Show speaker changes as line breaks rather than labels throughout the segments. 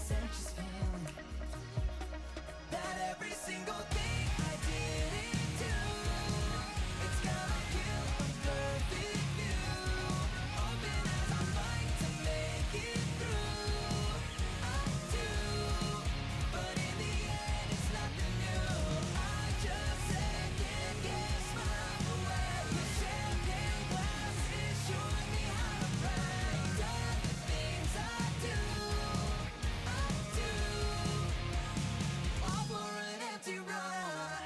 this anxious feeling that every single thing I didn't do, it's gonna kill a perfect view. Open as I might to make it through, I do, but in the end it's nothing new. I just second guess my way with champagne glasses showing me how to pray. Done the things I do, all for an empty road.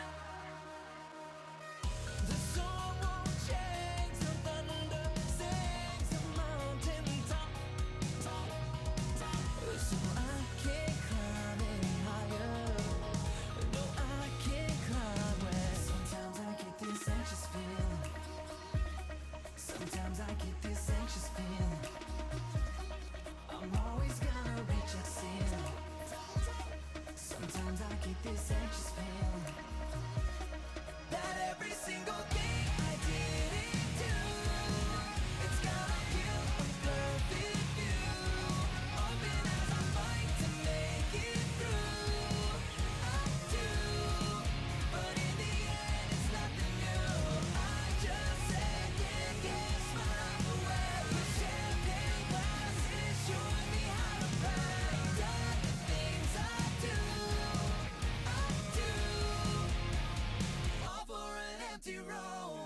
The sun won't change, the thunder sings the mountain top. So I can't climb any higher. No, I can't climb where. Sometimes I get this anxious feeling. Sometimes I get this anxious feeling. I'm always gonna reach a ceiling. Sometimes I get this anxious feeling that every single thing I didn't do, it's gonna kill a perfect view. Open as I might to make it through, I do, but in the end it's nothing new. I just second guess my way with champagne glasses showing me how to pray. Done the things I do, all for an empty road.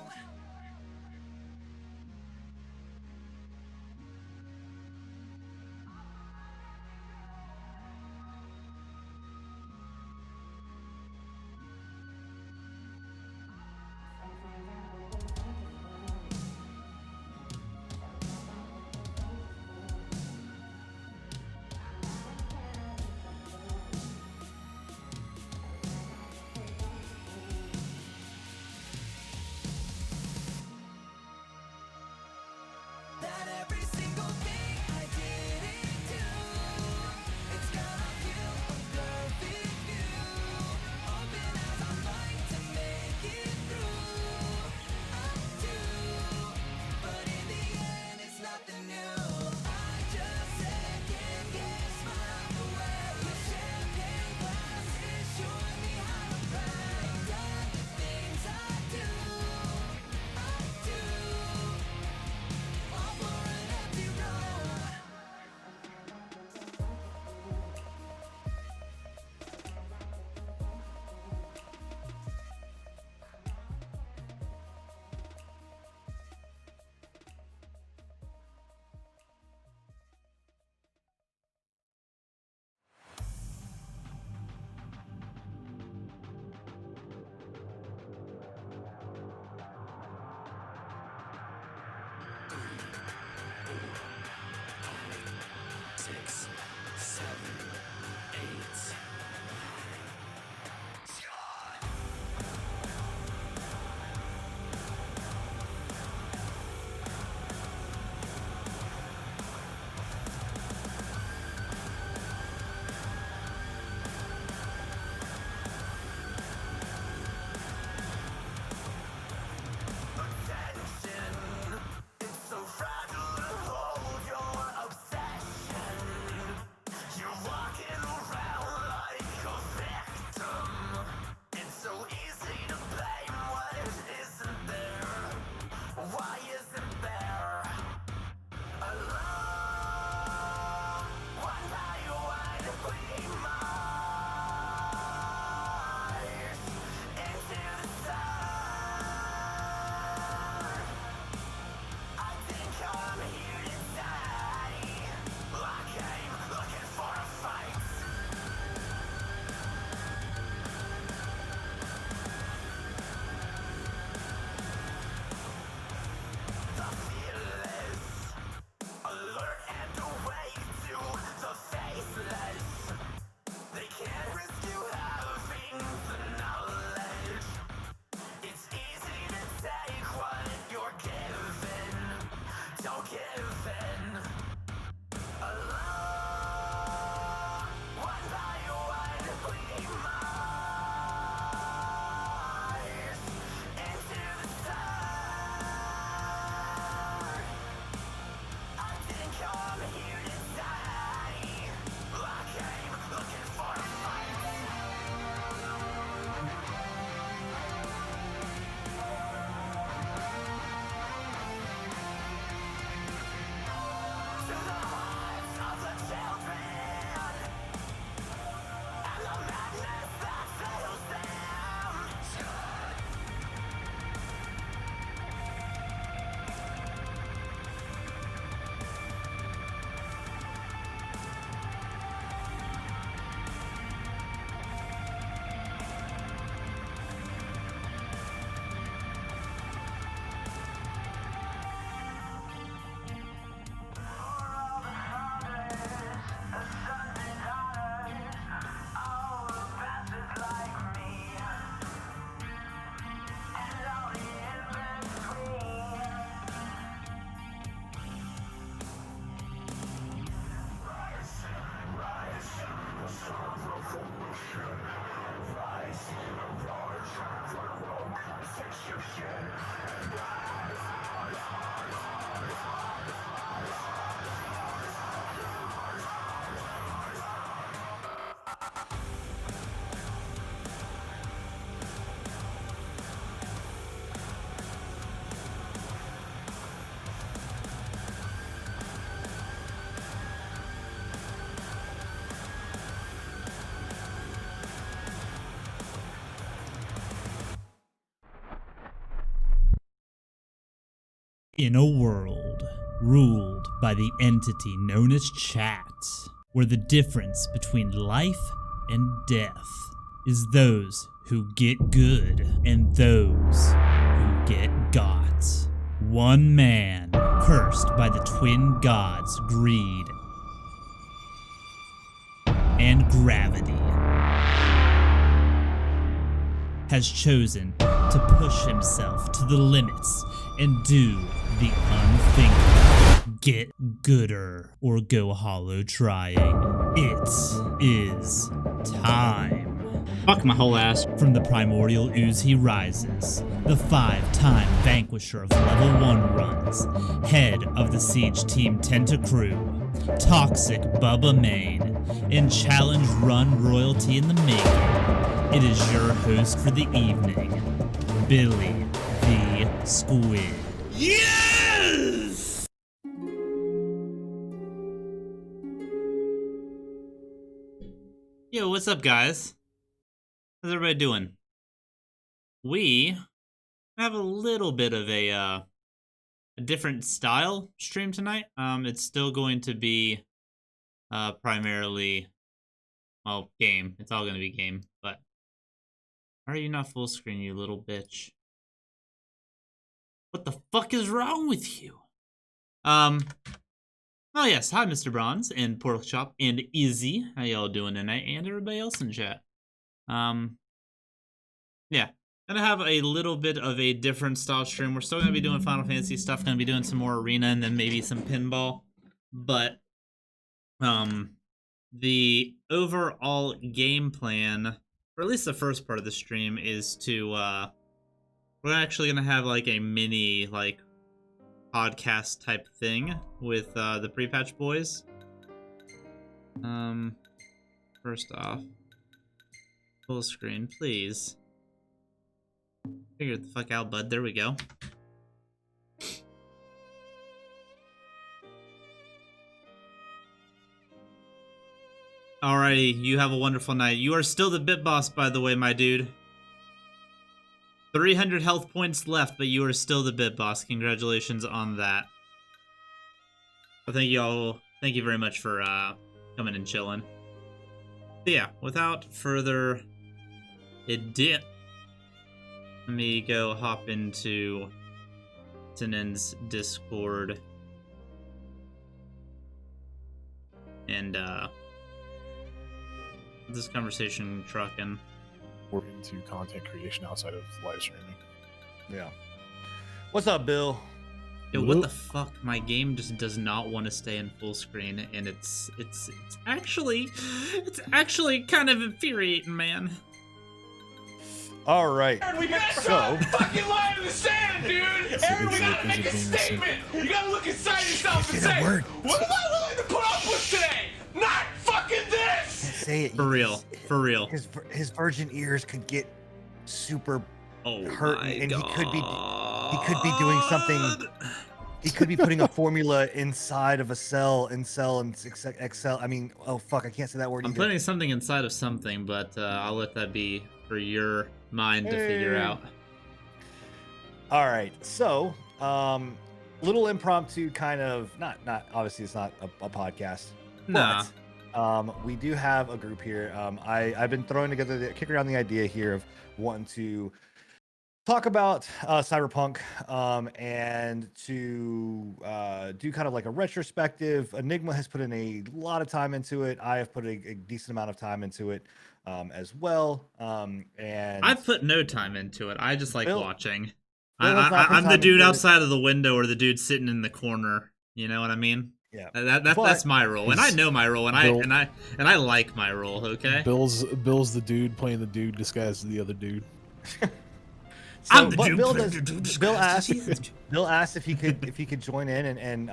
In a world ruled by the entity known as chat, where the difference between life and death is those who get good and those who get got. One man, cursed by the twin gods' greed and gravity, has chosen to push himself to the limits and do the unthinkable. Get gooder or go hollow trying. It is time.
Fuck my whole ass.
From the primordial ooze he rises, the 5-time vanquisher of level 1 runs, head of the siege team Tentacrew, toxic Bubba Main, and challenge run royalty in the making. It is your host for the evening, Billy the Squid. Yes! Yo, what's up, guys? How's everybody doing? We have a little bit of a different style stream tonight. It's still going to be primarily, well, game. It's all going to be game, but why are you not full screen, you little bitch? What the fuck is wrong with you? Oh yes, hi Mr. Bronze and Pork Chop and Izzy. How y'all doing tonight? And everybody else in chat. Yeah, gonna have a little bit of a different style stream. We're still gonna be doing Final Fantasy stuff, gonna be doing some more arena and then maybe some pinball. But the overall game plan, or at least the first part of the stream, is to we're actually gonna have like a mini like podcast type thing with the pre-patch boys. First off, full screen, please. Figure it the fuck out, bud. There we go. Alrighty, you have a wonderful night. You are still the bit boss, by the way, my dude. 300 health points left, but you are still the bit boss. Congratulations on that. Well, thank you all. Thank you very much for coming and chilling. So yeah, without further ado, let me go hop into Tinen's Discord and this conversation trucking.
We're into content creation outside of live streaming.
Yeah. What's up, Bill?
Yo, what the fuck? My game just does not want to stay in full screen, and it's actually kind of infuriating, man.
All right.
We gotta draw a fucking line in the sand, dude! Aaron, we gotta make a statement! You gotta look inside yourself and say, what am I willing to put up with today? Not fucking this!
Say it.
For real. For real.
His virgin ears could get super hurt, and
God.
he could be doing something. He could be putting a formula inside of a cell and Excel. I mean, oh fuck, I can't say that word.
I'm
either.
putting something inside of something, but I'll let that be for your mind to figure out.
All right, so little impromptu kind of not obviously it's not a podcast.
Nah.
But we do have a group here. I've been throwing together, kicking around the idea here of wanting to talk about CyberPunk and to do kind of like a retrospective. Enigma has put in a lot of time into it. I have put a decent amount of time into it as well. And
I've put no time into it. I just like watching.
Bill has not put
I'm the
time
dude
into it.
outside of the window or the dude sitting in the corner. You know what I mean?
Yeah.
That's my role, and I know my role, and
Bill-
I like my role. Okay.
Bill's the dude playing the dude disguised as the other dude.
I'm the
but
dude
Bill,
playing the dude
Bill
disguised as
asked. Bill asked if he could join in and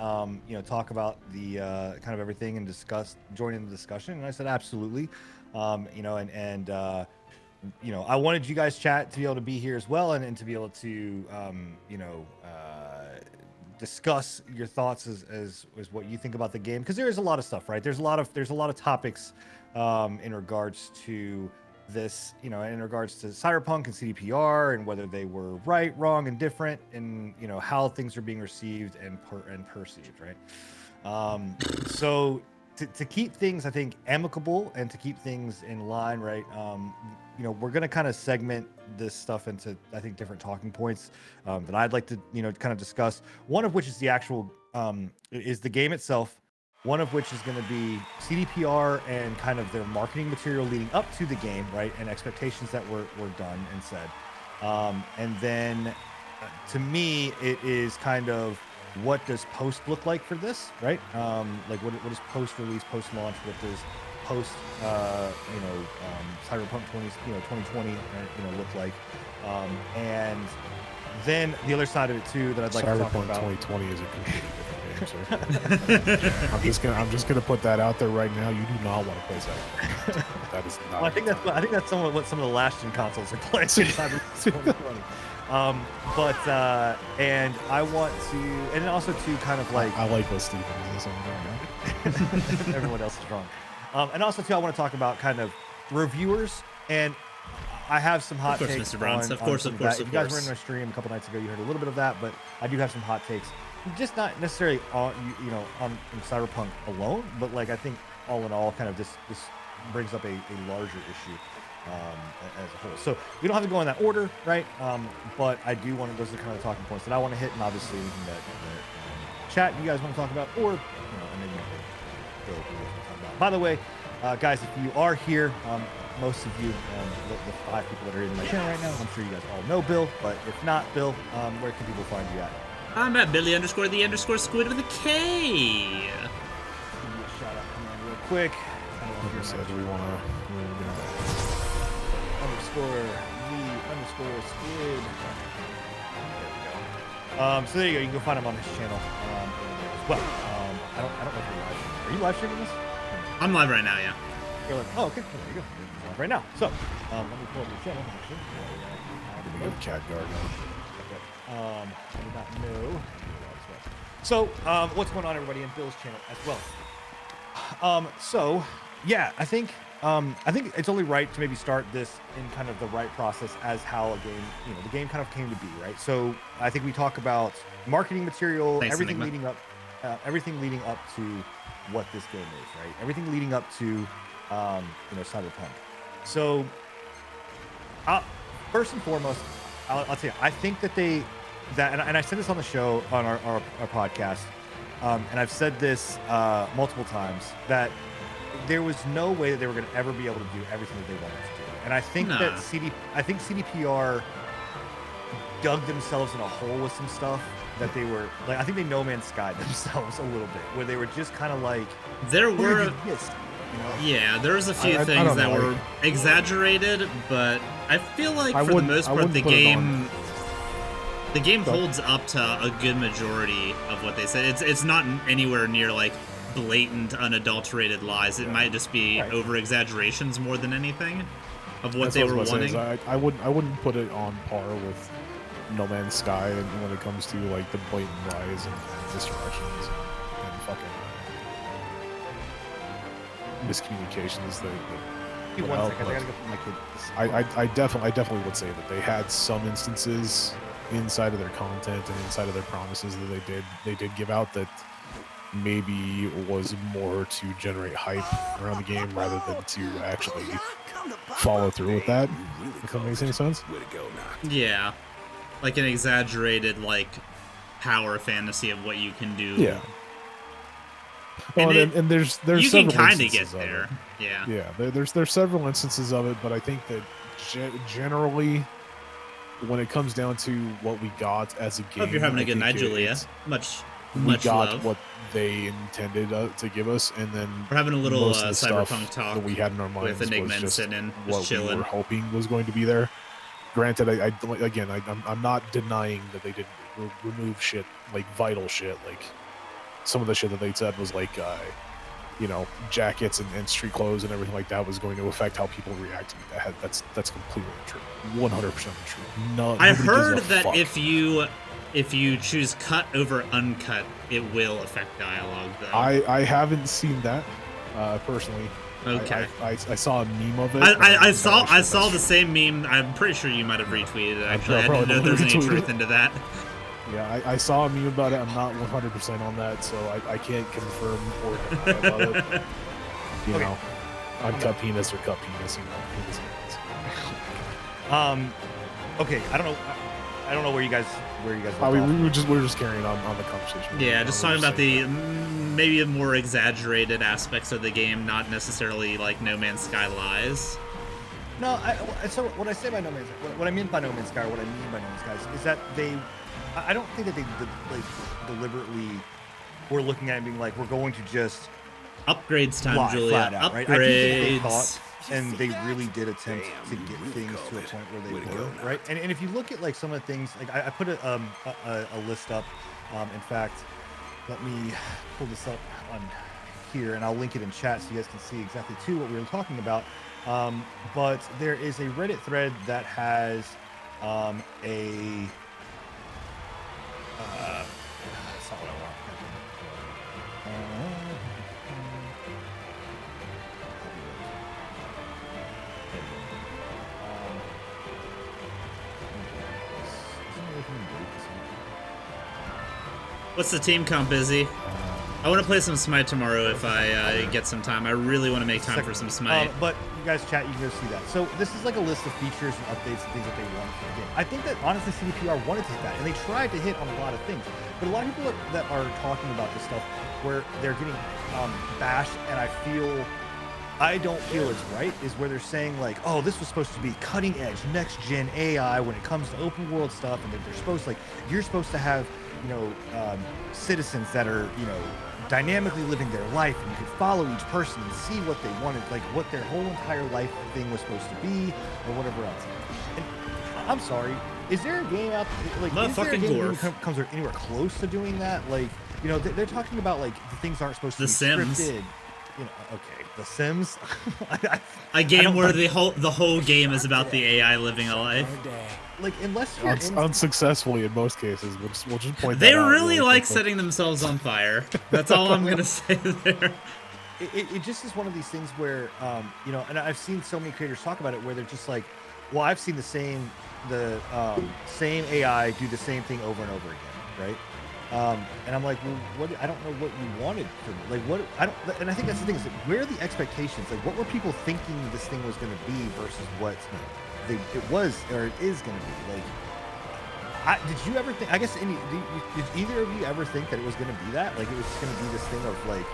talk about the kind of everything and join in the discussion. And I said absolutely. I wanted you guys chat to be able to be here as well and to be able to discuss your thoughts as what you think about the game, because there is a lot of stuff, right? There's a lot of topics in regards to this, you know, in regards to Cyberpunk and CDPR and whether they were right, wrong, and different, and you know how things are being received and perceived, right? So to keep things, I think, amicable and to keep things in line, right? You know, we're gonna kind of segment this stuff into, I think, different talking points that I'd like to, you know, kind of discuss. One of which is the actual is the game itself. One of which is going to be CDPR and kind of their marketing material leading up to the game, right? And expectations that were done and said. And then to me, it is kind of what does post look like for this, right? Like what does post release, post launch, what does post, Cyberpunk 2020, look like? And then the other side of it too that I'd like to talk
Cyberpunk
about.
2020 is a completely different game, sir. I'm just gonna put that out there right now. You do not want to play Cyberpunk. That is not.
Well, I think that's somewhat what some of the last gen consoles are playing in Cyberpunk 2020. And I want to, and also to kind of like
I like what Steven is saying right now.
everyone else is wrong. And also too, I want to talk about kind of reviewers, and I have some hot
course,
takes.
Mr. Bronze. Of course,
some
of course,
that.
of
If you guys were
course.
in my stream a couple nights ago, you heard a little bit of that, but I do have some hot takes. Just not necessarily on on Cyberpunk alone, but like I think all in all, kind of this brings up a larger issue as a whole. So we don't have to go in that order, right? But I do want to. Those are kind of the talking points that I want to hit, and obviously anything that chat you guys want to talk about, or and then Bill, you guys want to talk about. By the way, guys, if you are here, most of you, the 5 people that are in my channel right now, I'm sure you guys all know Bill. But if not, Bill, where can people find you at?
I'm at Billy_the_squid with a K.
Give me a shout out command real quick. I don't know if
Like I
you're
said,
in
we
my
want to.
_the_squid. So there you go. You can go find him on his channel as well. I don't know if you're live. Are you live streaming this?
I'm live right now, yeah.
You're live. Oh, okay. There you go. You're live right now. So let me pull up your channel actually.
We got cat guard now.
I did not know. So, what's going on, everybody, in Bill's channel as well? So, yeah, I think it's only right to maybe start this in kind of the right process as how a game, the game kind of came to be, right? So, I think we talk about marketing material,
Thanks,
everything
Enigma.
leading up to what this game is, right? Everything leading up to, Cyberpunk. So, first and foremost, I'll tell you, I think that and I said this on the show, on our podcast, and I've said this multiple times, that there was no way that they were going to ever be able to do everything that they wanted to do. And I think that CDPR dug themselves in a hole with some stuff that they were like, I think they No Man's Sky themselves a little bit, where they were just kind of like,
There
"We're
were,
gonna do this,"
yeah, there was a few
I
things
don't
that
know,
were exaggerated, but I feel like
I
for the
wouldn't-
most
I
part the
wouldn't put it on-
game
Go.
holds up to a good majority of what they said. It's not anywhere near like blatant, unadulterated lies. It might just be
Right.
over exaggerations more than anything of what
That's
they
I
were
was about to
wanting.
say, is I wouldn't put it on par with No Man's Sky and when it comes to like the blatant lies and misdirections and fucking miscommunications that
Give me
went
one
out,
second, I
but
gotta go put my kid.
I definitely would say that they had some instances inside of their content and inside of their promises that they did give out that maybe was more to generate hype around the game rather than to actually follow through with that. If that makes any sense.
Yeah, like an exaggerated like power fantasy of what you can do.
Yeah.
And
And there's
you can
several
kind of
instances
get
of
there.
it.
Yeah.
Yeah, there's several instances of it, but I think that generally, when it comes down to what we got as a game,
Hope you're having a
I
good
think
night, Julia.
it's-
We
we got
love.
what they intended to give us, and then
We're having a little
most of the stuff
Cyberpunk talk
that we had in our minds
with Enigma
was
and
just
Sitting,
what
just
we
chilling.
were hoping was going to be there. Granted, I'm not denying that they didn't remove shit, like vital shit, like some of the shit that they said was like, jackets and street clothes and everything like that was going to affect how people react to that. That's completely untrue. 100% untrue. No,
I
nobody gives a
heard that
fuck.
if you choose cut over uncut, it will affect dialogue though.
I haven't seen that personally.
Okay.
I saw a meme of it.
I saw the same meme. I'm pretty sure you might have retweeted it. Actually, I didn't know there was any truth into that.
Yeah, I saw a meme about it. I'm not 100% on that, so I can't confirm or deny about it. You know, uncut penis or cut penis. You know, penis.
Okay, I don't know where you guys.
We're just carrying on the conversation.
Yeah, just talking about the maybe more exaggerated aspects of the game, not necessarily like No Man's Sky lies.
No, so what I say by No Man's, what I mean by No Man's Sky, or what I mean by No Man's Sky is that I don't think that they like deliberately were looking at it and being like, we're going to just
upgrades time,
flat
Julia.
out,
upgrades.
right? I think they thought, and they really did attempt to get things to a point where they were, right? And if you look at like some of the things, like I put a list up. In fact, let me pull this up on here, and I'll link it in chat so you guys can see exactly too what we were talking about. But there is a Reddit thread that has that's not what I want.
What's the team count, Busy? I want to play some Smite tomorrow if I get some time. I really want to make time for some Smite.
But you guys chat, you can go see that. So this is like a list of features and updates and things that they want for the game. I think that honestly CDPR wanted to hit that, and they tried to hit on a lot of things. But a lot of people that are talking about this stuff where they're getting bashed, and I don't feel it's right, is where they're saying like, oh, this was supposed to be cutting edge, next gen AI when it comes to open world stuff, and that they're supposed you're supposed to have, you know, citizens that are, you know, dynamically living their life, and you can follow each person and see what they wanted, like what their whole entire life thing was supposed to be, or whatever else. And I'm sorry, is there a game out like is there a game that comes anywhere close to doing that? Like, you know, they're talking about like the things aren't supposed to be
Sims.
scripted. You know, okay, The Sims.
A game where the whole game is about the AI living a life.
Like, unless you're
unsuccessfully in most cases, we'll just point.
They
that out
really like setting themselves on fire. That's all I'm gonna say there.
It just is one of these things where, you know, and I've seen so many creators talk about it where they're just like, well, I've seen the same AI do the same thing over and over again, right? And I'm like, well, what? I don't know what you wanted from me. Like, what? I don't. And I think that's the thing is, like, where are the expectations? Like, what were people thinking this thing was going to be versus what it was or it is going to be? Like, did you ever think? I guess did either of you ever think that it was going to be that? Like, it was just going to be this thing of like,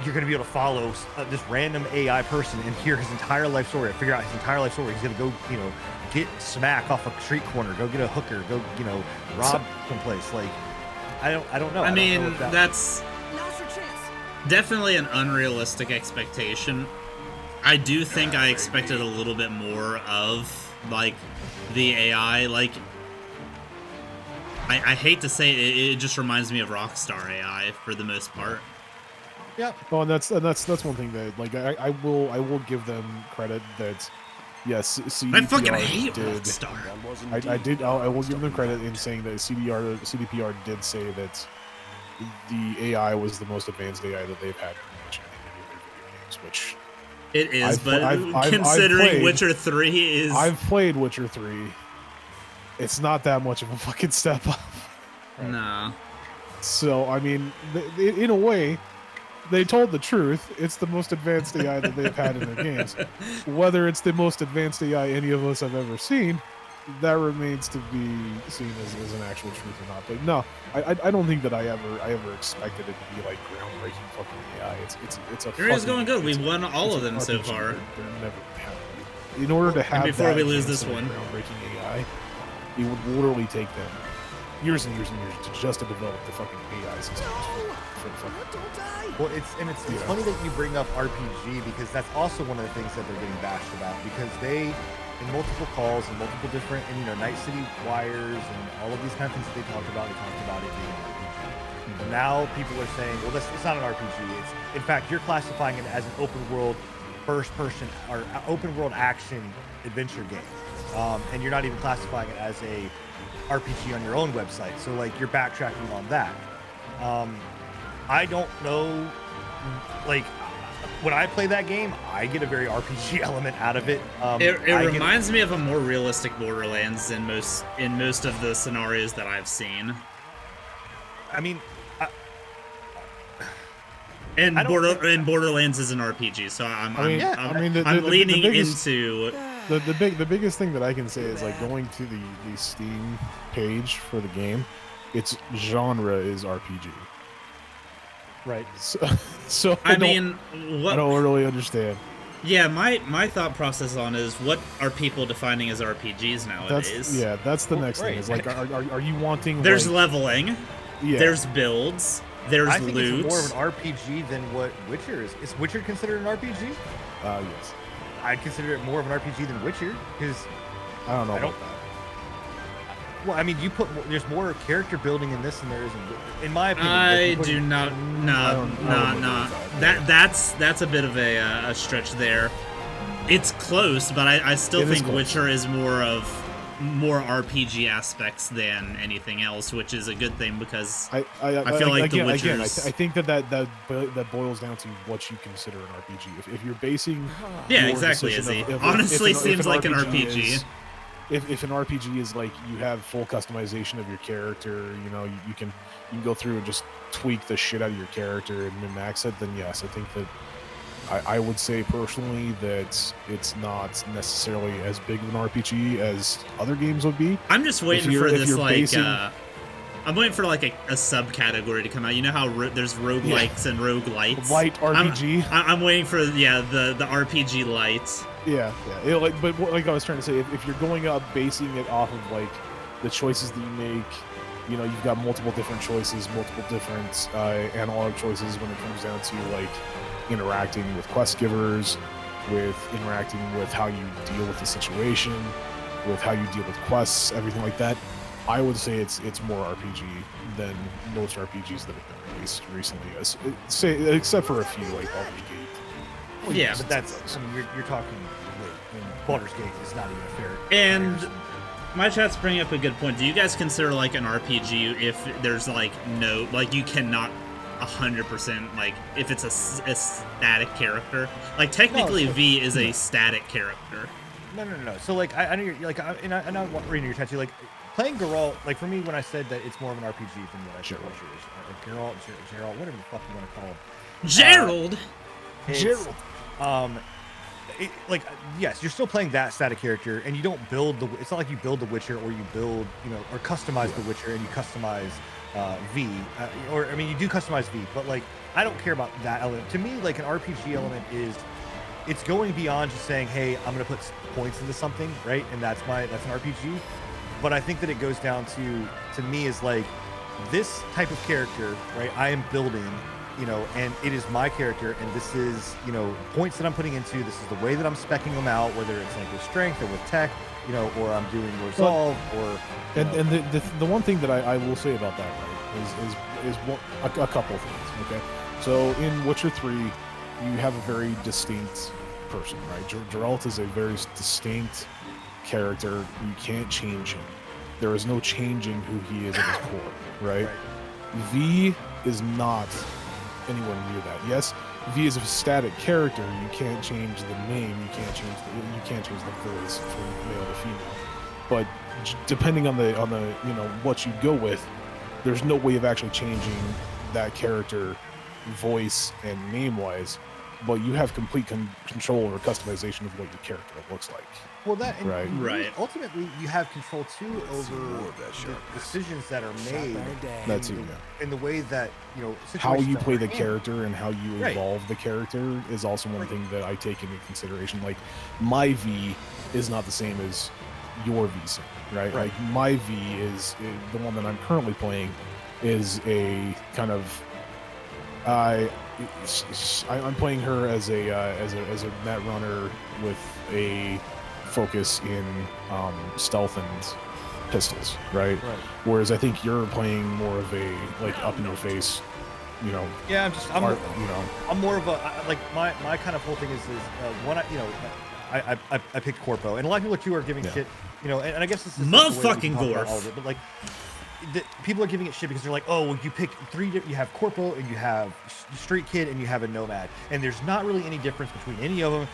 you're going to be able to follow this random AI person and hear his entire life story, figure out his entire life story. He's going to go, you know, get smack off a street corner, go get a hooker, go, you know, rob someplace. Like, I don't know.
I mean, that's definitely an unrealistic expectation. I do think I expected a little bit more of, like, the AI. Like, I hate to say it, it just reminds me of Rockstar AI for the most part.
Yeah.
Oh, and that's one thing that, like, I will give them credit that, yes, CDPR
I fucking hate Rockstar.
I will give them credit in saying that CDPR did say that the AI was the most advanced AI that they've had pretty much in any of their video games, which
it is, but
I've
considering
played,
Witcher 3 is...
I've played Witcher 3. It's not that much of a fucking step up.
Right? No.
So, I mean, in a way, they told the truth. It's the most advanced AI that they've had in their games. Whether it's the most advanced AI any of us have ever seen, that remains to be seen as an actual truth or not. But no, I don't think that I ever expected it to be like groundbreaking fucking AI. It's a.
It is going good. We've won all of them so far.
They're never gonna happen. In order to have
before
that
we lose this
one, groundbreaking AI, it would literally take them years and years and years to develop the fucking AI systems for the fucking.
Well, it's funny that you bring up RPG because that's also one of the things that they're getting bashed about because they, in multiple calls and multiple different, and you know, Night City Wires and all of these kind of things that they talked about it being an RPG. And now people are saying, well, it's not an RPG. It's, in fact, you're classifying it as an open world, first person or open world action adventure game, and you're not even classifying it as a RPG on your own website. So like you're backtracking on that. I don't know, like, when I play that game, I get a very RPG element out of it.
It
I get-
reminds me of a more realistic Borderlands in most of the scenarios that I've seen.
I mean,
And
I don't think-
Borderlands is an RPG, so I'm
the
leaning
biggest-
into.
The biggest thing that I can say is like going to the Steam page for the game, its genre is RPG.
right.
So
I
don't-
mean,
I
what?
don't really understand.
Yeah, my thought process on is what are people defining as RPGs nowadays?
That's the next thing.
right.
Is like, are you wanting?
There's
like,
leveling.
yeah.
There's builds. There's
I think
loot.
it's more of an RPG than what Witcher is. Is Witcher considered an RPG?
Yes.
I'd consider it more of an RPG than Witcher because,
I don't know
I
about
don't-
that.
well, I mean, there's more character building in this than there is in my opinion.
I
like, you put-
do not.
I
No,
don't
no,
agree
no.
with that.
That's a bit of a stretch there. It's close, but I still
It is
think
close.
Witcher is more RPG aspects than anything else, which is a good thing because
I
feel like The
again, I
Witcher's-
think that boils down to what you consider an RPG. If you're basing
yeah,
your
exactly.
decision
Izzy.
of- if
Honestly,
an- if
seems
an
like an RPG.
is- if an RPG is like you have full customization of your character, you know, you can go through and just tweak the shit out of your character and min-max it, then yes, I think that I would say personally that it's not necessarily as big of an RPG as other games would be.
I'm just waiting
you're-
for
if
this
you're
like.
basing-
I'm waiting for like a subcategory to come out. You know how there's roguelikes and roguelites.
Light RPG.
I'm waiting for the RPG light.
Yeah. But like I was trying to say, if you're going up basing it off of like the choices that you make, you know, you've got multiple different choices, multiple different analog choices when it comes down to like interacting with quest givers, with interacting with how you deal with the situation, with how you deal with quests, everything like that. I would say it's more RPG than most RPGs that have been released recently, except for a few like Baldur's Gate.
well,
yeah,
but that's. I mean, you're talking. Wait, Baldur's Gate is not even a fair.
And
comparison.
my chat's bringing up a good point. Do you guys consider like an RPG if there's like no, like you cannot 100% like if it's a static character? Like technically
so-
V is a static character.
No. So like, I know you're like, and I'm reading your tattoo. Like, playing Geralt, like for me, when I said that it's more of an RPG than what I said
Geralt.
Witcher is, Geralt, whatever the fuck you want to call him.
Gerald.
It's, like yes, you're still playing that static character, and you don't build the. It's not like you build the Witcher or you build, you know, or customize the Witcher and you customize V, or I mean, you do customize V, but like I don't care about that element. To me, like an RPG element is. It's going beyond just saying, "Hey, I'm going to put points into something," right? And that's an RPG. But I think that it goes down to me is like this type of character, right? I am building, you know, and it is my character, and this is, you know, points that I'm putting into. This is the way that I'm specking them out, whether it's like with strength or with tech, you know, or I'm doing resolve or.
And the one thing that I will say about that, right, is a couple of things. Okay, so in Witcher 3, you have a very distinct person, right? Geralt is a very distinct character. You can't change him. There is no changing who he is at his core, right? V is not anywhere near that. Yes, V is a static character. You can't change the name. You can't change the voice from male to female. But depending on the you know what you go with, there's no way of actually changing that character voice and name wise. But you have complete control or customization of what your character looks like.
Well, that and
Right.
really,
Right.
ultimately you have control too over the decisions that are made
That's
in
it.
the,
Yeah.
in the way that, you know,
How
situations
you
that
play
we're
the
in.
character and how you
Right.
evolve the character is also one thing that I take into consideration. Like my V is not the same as your V sim, right?
Right.
Like my V is the one that I'm currently playing is a kind of I'm playing her as a net runner with a focus in stealth and pistols, right?
Right.
Whereas I think you're playing more of a like up in your face, you know,
Yeah, I'm
you know,
I'm more of a like my kind of whole thing is one you know I picked Corpo, and a lot of people too are giving
Yeah.
shit, you know, and I guess this is just the way that we
Motherfucking
talk about
Gorf.
all of it, but like people are giving it shit because they're like, oh, well, you pick you have Corpo and you have Street Kid and you have a Nomad, and there's not really any difference between any of them,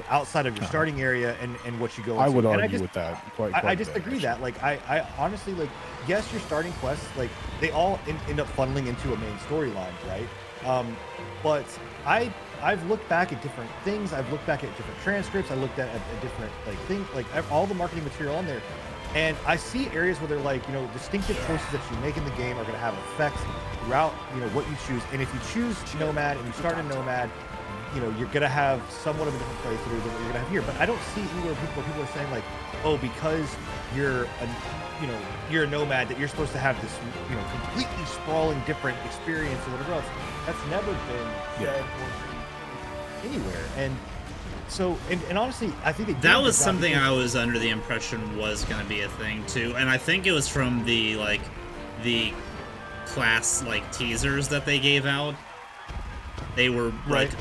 outside of your starting area and what you go into.
I would
And
argue with that quite
I
a bit,
disagree
actually.
that, like, I honestly, like, yes, your starting quests, like, they all end up funneling into a main storyline, right? But I've looked back at different things. I've looked back at different transcripts. I looked at a different, like, thing, like all the marketing material on there. And I see areas where they're like, distinctive choices that you make in the game are going to have effects throughout, what you choose. And if you choose Nomad and you start in Nomad, you're going to have somewhat of a different playthrough than what you're going to have here. But I don't see anywhere people are saying like, oh, because you're a Nomad that you're supposed to have this, completely sprawling different experience or whatever else. That's never been said or anywhere. And so, and honestly, I think
that was something I was under the impression was going to be a thing too, and I think it was from the class teasers that they gave out. They were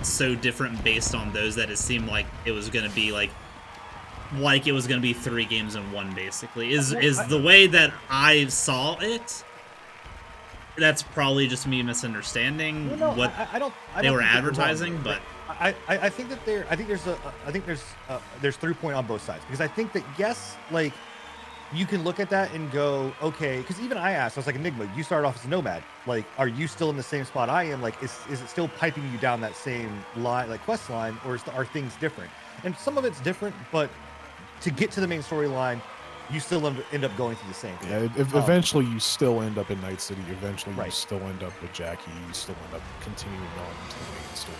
so different based on those that it seemed like it was going to be like it was going to be 3 games in one. Basically, is the way that I saw it. That's probably just me misunderstanding what they were advertising, but.
I think that there's 3 point on both sides, because I think that, yes, like, you can look at that and go, okay, because even I asked, I was like, Enigma, you started off as a Nomad, like, are you still in the same spot I am? Like, is it still piping you down that same line, like quest line, or are things different? And some of it's different, but to get to the main storyline, you still end up going through the same thing.
Yeah, eventually you still end up in Night City. Eventually you
Right.
still end up with Jackie. You still end up continuing on to the main story.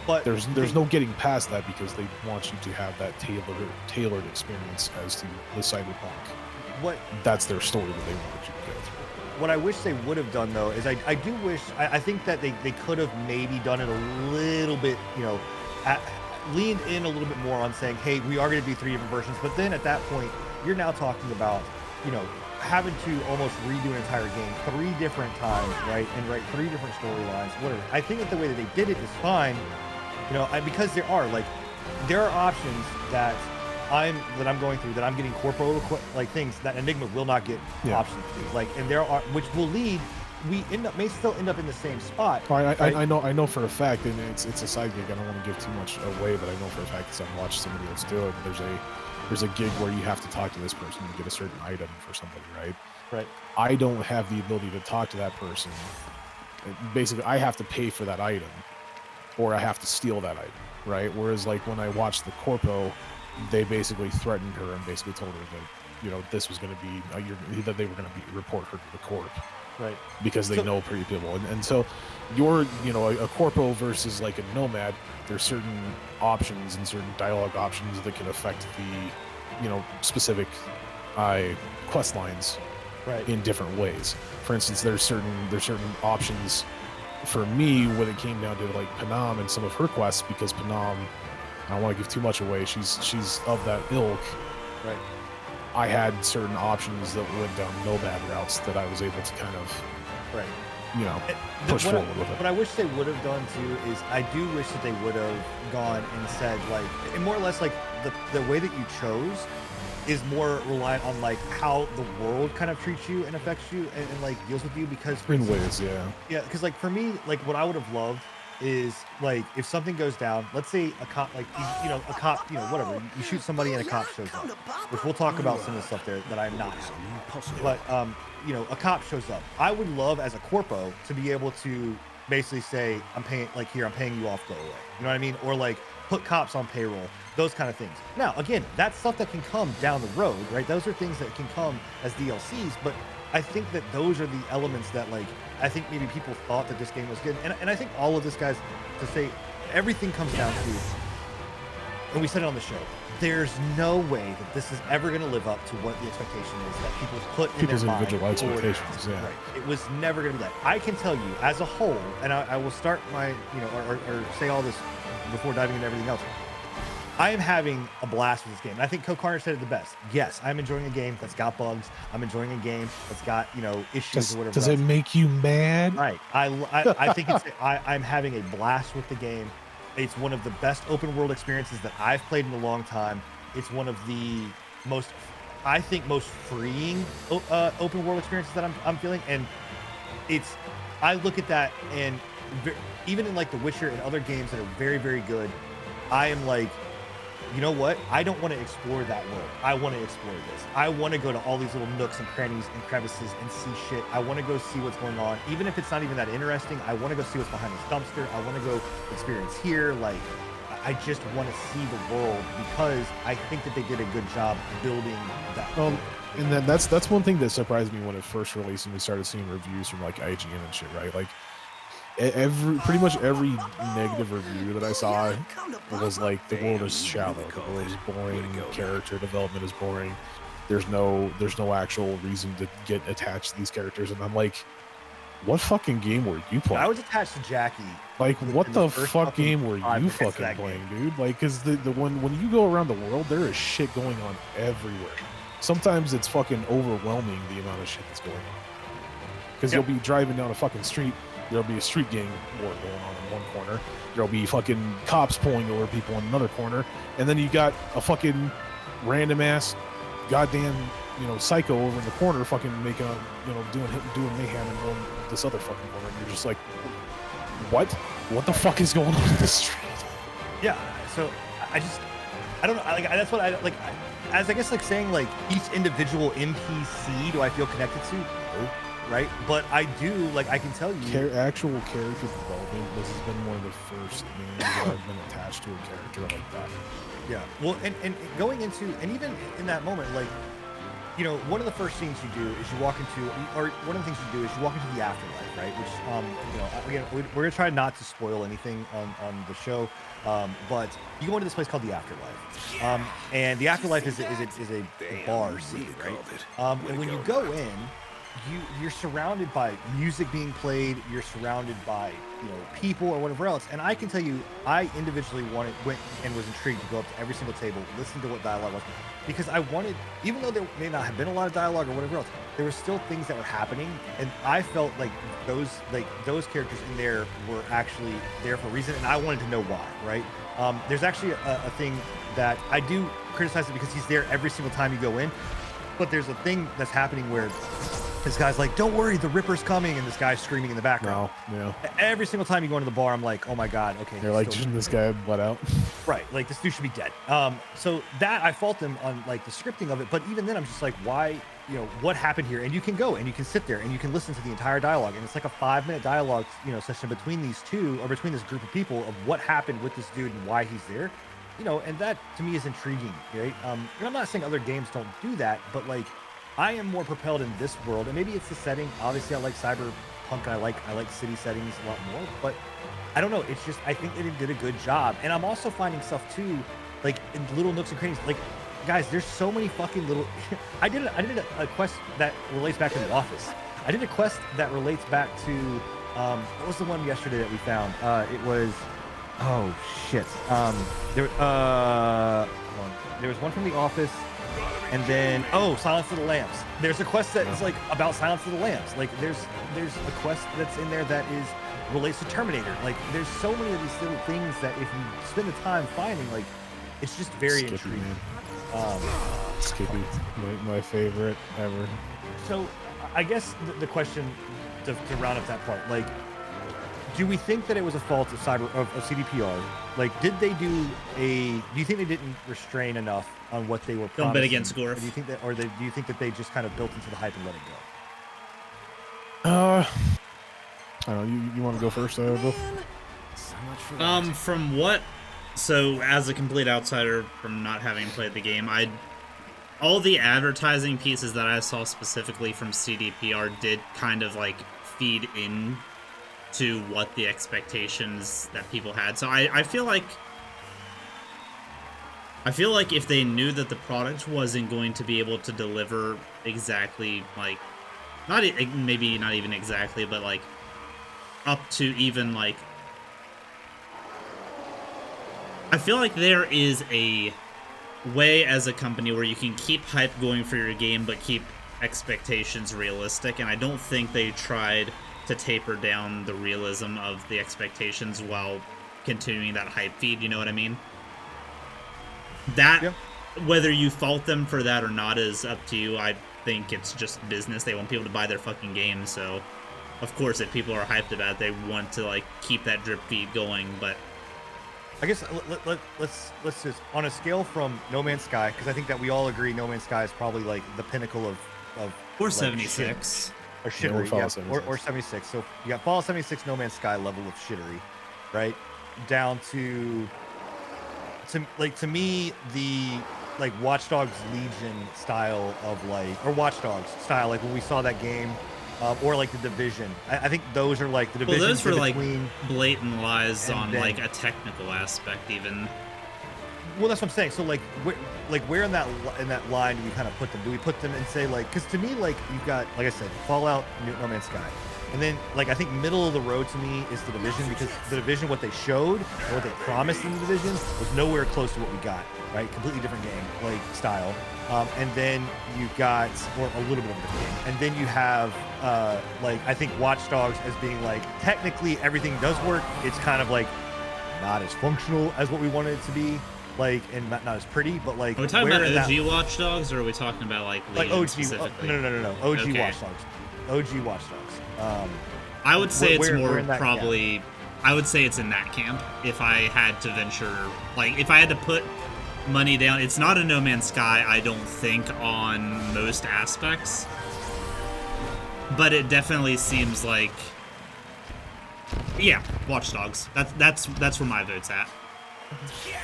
But
There's no getting past that, because they want you to have that tailored experience as to the Cyberpunk. That's their story that they wanted you to go through.
What I wish they would have done, though, is I do wish, I think that they could have maybe done it a little bit, leaned in a little bit more on saying, hey, we are going to do 3 different versions. But then at that point, you're now talking about, having to almost redo an entire game 3 different times, right? And write 3 different storylines, whatever. I think that the way that they did it is fine, because there are options that I'm going through, that I'm getting corporal things that Enigma will not get options to, and there are, which will lead, may still end up in the same spot.
Right? I know for a fact, and it's a side gig. I don't want to give too much away, but I know for a fact, because I've watched somebody else do it. There's a gig where you have to talk to this person to get a certain item for somebody, right?
Right.
I don't have the ability to talk to that person. Basically, I have to pay for that item, or I have to steal that item, right? Whereas, like, when I watched the Corpo, they basically threatened her and basically told her that, this was going to be, that they were going to report her to the Corp.
Right.
Because they know pretty people. And so you're, a Corpo versus like a Nomad, there's certain options and certain dialogue options that can affect the, specific quest lines in different ways. For instance, there's certain options for me when it came down to like Panam and some of her quests, because Panam, I don't want to give too much away, she's of that ilk.
Right.
I had certain options that went down Nomad routes that I was able to kind of, push forward with it.
What I wish they would have done too is, I do wish that they would have gone and said, like, and more or less, like, the way that you chose is more reliant on like how the world kind of treats you and affects you and like deals with you, because
In ways,
because like for me, like, what I would have loved is, like, if something goes down, let's say a cop, like, a cop, whatever, you shoot somebody and a cop shows up, which we'll talk about some of the stuff there that I'm not having. But a cop shows up. I would love, as a corpo, to be able to basically say, I'm paying you off, go away. You know what I mean? Or like put cops on payroll, those kind of things. Now, again, that's stuff that can come down the road, right? Those are things that can come as DLCs, but I think that those are the elements that, like, I think maybe people thought that this game was good. And I think all of this, guys, to say, everything comes down to, and we said it on the show, there's no way that this is ever going to live up to what the expectation is that people put in
People's
their mind.
individual expectations, yeah.
Right. It was never going to be that. I can tell you, as a whole, and I will start my, or say all this before diving into everything else, I am having a blast with this game. And I think Carter said it the best. Yes, I'm enjoying a game that's got bugs. I'm enjoying a game that's got, issues or whatever.
Does it make you mad?
Right. I think I'm having a blast with the game. It's one of the best open world experiences that I've played in a long time. It's one of the most I think, most freeing open world experiences that I'm feeling, and it's I look at that and even in like The Witcher and other games that are very, very good, I am like, you know what? I don't want to explore that world. I want to explore this. I want to go to all these little nooks and crannies and crevices and see shit. I want to go see what's going on, even if it's not even that interesting. I want to go see what's behind this dumpster. I want to go experience here. Like, I just want to see the world because I think that they did a good job building that.
And then that's one thing that surprised me when it first released and we started seeing reviews from like IGN and shit, right? Like pretty much every negative review that I saw was like the world is shallow, the world is boring, character development is boring. There's no actual reason to get attached to these characters, and I'm like, what fucking game were you playing?
I was attached to Jackie.
Like, what the fuck game were you fucking playing, dude? Like, because the when you go around the world, there is shit going on everywhere. Sometimes it's fucking overwhelming the amount of shit that's going on. Because you'll be driving down a fucking street, there'll be a street gang war going on in one corner. There'll be fucking cops pulling over people in another corner, and then you got a fucking random ass, goddamn, psycho over in the corner, fucking making a, doing mayhem in this other fucking corner. And you're just like, what the fuck is going on in this street?
Yeah. So I don't know. Like, that's what I like. As I guess, like saying like each individual NPC, do I feel connected to? No. Right, but I do. Like, I can tell you,
actual character development. This has been one of the first games that I've been attached to a character like that.
Yeah. Well, and going into, and even in that moment, like, one of the first things you do is you walk into, or one of the things you do is you walk into the afterlife, right? Which, again, we're gonna try not to spoil anything on the show, but you go into this place called the afterlife, and the afterlife is a bar scene, right? And when you go in, you're surrounded by music being played, you're surrounded by people or whatever else, and I can tell you, I individually went and was intrigued to go up to every single table, listen to what dialogue was, because I wanted, even though there may not have been a lot of dialogue or whatever else, there were still things that were happening, and I felt like those characters in there were actually there for a reason, and I wanted to know why, right? There's actually a thing that I do criticize it because he's there every single time you go in, but there's a thing that's happening where this guy's like, "Don't worry, the Ripper's coming," and this guy's screaming in the background.
No,
every single time you go into the bar, I'm like, "Oh my god, okay."
They're like, "Shouldn't this guy let out?"
Right, like this dude should be dead. So that I fault them on like the scripting of it, but even then, I'm just like, why? What happened here? And you can go and you can sit there and you can listen to the entire dialogue, and it's like a 5-minute dialogue, session between these two or between this group of people of what happened with this dude and why he's there. And that to me is intriguing, right? And I'm not saying other games don't do that, but like, I am more propelled in this world, and maybe it's the setting. Obviously, I like CyberPunk. I like city settings a lot more, but I don't know. It's just, I think they did a good job, and I'm also finding stuff too, like in little nooks and crannies. Like, guys, there's so many fucking little. I did a quest that relates back to The Office. I did a quest that relates back to what was the one yesterday that we found? It was, oh shit. There was one from The Office. And then, Silence of the Lambs. There's a quest that is like about Silence of the Lambs. Like there's a quest that's in there that relates to Terminator. Like there's so many of these little things that if you spend the time finding, like it's just very intriguing.
Skippy, my favorite ever. So
I guess the question to round up that part, like, do we think that it was a fault of CDPR? Like, do you think they didn't restrain enough on what they were promising?
Don't bet against Gorf.
Do you think that they just kind of built into the hype and let it go?
I don't know. You want to go first, Bill?
So as a complete outsider from not having played the game, all the advertising pieces that I saw specifically from CDPR did kind of like feed in to what the expectations that people had. So I feel like if they knew that the product wasn't going to be able to deliver exactly, like, maybe not even exactly, but like up to even like, I feel like there is a way as a company where you can keep hype going for your game but keep expectations realistic, and I don't think they tried to taper down the realism of the expectations while continuing that hype feed, you know what I mean? That whether you fault them for that or not is up to you. I think it's just business. They want people to buy their fucking games, so of course if people are hyped about it, they want to like keep that drip feed going. But
I guess let's just, on a scale from No Man's Sky, because I think that we all agree No Man's Sky is probably like the pinnacle of
or
like,
76
or
Yeah,
shittery,
Fallout
yeah,
76.
or 76. So you got Fallout 76, No Man's Sky level of shittery, right? Down to me, the like Watch Dogs Legion style of like, or Watch Dogs style, like when we saw that game, or like the Division. I think those are like the
well,
Division.
those were like
between,
blatant lies
and
on
then-
like a technical aspect even.
well, that's what I'm saying. So like where in that line do we kind of put them? Do we put them and say like, because to me, like you've got, like I said, Fallout, No Man's Sky, and then like I think middle of the road to me is the Division, because the Division, what they showed and what they promised in the Division was nowhere close to what we got. Right, completely different game, like style. And then you've got, or a little bit of a different game, and then you have like I think Watch Dogs as being like technically everything does work. It's kind of like not as functional as what we wanted it to be. Like, and not as pretty, but like
Are we talking
where
about
in
OG Watch Dogs, or are we talking about like Legion
like OG?
specifically?
No. OG
Okay.
Watch Dogs. OG Watch Dogs.
I would say it's
where
more
in that
probably. I would say it's in that camp. If I had to venture, like if I had to put money down, it's not a No Man's Sky. I don't think on most aspects, but it definitely seems like, yeah, Watch Dogs. That's where my vote's at.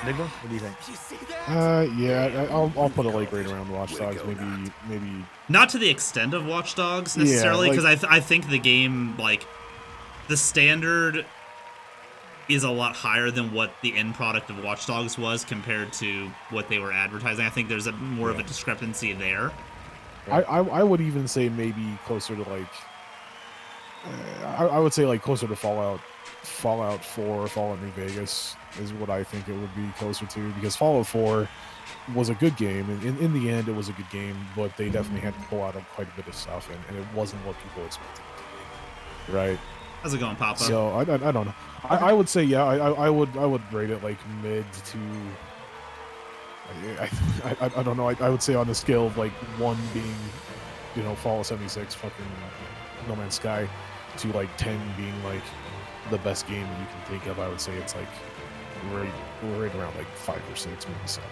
Big one. What do you think?
You see that?
Yeah, I'll put it like right around Watch Dogs, maybe.
Not to the extent of Watch Dogs necessarily,
like-
because I think the game, like, the standard is a lot higher than what the end product of Watch Dogs was compared to what they were advertising. I think there's more of a discrepancy there.
I would even say maybe closer to like. I would say like closer to Fallout 4, Fallout New Vegas is what I think it would be closer to, because Fallout 4 was a good game, and in the end it was a good game, but they definitely had to pull out quite a bit of stuff, and it wasn't what people expected it to be, right?
How's it going, Papa?
So I don't know. I would say yeah. I would rate it like mid to. I don't know. I would say on the scale of like 1 being, Fallout 76, fucking No Man's Sky, to like 10 being like the best game that you can think of. I would say it's like right around like 5 or 6, maybe 7.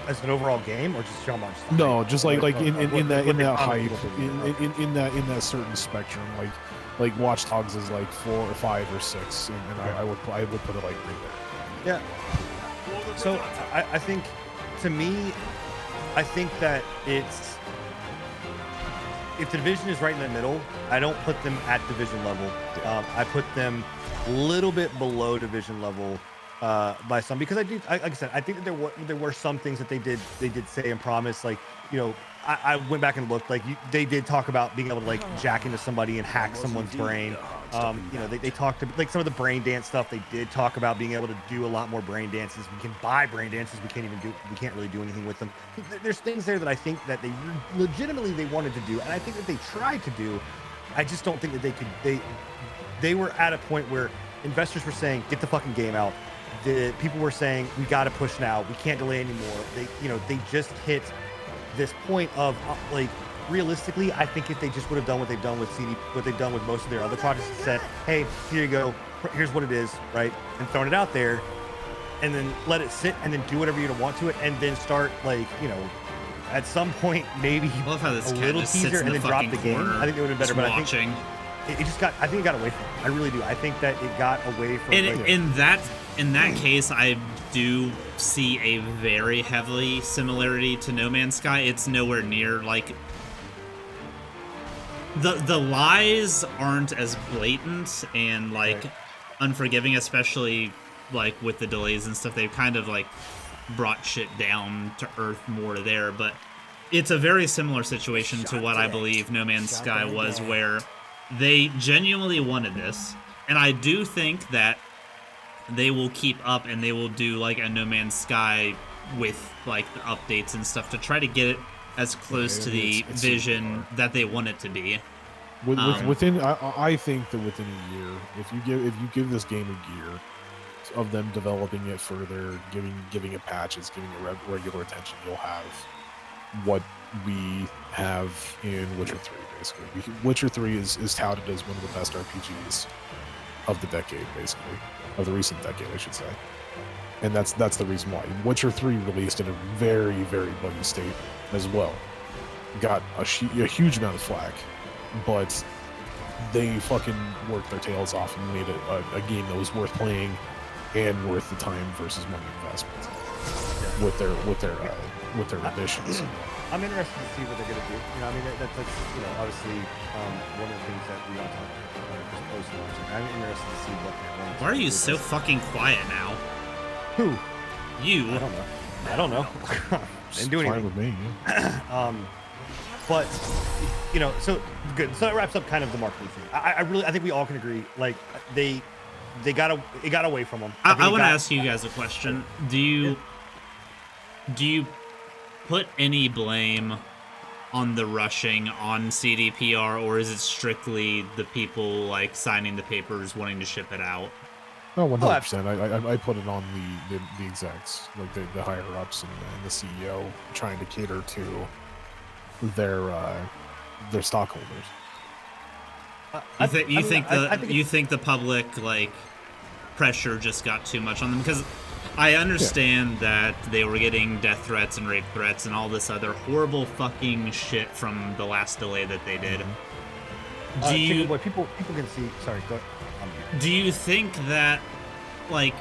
As an overall game, or just genre?
No, just like in that hype,
hype,
in that certain spectrum, like Watch Dogs is like 4 or 5 or 6, and I would put it like right there.
Yeah. So I think, to me, I think that it's, if the Division is right in the middle, I don't put them at Division level. I put them a little bit below Division level by some, because like I said, I think that there were some things that they did say and promise, like, I went back and looked, like they did talk about being able to like jack into somebody and hack someone's brain. They talked about like some of the brain dance stuff. They did talk about being able to do a lot more brain dances. We can buy brain dances. We can't really do anything with them. There's things there that I think that they legitimately they wanted to do, and I think that they tried to do. I just don't think that they could. They were at a point where investors were saying, "Get the fucking game out." The people were saying, "We got to push now. We can't delay anymore." They just hit this point of like, realistically, I think if they just would have done what they've done with what they've done with most of their other projects, and said, "Hey, here you go. Here's what it is," right, and thrown it out there, and then let it sit, and then do whatever you want to it, and then start like, at some point maybe
I love how this
a
cat
little
just
teaser
sits in
and
the
then drop
fucking
the game.
corner,
I think it would have been better,
just
but
watching.
I think it got away from it. I really do. I think that it got away from
In that case, I do see a very heavily similarity to No Man's Sky. It's nowhere near like the lies aren't as blatant and like unforgiving, especially like with the delays and stuff. They've kind of like brought shit down to earth more there, but it's a very similar situation to what I believe No Man's Sky was, where they genuinely wanted this, and I do think that they will keep up and they will do like a No Man's Sky with like the updates and stuff to try to get it as close to the vision that they want it to be.
Within, I think that within a year, if you give this game a year, of them developing it further, giving it patches, giving it regular attention, you'll have what we have in Witcher 3, basically. Witcher 3 is touted as one of the best RPGs of the decade, basically. Of the recent decade, I should say. And that's the reason why. Witcher 3 released in a very, very buggy state as well. Got a huge amount of flack, but they fucking worked their tails off and made it a game that was worth playing and worth the time versus money investment with their additions.
I'm interested to see what they're gonna do. You know, I mean, that's obviously one of the things that we all talk about just post-launch. I'm interested to see what they're going to do.
Why are you
with
so
this.
fucking quiet now?
Who?
You.
I don't know. Didn't do
Fine
anything.
with me.
But so good. So that wraps up kind of the marketing thing. I think we all can agree. Like it got away from them.
I want to ask you guys a question. Do you put any blame on the rushing on CDPR, or is it strictly the people like signing the papers wanting to ship it out?
No, 100%. I put it on the execs, like the higher ups and the CEO, trying to cater to their stockholders.
You think the public like pressure just got too much on them? Because I understand that they were getting death threats and rape threats and all this other horrible fucking shit from the last delay that they did.
Do you people can see? Sorry, go ahead.
Do you think that, like,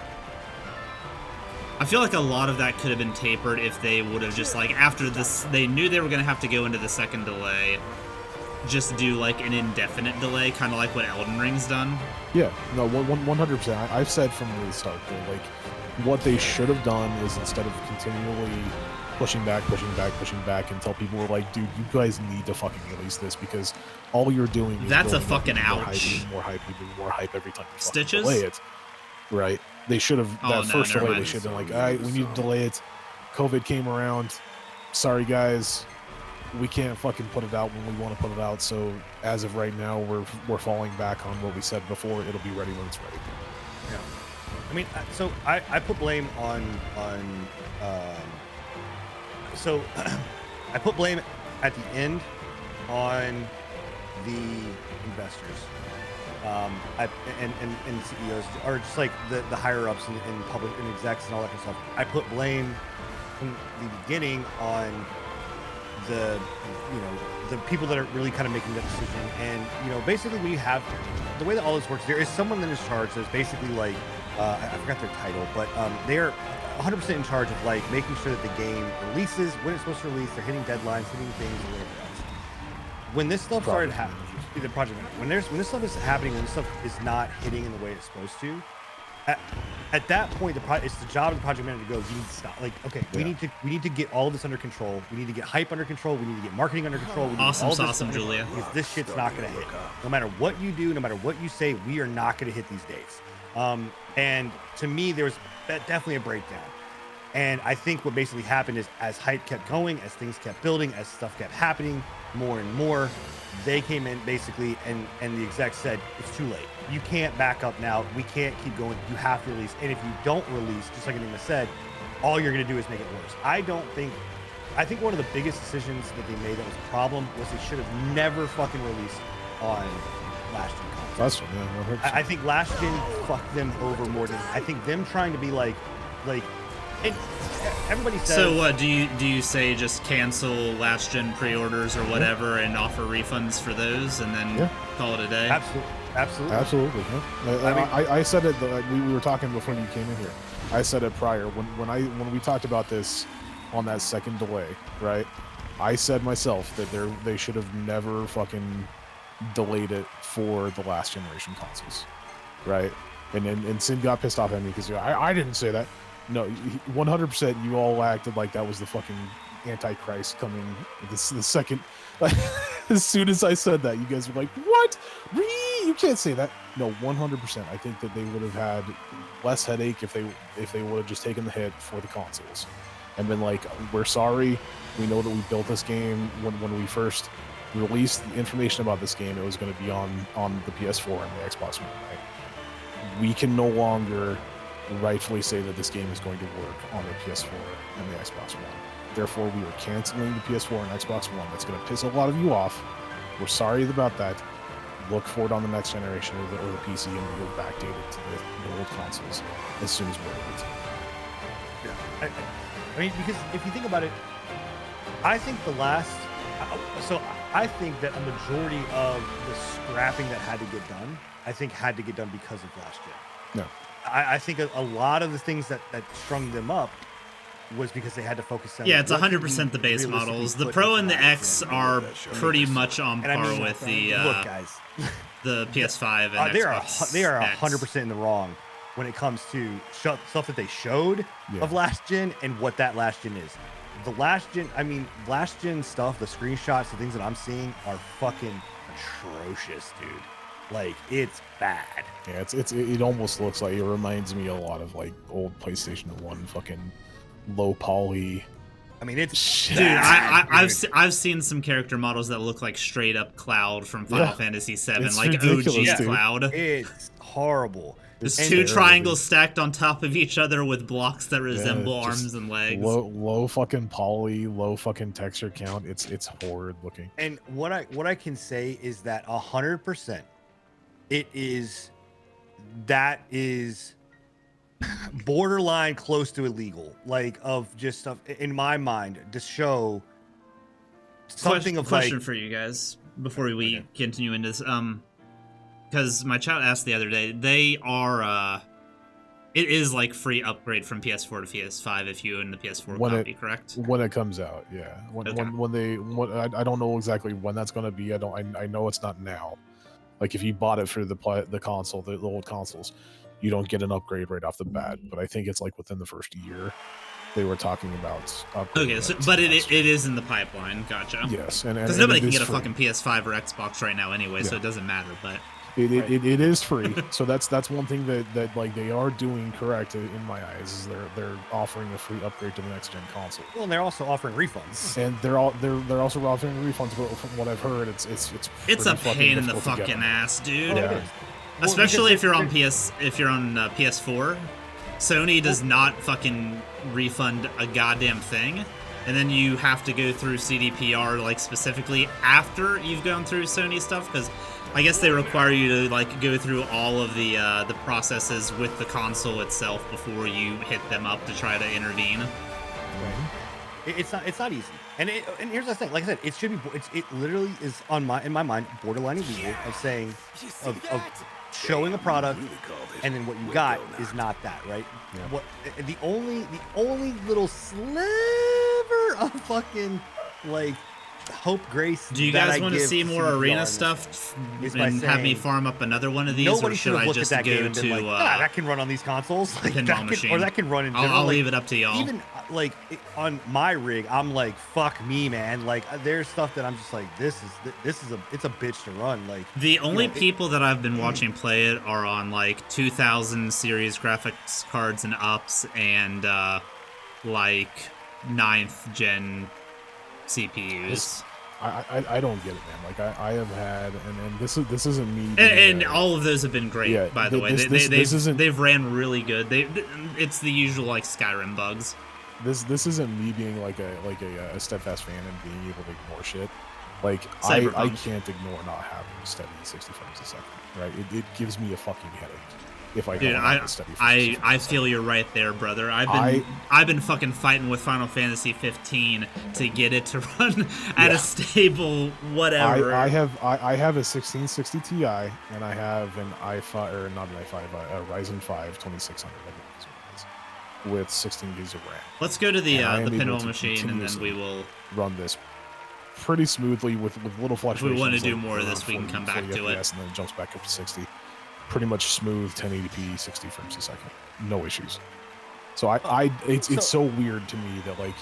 I feel like a lot of that could have been tapered if they would have just, like, after this, they knew they were going to have to go into the second delay, just do, like, an indefinite delay, kind of like what Elden Ring's done?
Yeah, no, 100%. I've said from the start that, like, what they should have done is instead of continually pushing back until people were like, dude, you guys need to fucking release this because all you're doing is
That's a
building
fucking
up
ouch.
more hype every time you
Stitches?
delay it. Right. They should have first
never
delay.
mind.
They should have been like, all right, we need to delay it. COVID came around. Sorry guys, we can't fucking put it out when we want to put it out. So as of right now, we're falling back on what we said before. It'll be ready when it's ready.
Yeah. I mean, so I put blame on so I put blame at the end on the investors, and CEOs, or just like the higher ups and public and execs and all that kind of stuff. I put blame from the beginning on the people that are really kind of making that decision. And basically we have the way that all this works. There is someone that is charged that's basically like I forgot their title, but they are 100% in charge of like making sure that the game releases when it's supposed to release. They're hitting deadlines, hitting things, and whatever else. When this stuff started happening, the project manager, when this stuff is happening, when this stuff is not hitting in the way it's supposed to, at that point, it's the job of the project manager to go, you need to stop. Like, okay, we need to get all of this under control. We need to get hype under control. We need to get marketing under control. We need
Awesome, Julia.
Because this shit's not going to hit. No matter what you do, no matter what you say, we are not going to hit these dates. And to me, there was definitely a breakdown. And I think what basically happened is as hype kept going, as things kept building, as stuff kept happening more and more, they came in basically and the exec said, it's too late. You can't back up now. We can't keep going. You have to release. And if you don't release, just like Enigma said, all you're going to do is make it worse. I think one of the biggest decisions that they made that was a problem was they should have never fucking released on last gen consoles.
Last gen, yeah.
I think last gen fucked them over more than I think them trying to be like and everybody says.
So what do you say? Just cancel last gen pre-orders or whatever, and offer refunds for those, and then call it a day?
Absolutely.
Yeah. I said it. We were talking before you came in here. I said it prior when we talked about this on that second delay, right? I said myself that they should have never fucking delayed it for the last generation consoles, right? And Sin got pissed off at me because I didn't say that. No, 100%. You all acted like that was the fucking Antichrist coming. The second, as soon as I said that, you guys were like, "What? You can't say that." No, 100%. I think that they would have had less headache if they would have just taken the hit for the consoles and been like, "We're sorry. We know that we built this game when we first released the information about this game. It was going to be on the PS4 and the Xbox One. Right? We can no longer rightfully say that this game is going to work on the PS4 and the Xbox One. Therefore, we are canceling the PS4 and Xbox One. That's going to piss a lot of you off. We're sorry about that. Look for it on the next generation or the PC, and we'll backdate it to the old consoles as soon as we're able to.
I mean, because if you think about it, I think I think that a majority of the scrapping that had to get done, had to get done because of last gen.
No.
I think a lot of the things that strung them up was because they had to focus on.
Yeah, it's
what
100% the base
realistically
models. The
put
Pro
into
and the
last
X
gen.
are pretty much on
And I
par
mean,
with the
look, guys,
the PS5 and Xbox.
they are
X.
100% in the wrong when it comes to stuff that they showed of last gen and what that last gen is. The last gen stuff, the screenshots, the things that I'm seeing are fucking atrocious, dude. Like, it's bad.
Yeah, it almost looks like, it reminds me a lot of like old PlayStation 1 fucking low poly.
I mean, it's
shit.
Dude,
bad,
I've seen some character models that look like straight up Cloud from Final Fantasy VII,
It's
like
ridiculous,
OG
dude.
Cloud.
It's horrible.
Just
It's
two
terrible,
triangles
dude.
stacked on top of each other with blocks that resemble
Yeah, just
arms and legs.
Low fucking poly, low fucking texture count. It's horrid looking.
And what I can say is that 100%, that is borderline close to illegal. Like, of just stuff in my mind to show something of
question
like.
for you guys before we
Okay.
continue into this. Because my chat asked the other day, they are it is like free upgrade from PS4 to PS5 if you own the PS4 copy, correct?
When it comes out, yeah. I don't know exactly when that's going to be. I know it's not now. Like, if you bought it for the console, the old consoles, you don't get an upgrade right off the bat. But I think it's like within the first year they were talking about upgrading.
Okay, so, but it is in the pipeline. Gotcha.
Yes, and
Because nobody
it
can
is
get a
free.
fucking PS5 or Xbox right now anyway, so
Yeah.
it doesn't matter. But
It is free, so that's one thing that like they are doing correct in my eyes, is they're offering a free upgrade to the next gen console,
Well, and they're also offering refunds.
and they're also offering refunds. But from what I've heard, it's
it's
pretty
a
fucking
pain in the
difficult to get
fucking
them.
ass, dude.
Well,
Yeah.
it is. Well,
Especially if
because
you're on
they're-
PS4, Sony does not fucking refund a goddamn thing, and then you have to go through CDPR like specifically after you've gone through Sony stuff, because I guess they require you to like go through all of the processes with the console itself before you hit them up to try to intervene.
It's not easy. And here's the thing. Like I said, it should be. It literally is in my mind borderline illegal of saying of showing a product and then what you got is not that, right?
Yeah.
What the only little sliver of fucking like hope, grace.
Do you
that
guys
I
want to
give
see more
CDPR
arena
in this
stuff
is by
and have me
saying
farm up another one of these,
Nobody
or
should
should
have
I
looked at
just
that
go
game and been
to
like, that can run on these consoles, like
pinball
that can,
machine?
or that can run in general.
I'll
like,
leave it up to y'all.
Even like on my rig, I'm like, fuck me, man. Like, there's stuff that I'm just like, it's a bitch to run. Like,
The only
know,
people that I've been watching play it are on like 2000 series graphics cards and ups and like 9th gen CPUs.
I don't get it, man. Like I have had, and this isn't me.
And all of those have been great,
Yeah,
by the way.
this isn't-
They've ran really good. It's the usual like Skyrim bugs.
This isn't me being like a steadfast fan and being able to ignore shit. Like I
CyberPunk.
can't ignore not having steady 60 frames a second. Right? It gives me a fucking headache if I
Dude,
don't have a steady.
I feel you're right there, brother. I've been fucking fighting with Final Fantasy 15 to get it to run at a stable whatever.
I have a 1660 Ti and I have an i5 or not an i5, a Ryzen 5 2600. I believe is what it is, with 16 gigs of RAM.
Let's go to the
And I am able
pinball
to
machine, and then
continuously
we will.
Run this pretty smoothly with little fluctuations.
wanna do
like
more of
around
this, we can
40
come back to it.
FPS, and then it jumps back up to 60. Pretty much smooth 1080p 60 frames a second, no issues. So it's so weird to me that like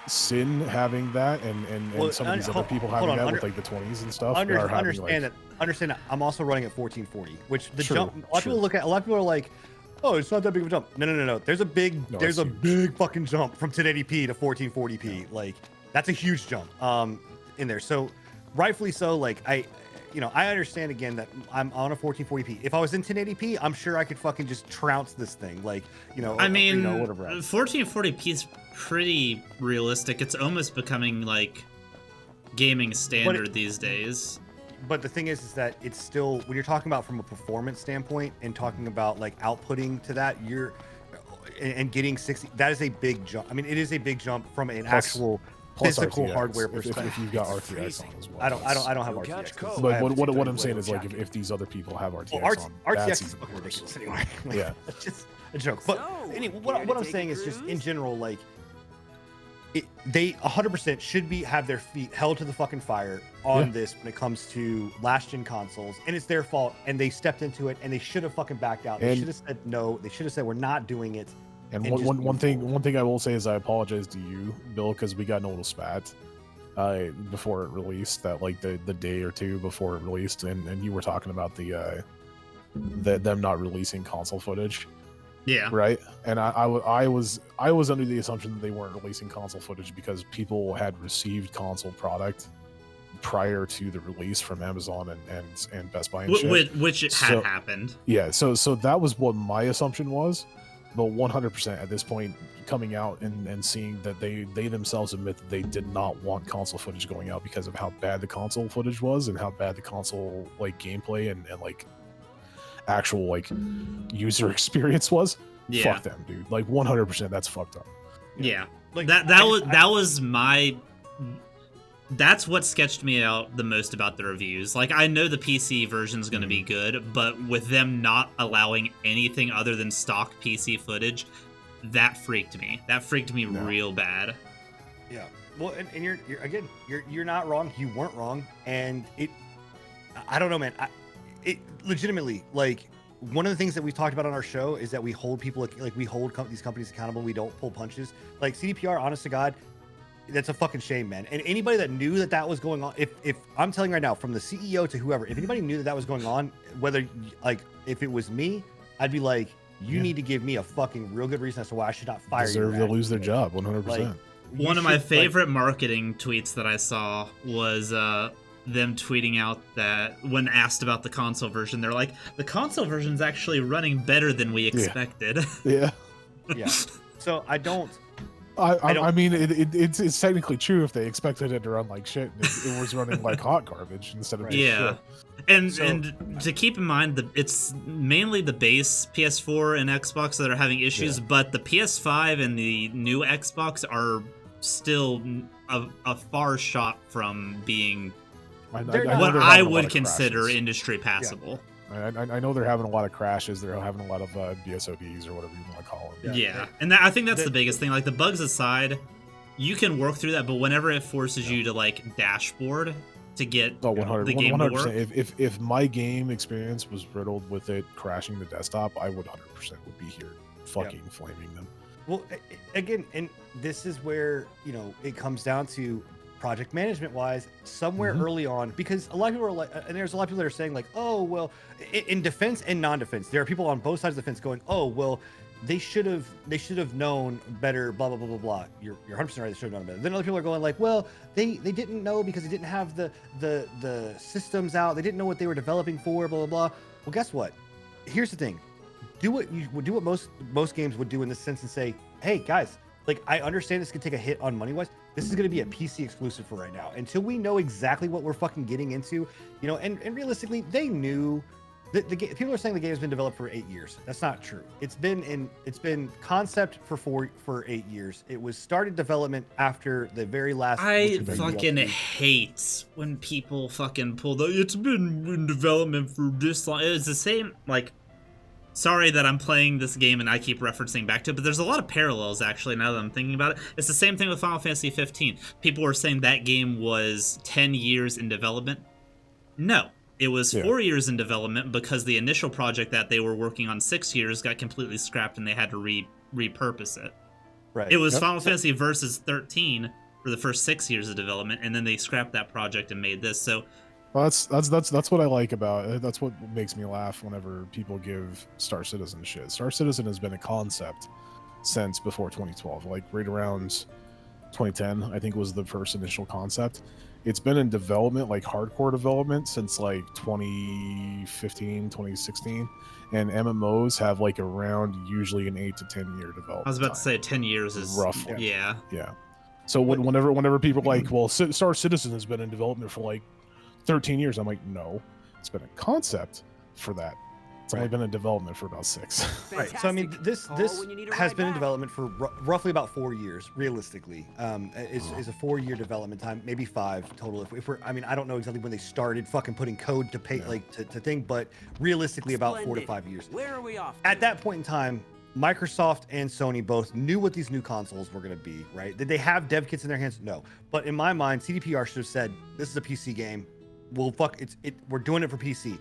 Sin having that and
Well,
some of these other people
hold
having
on,
that with like the 20s and stuff are having
understand that I'm also running at 1440, which the
True,
jump. A lot of people a lot of people are like, oh, it's not that big of a jump. No. There's a big
it's huge.
big fucking jump from 1080p to 1440p. Like, that's a huge jump in there. So rightfully so. Like, you know, I understand again that I'm on a 1440p. If I was in 1080p, I'm sure I could fucking just trounce this thing, like, you know,
I mean,
you know, whatever else.
1440p is pretty realistic. It's almost becoming like gaming standard these days.
But the thing is that it's still, when you're talking about from a performance standpoint and talking about like outputting to that, you're and getting 60, that is a big jump. I mean, it is a big jump from an actual physical
RTX,
hardware perspective.
if you've got RTX on as well.
I don't have RTX.
But what I'm saying is, like, if these other people have RTX on,
RTX
that's
is
even
fucking
worse.
ridiculous anyway. Like,
Yeah.
That's just a joke. But anyway, what I'm saying is just in general, like, they 100% should have their feet held to the fucking fire on this when it comes to last gen consoles, and it's their fault, and they stepped into it, and they should have fucking backed out. They should have said no. They should have said we're not doing it.
And one thing I will say is I apologize to you, Bill, because we got in a little spat before it released, that like the day or two before it released, and you were talking about them not releasing console footage.
Yeah.
Right. And I was under the assumption that they weren't releasing console footage because people had received console product prior to the release from Amazon and Best Buy and shit.
Which had happened.
Yeah. So that was what my assumption was. But 100% at this point, coming out and seeing that they themselves admit that they did not want console footage going out because of how bad the console footage was and how bad the console like gameplay and like actual like user experience was.
Yeah.
Fuck them, dude. Like 100%, that's fucked up.
Yeah.
Like,
That's what sketched me out the most about the reviews. Like, I know the PC version's going to be good, but with them not allowing anything other than stock PC footage, that freaked me. That freaked me real bad.
Yeah. Well, and you're again, you're not wrong. You weren't wrong, and I don't know, man. It legitimately, like, one of the things that we've talked about on our show is that we hold people, like, we hold these companies accountable. We don't pull punches. Like CDPR, honest to God, that's a fucking shame, man. And anybody that knew that was going on, if I'm telling you right now, from the CEO to whoever, if anybody knew that was going on, whether, like, if it was me, I'd be like, you need to give me a fucking real good reason as to why I should not fire you.
Deserve to lose their job, 100%.
Like,
one of my favorite marketing tweets that I saw was them tweeting out that when asked about the console version, they're like, the console version's actually running better than we expected.
Yeah.
Yeah. So I don't.
I mean, it's technically true if they expected it to run like shit. It was running like hot garbage instead of
shit. And to keep in mind that it's mainly the base PS4 and Xbox that are having issues, but the PS5 and the new Xbox are still a far shot from being what I would consider industry passable.
I know they're having a lot of crashes. They're having a lot of BSODs or whatever you want to call them.
Yeah. And I think that's the biggest thing. Like, the bugs aside, you can work through that, but whenever it forces you to, like, dashboard to get the game to work.
If my game experience was riddled with it crashing the desktop, I would 100% would be here fucking flaming them.
Well, again, and this is where, you know, it comes down to project management wise, somewhere early on, because a lot of people are like, and there's a lot of people that are saying like, oh, well, in defense and non-defense, there are people on both sides of the fence going, oh, well, they should have known better, blah, blah, blah, blah, blah. You're 100% right, they should have known better. Then other people are going like, well, they didn't know because they didn't have the systems out. They didn't know what they were developing for, blah, blah, blah. Well, guess what? Here's the thing. Do what most games would do in this sense and say, hey, guys, like, I understand this could take a hit on money-wise. This is going to be a PC exclusive for right now. Until we know exactly what we're fucking getting into, you know, and realistically, they knew that the game, people are saying the game has been developed for 8 years. That's not true. It's been concept for 8 years. It was started development after the very last.
I fucking hate when people fucking pull it's been in development for this long. It's the same, like, sorry that I'm playing this game and I keep referencing back to it, but there's a lot of parallels, actually, now that I'm thinking about it. It's the same thing with Final Fantasy 15. People were saying that game was 10 years in development. No, it was 4 years in development because the initial project that they were working on 6 years got completely scrapped and they had to repurpose it.
Right.
It was Final Fantasy Versus 13 for the first 6 years of development, and then they scrapped that project and made this. So
well, that's what I like about it. That's what makes me laugh whenever people give Star Citizen shit. Star Citizen has been a concept since before 2012, like right around 2010, I think, was the first initial concept. It's been in development, like hardcore development, since like 2015, 2016. And MMOs have like around usually an 8 to 10 year development.
I was about
time,
to say 10 years is
roughly.
Yeah.
Yeah. So whenever people are like, well, Star Citizen has been in development for like 13 years, I'm like, no, it's been a concept for that. It's only been in development for about 6.
Right. So I mean, this has been in development for roughly about 4 years, realistically. Is a 4-year development time, maybe 5 total. If we're, I mean, I don't know exactly when they started fucking putting code to pay, like to think, but realistically about 4 to 5 years.
Where are we off?
At that point in time, Microsoft and Sony both knew what these new consoles were going to be, right? Did they have dev kits in their hands? No. But in my mind, CDPR should have said, "This is a PC game. We're doing it for PC."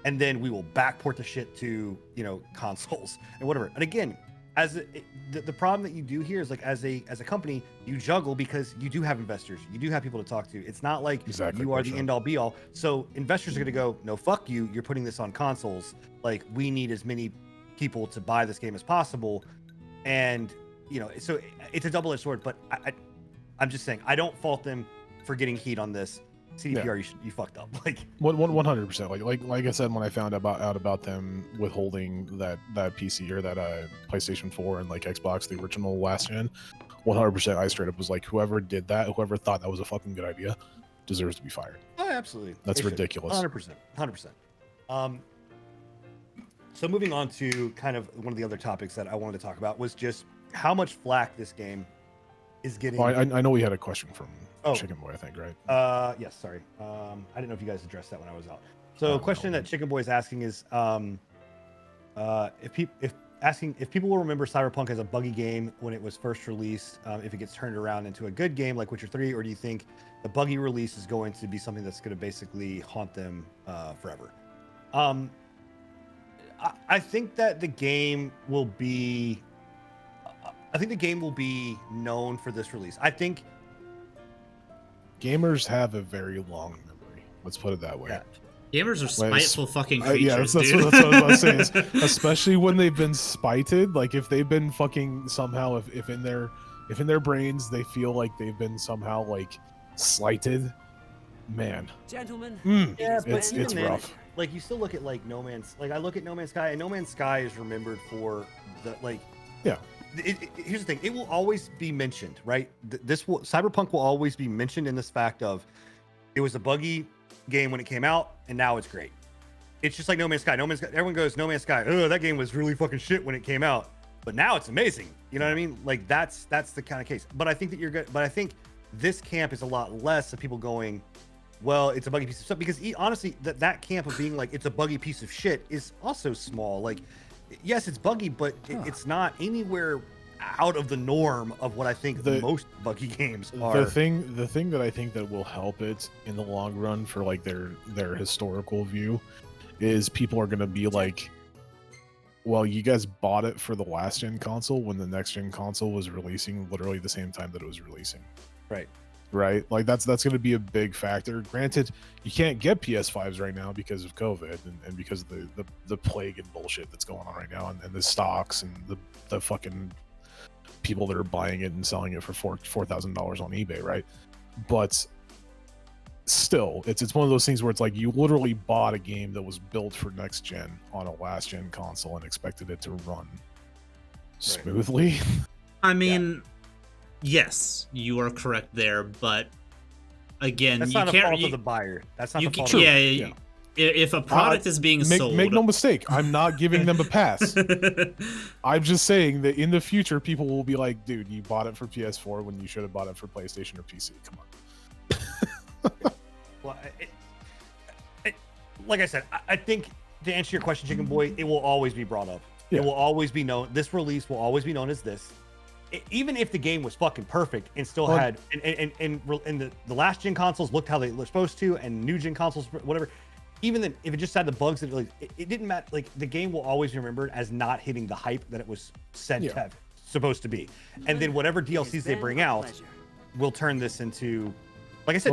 And then we will backport the shit to, you know, consoles and whatever. And again, the problem that you do here is like as a company, you juggle because you do have investors, you do have people to talk to. It's not like you are the end all be all. So investors are going to go, no, fuck you. You're putting this on consoles. Like, we need as many people to buy this game as possible. And, you know, so it's a double-edged sword. But I'm just saying, I don't fault them for getting heat on this. CDPR, you fucked up. Like
100%. Like I said, when I found out about them withholding that PC or that PlayStation 4 and like Xbox, the original last gen, 100%, I straight up was like, whoever did that, whoever thought that was a fucking good idea, deserves to be fired.
Oh, absolutely.
That's ridiculous.
100%. So moving on to kind of one of the other topics that I wanted to talk about was just how much flack this game is getting.
Well, I know we had a question from Chicken Boy, I think, right?
Yes, sorry. I didn't know if you guys addressed that when I was out. So a question that Chicken Boy is asking is if people will remember Cyberpunk as a buggy game when it was first released, if it gets turned around into a good game like Witcher 3, or do you think the buggy release is going to be something that's going to basically haunt them forever? I think that the game will be known for this release. I think
gamers have a very long memory. Let's put it that way.
Yeah.
Gamers are spiteful fucking creatures,
yeah, that's
dude.
what I was saying. Especially when they've been spited. Like if they've been fucking somehow, if in their brains they feel like they've been somehow like slighted, man.
Gentlemen,
It's rough.
Like you still look at like No Man's, like I look at No Man's Sky, and No Man's Sky is remembered for the like.
Yeah.
Here's the thing: it will always be mentioned, right? Cyberpunk will always be mentioned in this fact of it was a buggy game when it came out, and now it's great. It's just like No Man's Sky. Everyone goes No Man's Sky. Oh, that game was really fucking shit when it came out, but now it's amazing. You know what I mean? Like that's the kind of case. But I think that you're good. But I think this camp is a lot less of people going, well, it's a buggy piece of stuff, because honestly, that camp of being like it's a buggy piece of shit is also small. Like, yes, it's buggy, but it's not anywhere out of the norm of what I think most buggy games are.
The thing that I think that will help it in the long run for like their historical view is people are going to be like, well, you guys bought it for the last gen console when the next gen console was releasing literally the same time that it was releasing. Right? Like that's going to be a big factor. Granted, you can't get PS5s right now because of COVID and because of the plague and bullshit that's going on right now, and the stocks and the fucking people that are buying it and selling it for $4,000 on eBay, right? But still, it's one of those things where it's like you literally bought a game that was built for next gen on a last gen console and expected it to run smoothly.
I mean, yes, you are correct there, but again,
that's
you
not
can't.
a fault of the buyer. That's not the fault.
Yeah. If a product is being sold,
make no mistake, I'm not giving them a pass. I'm just saying that in the future, people will be like, "Dude, you bought it for PS4 when you should have bought it for PlayStation or PC." Come on.
Well, like I said, I think to answer your question, Chicken Boy, it will always be brought up.
Yeah.
It will always be known. This release will always be known as this. Even if the game was fucking perfect and still had and the last gen consoles looked how they were supposed to, and new gen consoles, whatever. Even then, if it just had the bugs that it didn't matter. Like the game will always be remembered as not hitting the hype that it was said to have supposed to be. And then whatever DLCs they bring out will turn this into, like I said,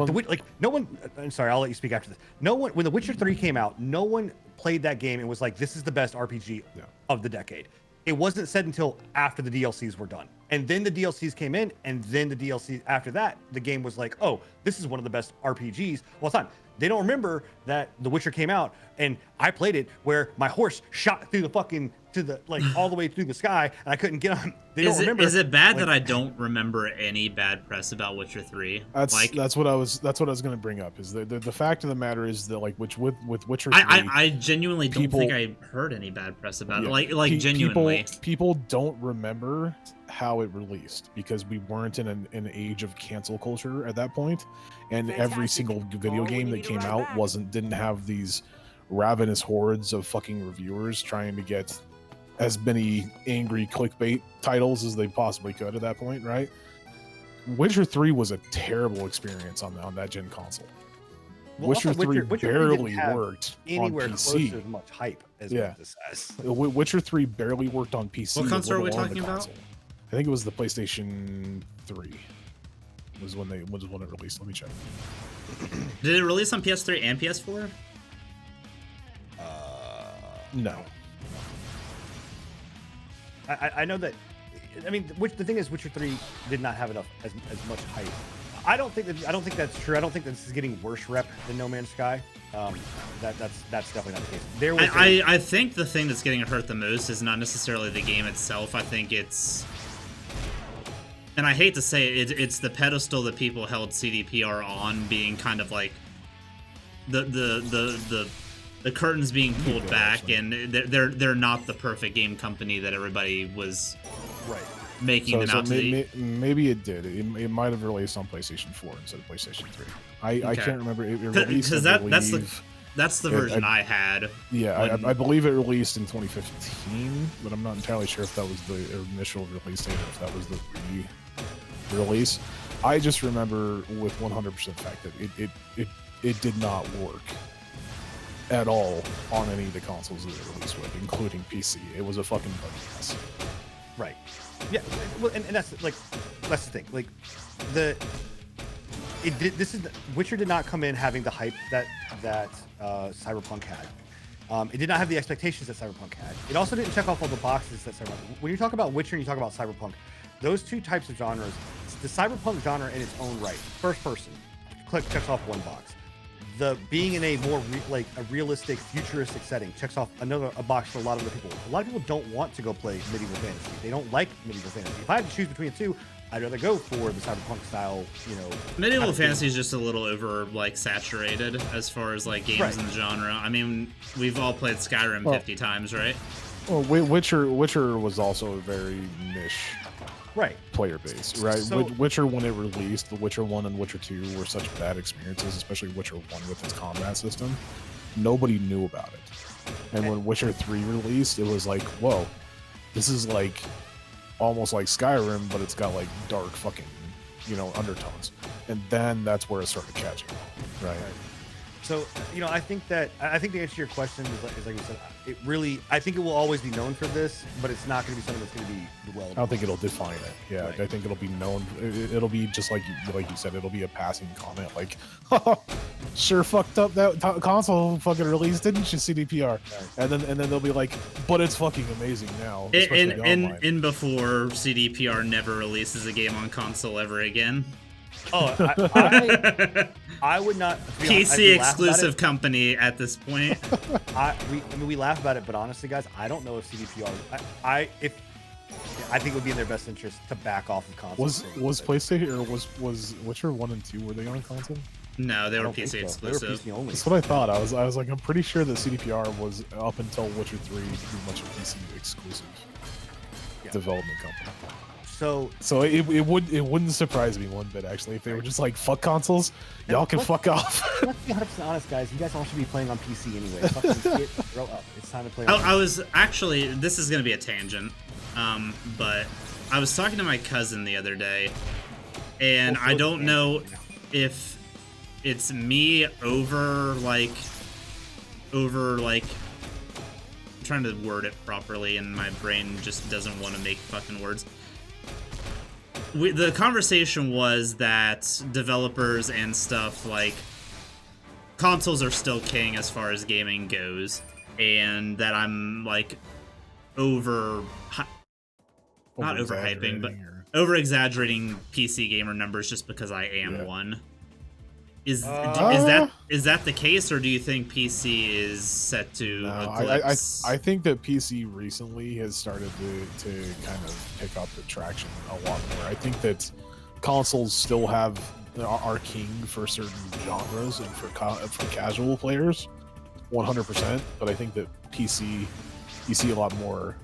no one. I'm sorry, I'll let you speak after this. No one, when The Witcher 3 came out, no one played that game and was like, "This is the best RPG of the decade." it wasn't said until after the DLCs were done. And then the DLCs came in, and then the DLC after that, the game was like, oh, this is one of the best RPGs. Well, it's not. They don't remember that The Witcher came out, and I played it where my horse shot through the fucking all the way through the sky, and I couldn't get on. They don't remember.
Is it bad that I don't remember any bad press about Witcher 3?
That's what I was going to bring up. Is the fact of the matter is that like with Witcher 3,
I genuinely don't think I heard any bad press about it. Like genuinely,
people don't remember how it released because we weren't in an age of cancel culture at that point, and every single video game that came out didn't have these ravenous hordes of fucking reviewers trying to get as many angry clickbait titles as they possibly could at that point, right? Witcher 3 was a terrible experience on that gen console.
Well,
Witcher 3
Witcher
barely
didn't
worked
anywhere
on
close
PC.
to as much hype as
Yeah.
this has.
Witcher 3 barely worked on PC.
What console are we
let alone
talking
the
about?
console. I think it was the PlayStation 3. Was when it released. Let me check.
Did it release on PS3 and PS4?
No.
I know that. I mean, the thing is, Witcher 3 did not have enough as much hype. I don't think that's true. I don't think that this is getting worse rep than No Man's Sky. That's definitely not the case. There was
I think the thing that's getting hurt the most is not necessarily the game itself. I think it's, and I hate to say it, it's the pedestal that people held CDPR on being kind of like the curtains being pulled back, and they're not the perfect game company that everybody was making them out to be.
Maybe it did. It might have released on PlayStation 4 instead of PlayStation 3. I can't remember. It released,
because that's the version I had.
Yeah, I believe it released in 2015, but I'm not entirely sure if that was the initial release date or if that was the re-release. I just remember with 100% fact that it did not work at all on any of the consoles that it released with, including PC. It was a fucking buggy mess.
Right. Yeah. Well, and that's the thing. Like Witcher did not come in having the hype that CyberPunk had. It did not have the expectations that CyberPunk had. It also didn't check off all the boxes that CyberPunk. When you talk about Witcher and you talk about CyberPunk, those two types of genres, the CyberPunk genre in its own right, first person, checks off one box. The being in a more a realistic, futuristic setting checks off a box for a lot of other people. A lot of people don't want to go play medieval fantasy. They don't like medieval fantasy. If I had to choose between the two, I'd rather go for the cyberpunk style.
Medieval fantasy is just a little over saturated as far as games in the genre. I mean, we've all played Skyrim 50 times, right?
Well, Witcher was also a very niche.
Right.
Player base, right?
So,
Witcher, when it released, the Witcher 1 and Witcher 2 were such bad experiences, especially Witcher 1 with its combat system. Nobody knew about it. And when Witcher 3 released, it was like, whoa, this is almost like Skyrim, but it's got dark fucking, undertones. And then that's where it started catching on, right?
So, I think the answer to your question is like you said, I think it will always be known for this, but it's not going to be something that's going to be well.
I don't think it'll define it. Yeah,
Right.
I think it'll be known. It'll be just like you said. It'll be a passing comment, sure fucked up that console fucking release, didn't you, CDPR?
Right.
And then they'll be like, but it's fucking amazing now. especially online.
In before CDPR never releases a game on console ever again.
Oh, I would not. To be honest,
PC
we laugh about
exclusive company at this point.
we laugh about it, but honestly, guys, I don't know if CDPR. I think it would be in their best interest to back off of console.
Was PlayStation or was Witcher 1 and 2 were they on console?
No, they
I
were
don't think
PC
so. They were
exclusive.
PC only.
That's what I thought. I was like, I'm pretty sure that CDPR was up until Witcher 3 pretty much a PC exclusive development company.
So
it wouldn't surprise me one bit actually if they were just like, fuck consoles, y'all can fuck off.
Let's be 100% honest, guys. You guys all should be playing on PC anyway. Fucking grow up. It's time to play.
I was actually, this is gonna be a tangent, but I was talking to my cousin the other day, and I don't know if it's me over I'm trying to word it properly, and my brain just doesn't want to make fucking words. The conversation was that developers and stuff consoles are still king as far as gaming goes, and that I'm over not overhyping, but over exaggerating PC gamer numbers just because I am one. Is that the case, or do you think PC is set to eclipse?
I think that PC recently has started to kind of pick up the traction a lot more. I think that consoles still are king for certain genres and for casual players, 100%. But I think that PC, you see a lot more.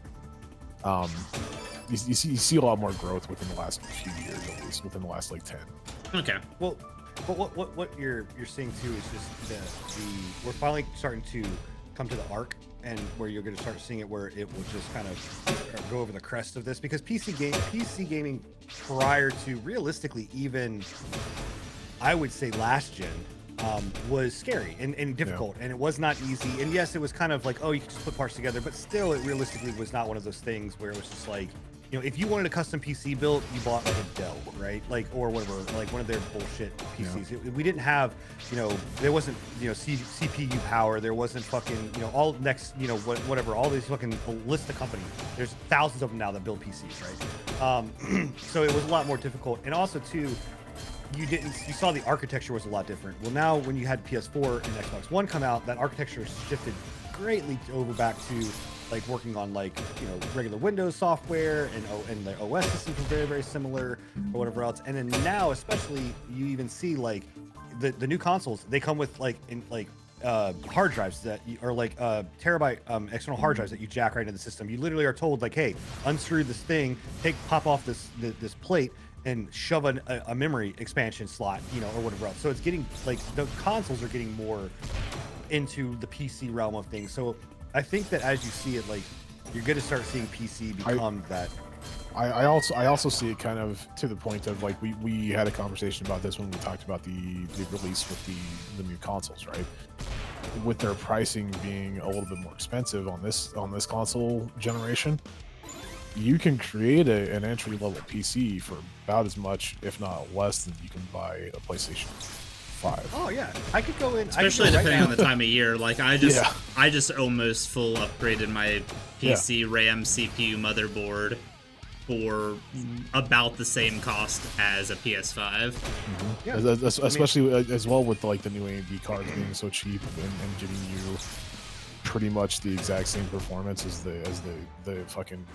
You see a lot more growth within the last few years, at least within the last like 10.
Okay.
Well, but what you're seeing too is just the we're finally starting to come to the arc, and where you're going to start seeing it where it will just kind of go over the crest of this, because PC gaming prior to realistically even, I would say, last gen was scary and difficult, and it was not easy. And yes, it was kind of like, oh, you can just put parts together, but still, it realistically was not one of those things where it was just like, you know, if you wanted a custom PC built, you bought like a Dell, right? Like, or whatever, like one of their bullshit PCs. We didn't have, you know, there wasn't, you know, CPU power. There wasn't fucking, you know, all next, you know, whatever, all these fucking list of companies. There's thousands of them now that build PCs, right? So it was a lot more difficult. And also too, you saw the architecture was a lot different. Well, now when you had PS4 and Xbox One come out, that architecture shifted greatly over back to like working on like, you know, regular Windows software, and the OS systems were very, very similar, or whatever else. And then now, especially, you even see like the new consoles, they come with like hard drives that are like terabyte external hard drives that you jack right into the system. You literally are told like, hey, unscrew this thing, pop off this plate, and shove a memory expansion slot, you know, or whatever else. So it's getting like, the consoles are getting more into the PC realm of things. So I think that as you see it, like, you're going to start seeing PC become that.
I also see it kind of to the point of like, we had a conversation about this when we talked about the release with the new consoles, right? With their pricing being a little bit more expensive on this console generation, you can create an entry level PC for about as much, if not less, than you can buy a PlayStation 5.
Oh yeah, I could go in,
especially depending on the time of year. Like I just almost full upgraded my PC RAM, CPU, motherboard for about the same cost as a PS5.
Mm-hmm. Yeah. Especially as well with like the new AMD cards being so cheap and giving you pretty much the exact same performance as the fucking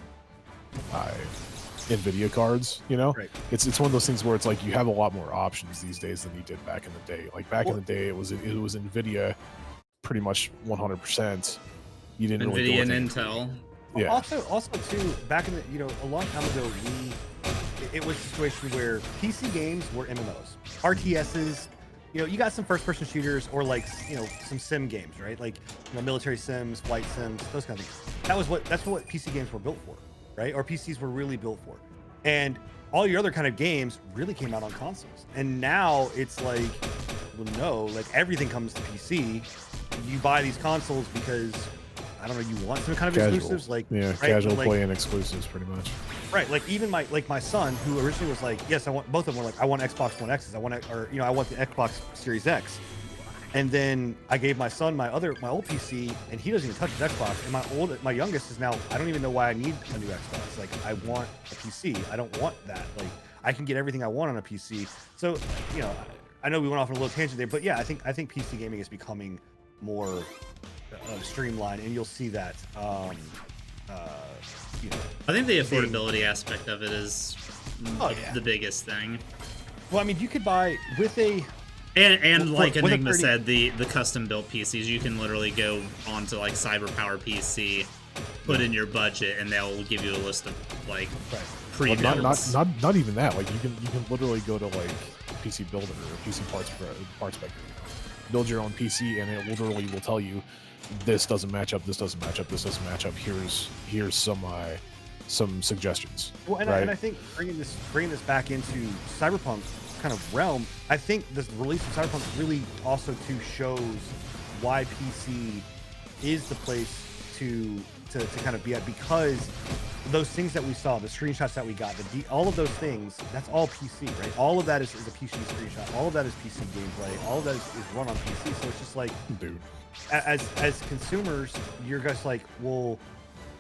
NVIDIA cards, you know? Right. It's one of those things where it's like you have a lot more options these days than you did back in the day. Like back in the day, it was NVIDIA pretty much 100%. You didn't really
NVIDIA and Intel.
Yeah.
Also too, back in the, you know, a long time ago, it was a situation where PC games were MMOs, RTSs. You know, you got some first-person shooters or like, you know, some sim games, right? Like, you know, military sims, flight sims, those kind of things. That's what PC games were built for, right? Or PCs were really built for. And all your other kind of games really came out on consoles. And now it's like, well, no, like everything comes to PC. You buy these consoles because, I don't know, you want some kind of exclusives, like
casual play and exclusives, pretty much.
Right, like even my son, who originally was like, yes, I want, both of them were like, I want Xbox One X's, I want the Xbox Series X. And then I gave my son my old PC, and he doesn't even touch his Xbox. And my youngest is now, I don't even know why I need a new Xbox. Like, I want a PC. I don't want that. Like, I can get everything I want on a PC. So, you know, I know we went off on a little tangent there, but yeah, I think PC gaming is becoming more streamlined, and you'll see that. You know,
I think the affordability aspect of it is the biggest thing.
Well, I mean, you could buy with a.
And like Enigma said, the custom built PCs, you can literally go onto like CyberPower PC, put in your budget, and they'll give you a list of like pre-builds.
Not even that. Like you can literally go to like PC Builder or PC Parts Spectre, build your own PC, and it literally will tell you this doesn't match up, this doesn't match up, this doesn't match up. Here's some suggestions.
Well, and,
right?
and I think bringing this back into Cyberpunk kind of realm, I think this release of Cyberpunk really also too shows why PC is the place to kind of be at, because those things that we saw, the screenshots that we got, all of those things, that's all PC, right? All of that is a PC screenshot. All of that is PC gameplay. All of that is run on PC. So it's just like,
dude,
as consumers, you're just like, well,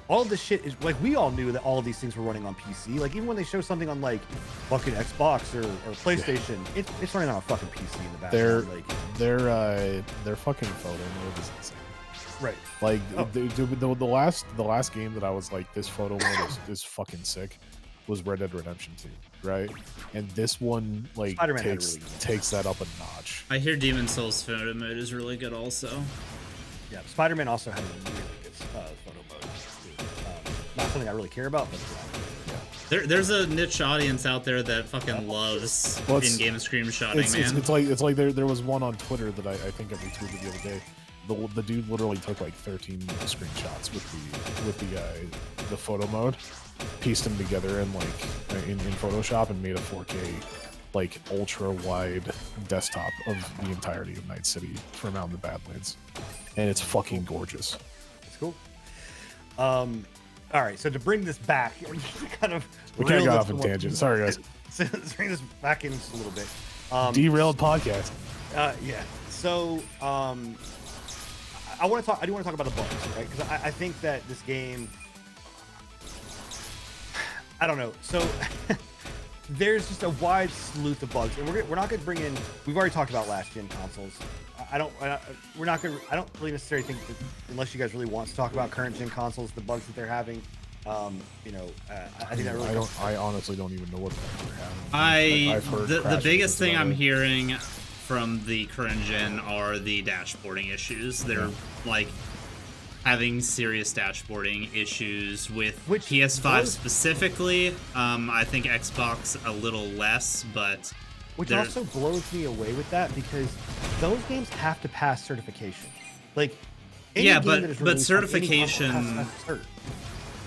all of this shit is like, we all knew that all of these things were running on PC. Like, even when they show something on like fucking Xbox or PlayStation, it's running on a fucking PC in the background.
Their fucking photo mode is insane.
Right.
Like the last game that I was like, this photo mode is fucking sick, was Red Dead Redemption 2, right? And this one like
Spider-Man had a really good
takes that up a notch.
I hear Demon Souls photo mode is really good also.
Yeah, Spider-Man also had a really good photo mode. Too. Not something I really care about, but
There's a niche audience out there that fucking loves in-game screenshotting, man.
It's like there was one on Twitter that I think I retweeted the other day. The dude literally took like 13 screenshots with the photo mode, pieced them together in like in Photoshop and made a 4K like ultra wide desktop of the entirety of Night City from out in the Badlands, and it's fucking gorgeous.
it's cool. All right, so to bring this back, kind of
We kind of got off on tangent. Sorry, guys.
Let's bring this back in just a little bit.
Derailed podcast.
Yeah. So, I do want to talk about the bugs, right? Because I think that this game, I don't know. So there's just a wide sleuth of bugs, and we're not going to bring in. We've already talked about last gen consoles. I don't really necessarily think that, unless you guys really want to talk about current gen consoles, the bugs that they're having. I think that really.
I honestly don't even know what they're having.
I've
heard
the biggest thing I'm
about it.
hearing from the current gen are the dashboarding issues. They're like having serious dashboarding issues with PS5 specifically. I think Xbox a little less, but
which also blows me away with that, because those games have to pass certification. Like, any
yeah,
game that is
but
released on any console
certification.
has to pass cert.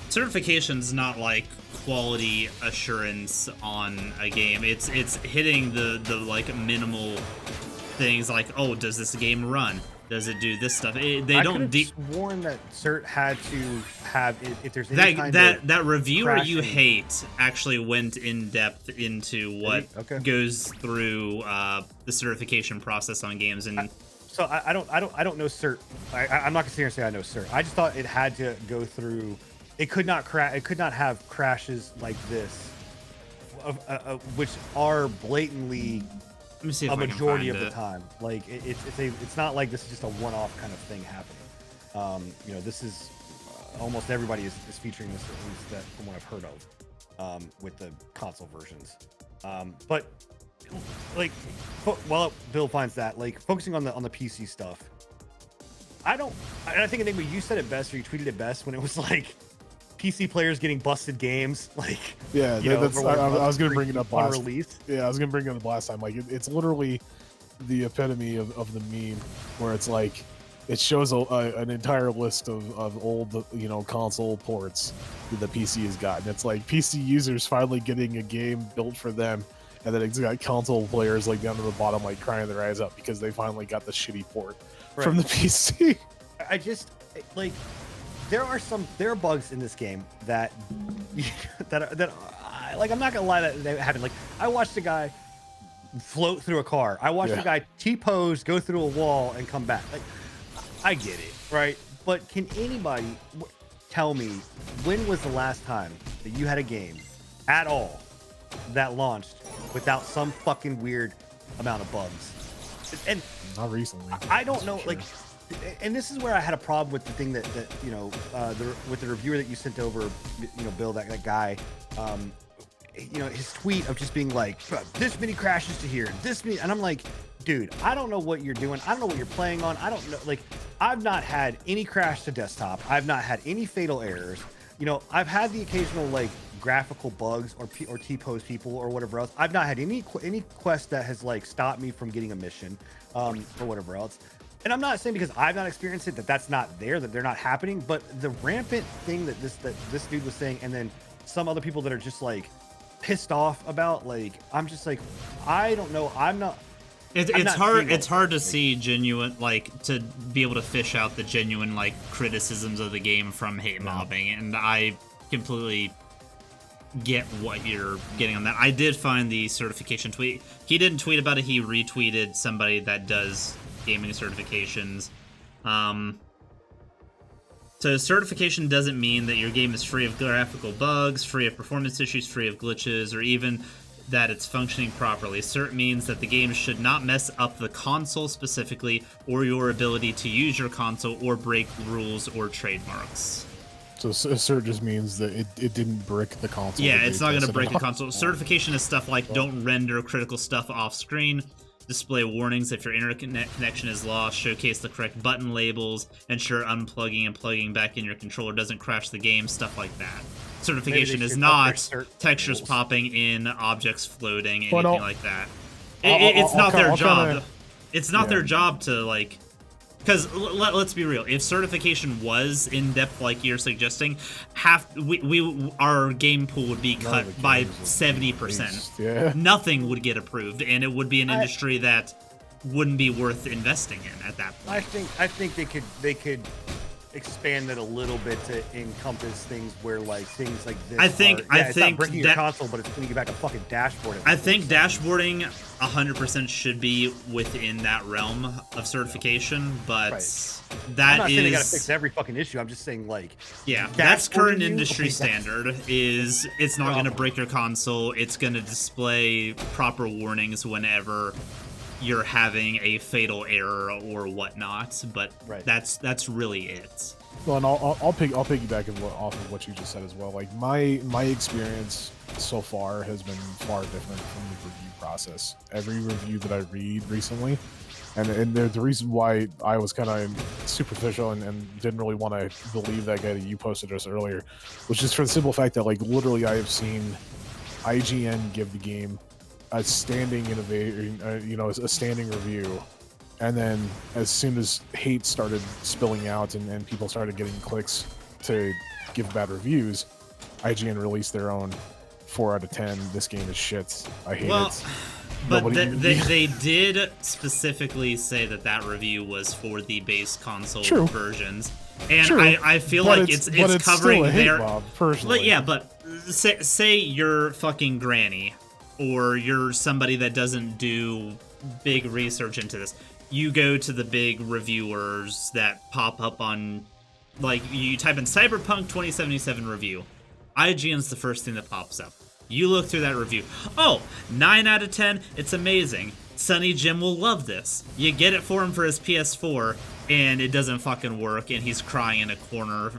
Certification's not like quality assurance on a game. It's hitting the like minimal things like, oh, does this game run? Does it do this stuff? They don't.
Sworn that cert had to have if there's any
that reviewer
crashing.
you hate actually went in depth into what goes through the certification process on games, and
so I don't know cert. I'm not gonna sit here and say I know cert. I just thought it had to go through. It could not crash. It could not have crashes like this, which are blatantly
let me see if
a
I can
majority
find
of the
it.
time. Like it's not like this is just a one-off kind of thing happening. This is almost everybody is featuring this, at least that from what I've heard of, with the console versions. But like, while Bill finds that, like, focusing on the PC stuff, I think you said it best, or you tweeted it best when it was like PC players getting busted games, like,
yeah, I was gonna bring it up
on
last
release.
Yeah, I was gonna bring it up last time. Like, it's literally the epitome of the meme, where it's like it shows an entire list of old console ports that the PC has gotten. It's like PC users finally getting a game built for them, and then it's got console players like down to the bottom, like crying their eyes out because they finally got the shitty port from the PC.
I just like. There are bugs in this game that like, I'm not gonna lie that they happen. Like, I watched a guy float through a car. I watched a guy T-pose, go through a wall, and come back. Like, I get it, right? But can anybody tell me when was the last time that you had a game at all that launched without some fucking weird amount of bugs? And
not recently.
I don't know, like. And this is where I had a problem with the thing that with the reviewer that you sent over, Bill, that guy, his tweet of just being like, this many crashes to here, this many, and I'm like, dude, I don't know what you're doing. I don't know what you're playing on. I don't know. Like, I've not had any crash to desktop. I've not had any fatal errors. I've had the occasional like graphical bugs or T-pose people or whatever else. I've not had any quest that has like stopped me from getting a mission, or whatever else. And I'm not saying because I've not experienced it that's not there, that they're not happening, but the rampant thing that this dude was saying, and then some other people that are just like pissed off about, like, I'm just like, I don't know.
It's hard to see genuine, like, to be able to fish out the genuine like criticisms of the game from hate mobbing, and I completely get what you're getting on that. I did find the certification tweet. He didn't tweet about it. He retweeted somebody that does gaming certifications. So certification doesn't mean that your game is free of graphical bugs, free of performance issues, free of glitches, or even that it's functioning properly. Cert means that the game should not mess up the console specifically, or your ability to use your console, or break rules or trademarks.
So cert just means that it didn't brick the console.
Yeah,
that
it's
they
not going to
tested
break
it
the
on.
console. Certification is stuff like don't render critical stuff off screen, display warnings if your internet connection is lost, showcase the correct button labels, ensure unplugging and plugging back in your controller doesn't crash the game, stuff like that. Certification is not textures popping in, objects floating, anything like that. It's not their job. It's not their job to, like... Because let's be real, if certification was in depth like you're suggesting, our game pool would be cut by 70%.
Yeah.
Nothing would get approved, and it would be an industry that wouldn't be worth investing in at that point.
I think they could expand it a little bit to encompass things where like things like this. It's not breaking your console, but it's putting you back a fucking dashboard.
I think dashboarding 100% should be within that realm of certification, but that
I'm not
is.
saying they gotta fix every fucking issue. I'm just saying like.
Yeah, that's current industry standard. Is it's not going to break your console. It's going to display proper warnings whenever you're having a fatal error or whatnot, but that's really it.
Well, and I'll piggyback off of what you just said as well. Like my experience so far has been far different from the review process. Every review that I read recently, and the reason why I was kind of superficial and didn't really want to believe that guy that you posted us earlier, was just for the simple fact that like literally I have seen IGN give the game a standing a standing review, and then as soon as hate started spilling out and people started getting clicks to give bad reviews, IGN released their own 4 out of 10. This game is shit. I hate it.
But they did specifically say that review was for the base console versions, and I feel like it's covering their
personally.
Yeah, but say you're fucking Granny, or you're somebody that doesn't do big research into this. You go to the big reviewers that pop up on, like, you type in CyberPunk 2077 review. IGN's the first thing that pops up. You look through that review. Oh, 9 out of 10, it's amazing. Sonny Jim will love this. You get it for him for his PS4, and it doesn't fucking work, and he's crying in a corner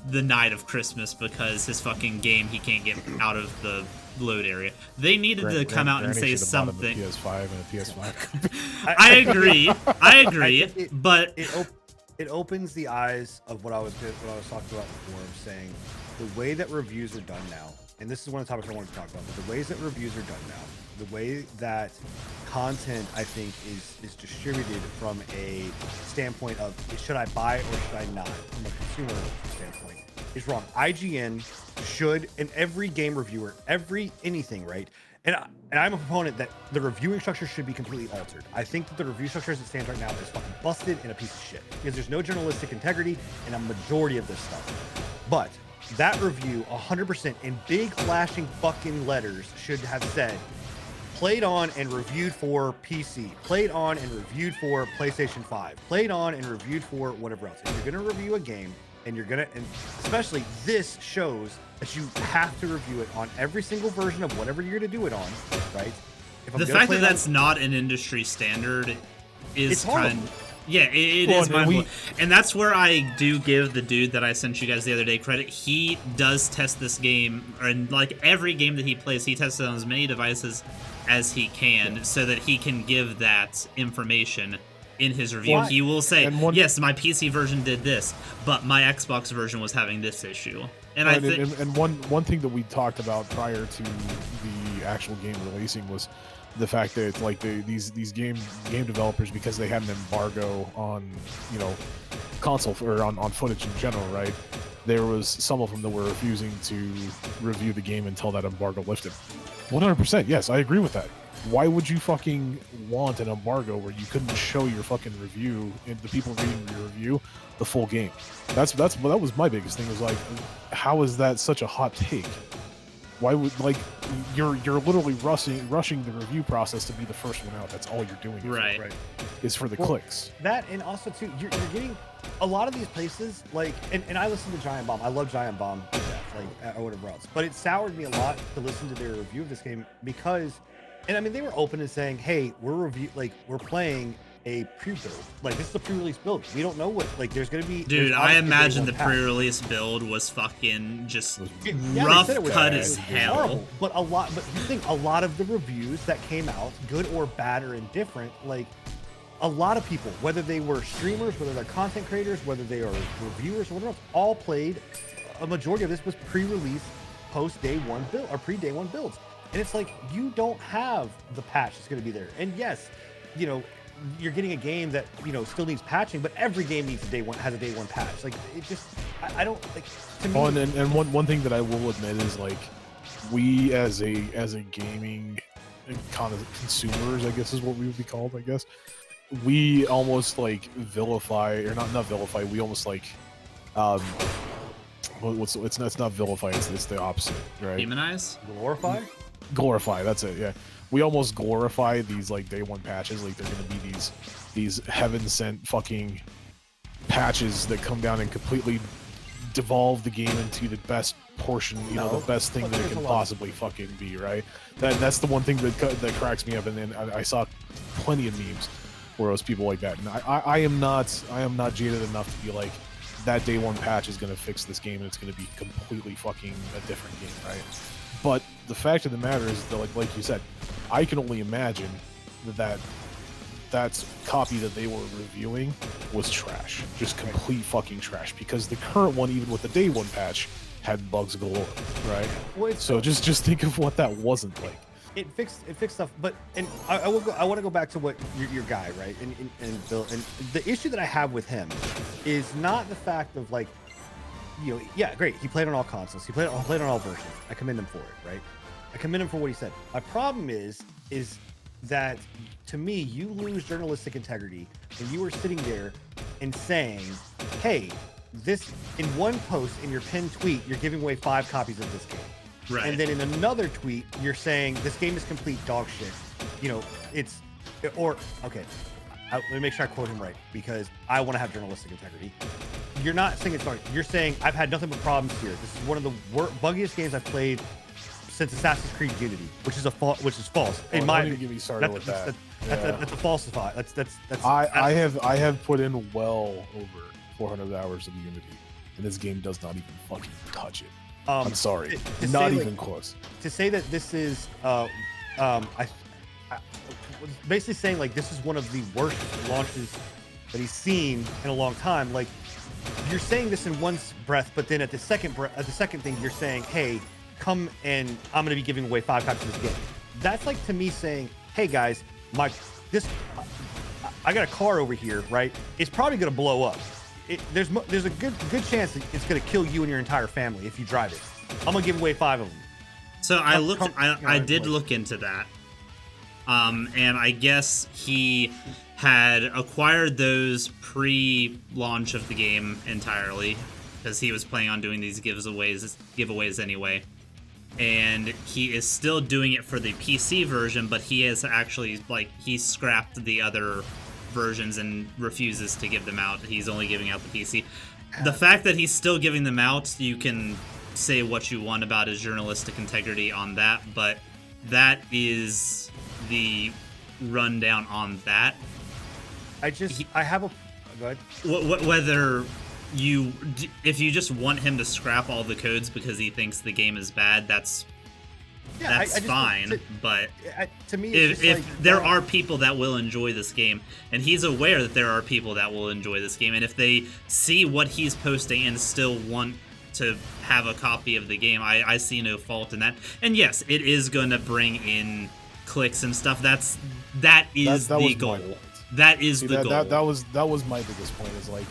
the night of Christmas because his fucking game, he can't get out of the load area. They needed to come out and say something.
PS5 and a PS5.
I agree, but
it opens the eyes of what I was talking about before, saying the way that reviews are done now, and this is one of the topics I wanted to talk about, but the ways that reviews are done now, the way that content, I think, is distributed from a standpoint of should I buy or should I not, from a consumer standpoint, is wrong. IGN should, and every game reviewer, anything, right? And I'm a proponent that the reviewing structure should be completely altered. I think that the review structure as it stands right now is fucking busted and a piece of shit, because there's no journalistic integrity in a majority of this stuff. But that review, 100% in big flashing fucking letters, should have said played on and reviewed for PC, played on and reviewed for PlayStation 5, played on and reviewed for whatever else. If you're gonna review a game, and especially this shows that you have to review it on every single version of whatever you're gonna do it on, right?
The fact that that's not an industry standard is kind of, yeah, it is mind-blowing. And that's where I do give the dude that I sent you guys the other day credit. He does test this game, and like every game that he plays, he tests it on as many devices as he can, so that he can give that information in his review. He will say, yes, my PC version did this, but my Xbox version was having this issue. And I think,
and one thing that we talked about prior to the actual game releasing was the fact that like these game developers, because they had an embargo on console or on footage in general, right? There was some of them that were refusing to review the game until that embargo lifted. 100%, yes, I agree with that. Why would you fucking want an embargo where you couldn't show your fucking review and the people reading your review the full game? That was my biggest thing, was like, how is that such a hot take? Why would, like, you're literally rushing the review process to be the first one out. That's all you're doing.
Right.
Is for the clicks.
That, and also too, you're getting a lot of these places, like, and I listen to Giant Bomb. I love Giant Bomb to death, like, or whatever else. But it soured me a lot to listen to their review of this game because, and I mean, they were open to saying, "Hey, we're playing a pre-build. Like, this is a pre-release build. We don't know what, like, there's gonna be."
Dude,
there's
I
obviously day
imagine
one
the
patch.
pre-release build was fucking just
Yeah, they
rough
said it was
cut
bad.
as
It was
hell.
horrible. But you think a lot of the reviews that came out, good or bad or indifferent, like, a lot of people, whether they were streamers, whether they're content creators, whether they are reviewers or whatever else, all played. A majority of this was pre-release, post day one build or pre-day one builds, and it's like you don't have the patch that's going to be there. And yes, you know, you're getting a game that, you know, still needs patching, but every game needs has a day one patch. Like, it just, I don't like. To me,
Oh, and one thing that I will admit is, like, we as a gaming kind of consumers, I guess is what we would be called, I guess. We almost like vilify, or not vilify. We almost like, it's not vilify. It's the opposite, right?
Demonize?
glorify.
That's it. Yeah, we almost glorify these like day one patches. Like they're gonna be these heaven sent fucking patches that come down and completely devolve the game into the best portion, you know, the best thing that it can possibly fucking be, right? That's the one thing that cracks me up. And then I saw plenty of memes where it was people like that, and I am not jaded enough to be like, that day one patch is going to fix this game and it's going to be completely fucking a different game, right? But the fact of the matter is that, like you said, I can only imagine that copy that they were reviewing was trash, just complete fucking trash, because the current one, even with the day one patch, had bugs galore, right? So just think of what that wasn't like.
It fixed stuff, but I want to go back to what your guy, right? And Bill, and the issue that I have with him is not the fact of, like, you know, yeah, great, he played on all consoles, he played on all versions. I commend him for it, right? I commend him for what he said. My problem is that, to me, you lose journalistic integrity when you are sitting there and saying, "Hey, this," in one post in your pinned tweet, you're giving away 5 copies of this game.
Right.
And then in another tweet, you're saying this game is complete dog shit. You know, okay. Let me make sure I quote him right, because I want to have journalistic integrity. You're not saying it's dog. You're saying I've had nothing but problems here. This is one of the buggiest games I've played since Assassin's Creed Unity, which is false.
In my opinion, get me started with that.
That's a falsify.
I have put in well over 400 hours of Unity, and this game does not even fucking touch it. I'm sorry, not even close.
To say that this is, basically saying, like, this is one of the worst launches that he's seen in a long time. Like, you're saying this in one breath, but then at the second thing, you're saying, "Hey, come and I'm going to be giving away 5 copies of this game." That's like, to me, saying, "Hey guys, I got a car over here, right? It's probably going to blow up. There's a good chance that it's going to kill you and your entire family if you drive it. I'm going to give away 5 of them."
So I did look into that. And I guess he had acquired those pre-launch of the game entirely, because he was planning on doing these giveaways anyway. And he is still doing it for the PC version, but he has actually, like, he scrapped the other versions and refuses to give them out. He's only giving out the PC. The fact that he's still giving them out, you can say what you want about his journalistic integrity on that, but that is the rundown on that.
I have a... Go ahead.
Whether if you just want him to scrap all the codes because he thinks the game is bad, that's fine. But
to me,
if there are people that will enjoy this game, and he's aware that there are people that will enjoy this game, and if they see what he's posting and still want to have a copy of the game, I see no fault in that. And yes, it is going to bring in clicks and stuff. That is the goal. That is the goal.
That was my biggest point. Is like,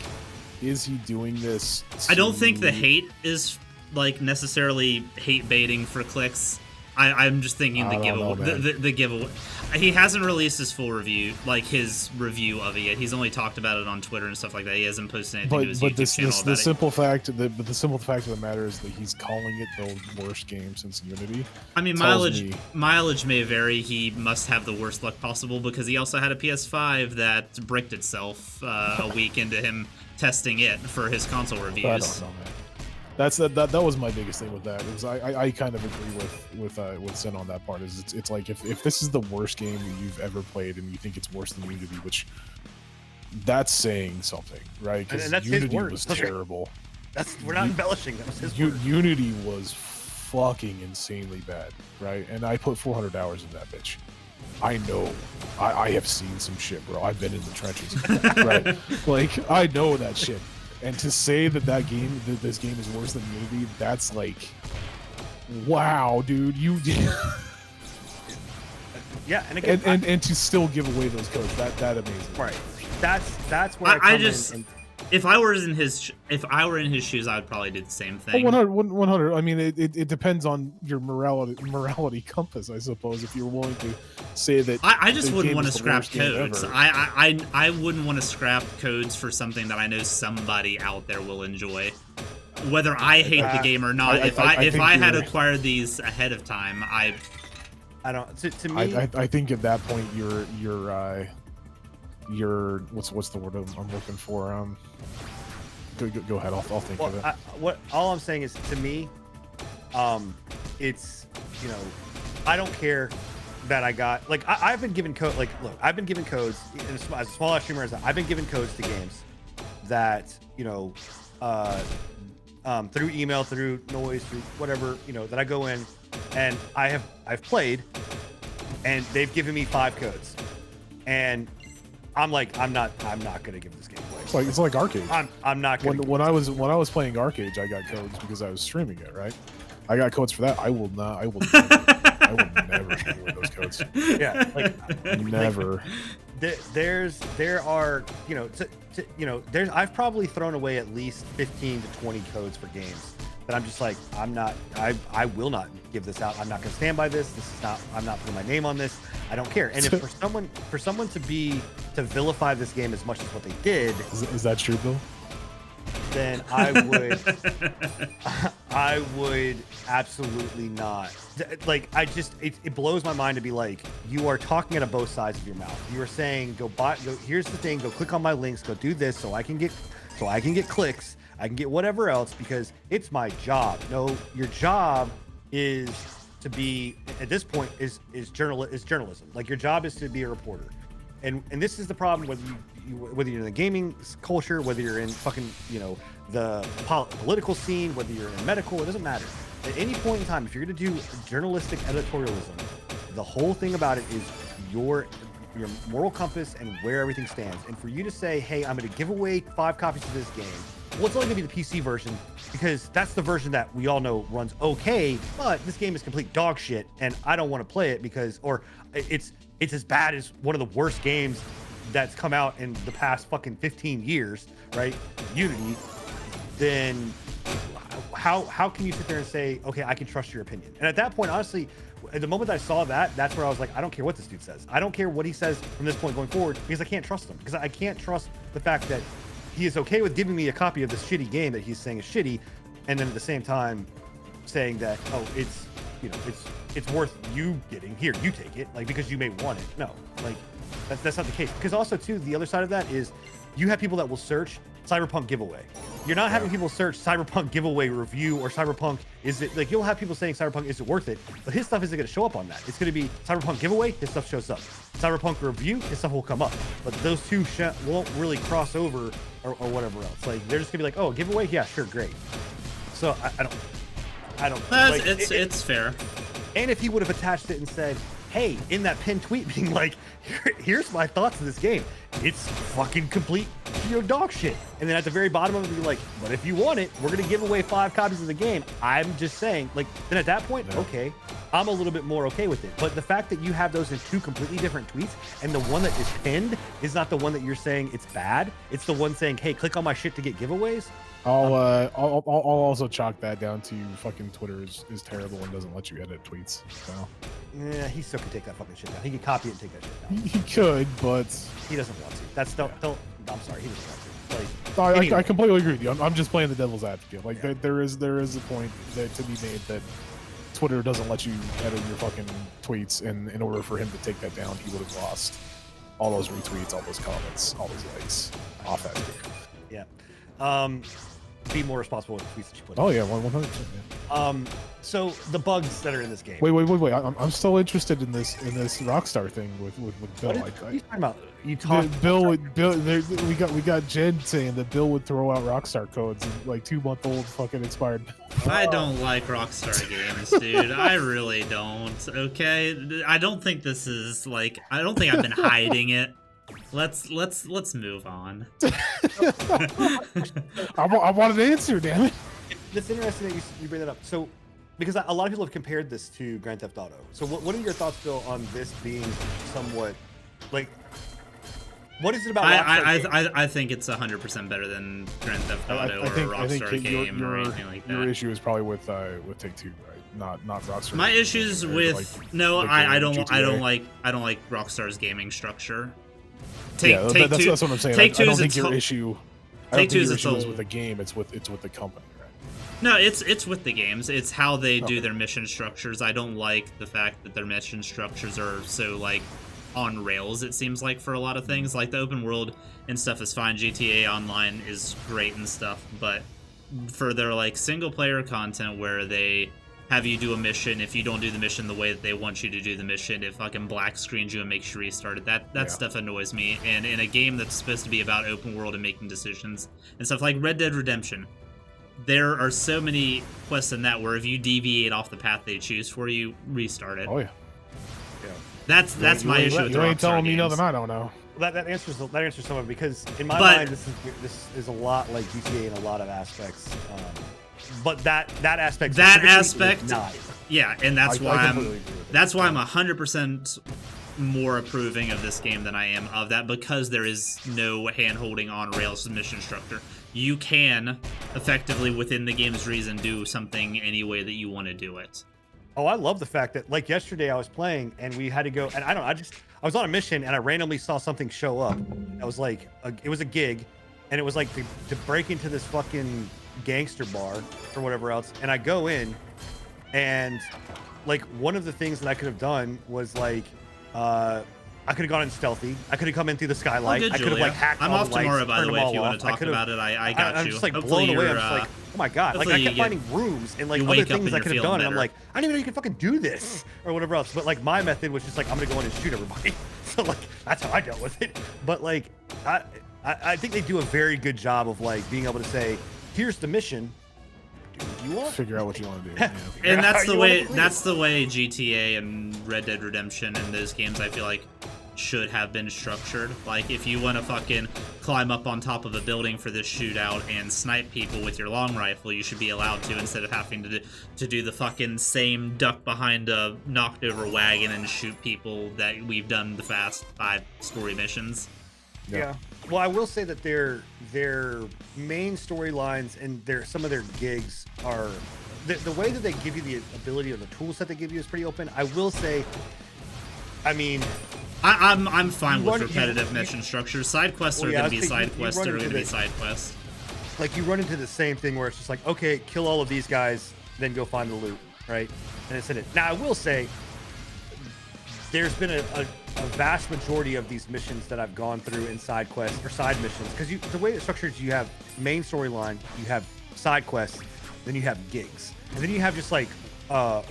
is he doing this?
I don't think the hate is, like, necessarily hate baiting for clicks. I'm just thinking
I
the
don't know,
giveaway.
man.
The giveaway. He hasn't released his full review, like his review of it yet. He's only talked about it on Twitter and stuff like that. He hasn't posted anything to his YouTube channel about
the
it.
simple fact of the matter is that he's calling it the worst game since Unity.
I mean,
tells me-
mileage may vary. He must have the worst luck possible because he also had a PS5 that bricked itself a week into him testing it for his console reviews.
I don't know, man. That was my biggest thing with that. It was I kind of agree with Sin on that part. Is it's like if this is the worst game that you've ever played and you think it's worse than Unity, which that's saying something, right?
And
Because
that's his
Unity
words.
was
Those are-
terrible.
We're not embellishing. That was his word.
Unity was fucking insanely bad, right? And I put 400 hours in that bitch. I know. I have seen some shit, bro. I've been in the trenches, right? Like I know that shit. And to say that this game is worse than Unity, that's like, wow, dude, you.
Yeah, and again,
and to still give away those codes, that amazing.
right. That's where
I
come
just
in and,
if I were in his shoes, I would probably do the same thing.
100. I mean, it depends on your morality compass, I suppose. If you're willing to say that,
I just
the
wouldn't
game
want to
is the
scrap
worst game
codes.
ever.
I wouldn't want to scrap codes for something that I know somebody out there will enjoy. Whether I hate the game or not, if I
think
had
you're-
acquired these ahead of time,
I don't. To me,
I think at that point you're what's the word I'm looking for? Go ahead. I'll think of it.
All I'm saying is, to me, it's, you know, I don't care that I got, like, I've been given code. Like, look, I've been given codes as a small streamer as I've been given codes to games that, you know, through email, through noise, through whatever, you know, that I go in and I've played, and they've given me 5 codes, and I'm like, I'm not gonna give this game away.
It's like Arcade.
I'm not gonna.
When I was playing Arcade, I got codes because I was streaming it, right? I got codes for that. I will never give away those codes.
Yeah, like
Never.
there are, you know, there's I've probably thrown away at least 15 to 20 codes for games that I'm just like, I will not give this out. I'm not going to stand by this. I'm not putting my name on this. I don't care. And if for someone to vilify this game as much as what they did,
Is that true, Bill?
then I would absolutely not. Like, it blows my mind to be like, you are talking out of both sides of your mouth. You are saying, here's the thing, go click on my links, go do this so I can get clicks, I can get whatever else, because it's my job. No, your job is to be, at this point, is journalism. Like, your job is to be a reporter. And this is the problem, whether you're in the gaming culture, whether you're in fucking, you know, the political scene, whether you're in medical, it doesn't matter. At any point in time, if you're going to do journalistic editorialism, the whole thing about it is your moral compass and where everything stands. And for you to say, hey, I'm going to give away 5 copies of this game, well, it's only going to be the PC version, because that's the version that we all know runs okay, but this game is complete dog shit, and I don't want to play it because, or it's as bad as one of the worst games that's come out in the past fucking 15 years, right? Unity. Then how can you sit there and say, okay, I can trust your opinion? And at that point, honestly, at the moment that I saw that, that's where I was like, I don't care what this dude says. I don't care what he says from this point going forward, because I can't trust him. Because I can't trust the fact that he is okay with giving me a copy of this shitty game that he's saying is shitty, and then at the same time saying that, oh, it's, you know, it's worth you getting. Here, you take it, like, because you may want it. No, like, that's not the case. Because also, too, the other side of that is you have people that will search CyberPunk giveaway. You're not having people search CyberPunk giveaway review or CyberPunk, is it, like, you'll have people saying CyberPunk, is it worth it? But his stuff isn't going to show up on that. It's going to be CyberPunk giveaway, his stuff shows up. CyberPunk review, his stuff will come up. But those two won't really cross over or whatever else. Like, they're just going to be like, oh, giveaway? Yeah, sure, great. So I don't. Like,
it's fair.
And if he would have attached it and said, hey, in that pinned tweet, being like, here's my thoughts of this game, it's fucking complete, you know, dog shit. And then at the very bottom of it, be like, but if you want it, we're gonna give away 5 copies of the game. I'm just saying, like, then at that point, okay, I'm a little bit more okay with it. But the fact that you have those in 2 completely different tweets, and the one that is pinned is not the one that you're saying it's bad. It's the one saying, "Hey, click on my shit to get giveaways."
I'll also chalk that down to fucking Twitter is terrible and doesn't let you edit tweets. So
Yeah, he still can take that fucking shit down. He can copy it and take that shit down.
he could, but
He doesn't want to. That's don't. I'm sorry, he doesn't want to. Like,
I
anyway.
completely agree with you. I'm just playing the devil's advocate. Like
Yeah.
there is a point that to be made that Twitter doesn't let you edit your fucking tweets, and in order for him to take that down, he would have lost all those retweets, all those comments, all those likes off that tweet.
Yeah. Be more responsible with the tweets that you put.
Oh yeah, 100%.
So the bugs that are in this game.
Wait. I'm still interested in this Rockstar thing with Bill.
What are you talking about? You
The-
talked.
Bill, we got Jen saying that Bill would throw out Rockstar codes and like 2-month-old fucking expired.
I don't like Rockstar games, dude. I really don't. Okay, I don't think this is like. I don't think I've been hiding it. Let's move on.
I want an answer, damn it.
It's interesting that you bring that up. So, because a lot of people have compared this to Grand Theft Auto. So, what are your thoughts, Bill, on this being somewhat like? What is it about?
I think it's 100% better than Grand Theft Auto or a Rockstar game or anything like that.
Your issue is probably with Take-Two, right? Not Rockstar.
My issues with I don't
GTA.
like Rockstar's gaming structure.
That's what I'm saying. I don't think your issue. I don't think
Take-Two's
your
its
issue is
whole-
with the game. It's with the company, right?
No, it's with the games. It's how they do
Okay.
their mission structures. I don't like the fact that their mission structures are so like on rails. It seems like for a lot of things, like the open world and stuff is fine. GTA Online is great and stuff, but for their like single player content where they have you do a mission, if you don't do the mission the way that they want you to do the mission, it fucking black screens you and makes you restart it. That stuff annoys me. And in a game that's supposed to be about open world and making decisions and stuff like Red Dead Redemption, there are so many quests in that where if you deviate off the path they choose for you, restart it.
Oh yeah.
That's my issue with
You
the
ain't
Rockstar
telling me
games.
nothing I don't know.
That answers some of it, because in my
But-
mind this is a lot like GTA in a lot of aspects. But that aspect specifically is not.
Yeah, and that's
I
why
completely agree with
that's why I'm 100% more approving of this game than I am of that, because there is no hand-holding on rails mission structure. You can effectively within the game's reason do something any way that you want to do it.
Oh, I love the fact that like yesterday I was playing and we had to go, and I was on a mission and I randomly saw something show up. I was like, it was a gig, and it was like to break into this fucking gangster bar or whatever else. And I go in, and like one of the things that I could have done was like, I could have gone in stealthy. I could have come in through the skylight.
Good,
I could have
Julia.
like hacked
I'm
all
off
the lights,
tomorrow, by
turned
the
them
way, if
all
you want
off.
to talk
could've-
about it. I got you.
I'm just like
Hopefully
blown away. I'm
you're,
just like, oh my god! Like I
hopefully
kept
you
finding rooms and like
you
other
wake up
things
and
I
you're
could have
feeling
done, and I'm
better.
like, I didn't even know you could fucking do this or whatever else. But like my method was just like, I'm gonna go in and shoot everybody. So like that's how I dealt with it. But like I think they do a very good job of like being able to say, here's the mission. Do what you want.
Figure out what you want to do. Yeah.
And that's
How
the
you
way
wanna play
that's the way GTA and Red Dead Redemption and those games I feel like should have been structured. Like if you want to fucking climb up on top of a building for this shootout and snipe people with your long rifle, you should be allowed to, instead of having to do the fucking same duck behind a knocked over wagon and shoot people that we've done the Fast 5 story missions.
Yeah. Well, I will say that their main storylines and some of their gigs are the way that they give you the ability or the tools that they give you is pretty open. I will say, I mean,
I'm fine
You
with
run-
repetitive
you-
mission structures. Side quests
Well,
are
yeah,
going to
I
be
was thinking
side
you
quests
run
that are
into
going to be
the-
side quests.
like you run into the same thing where it's just like, okay, kill all of these guys, then go find the loot, right? And it's in it. Now, I will say, there's been a vast majority of these missions that I've gone through in side quests or side missions, because the way it's structured is you have main storyline, you have side quests, then you have gigs, and then you have just like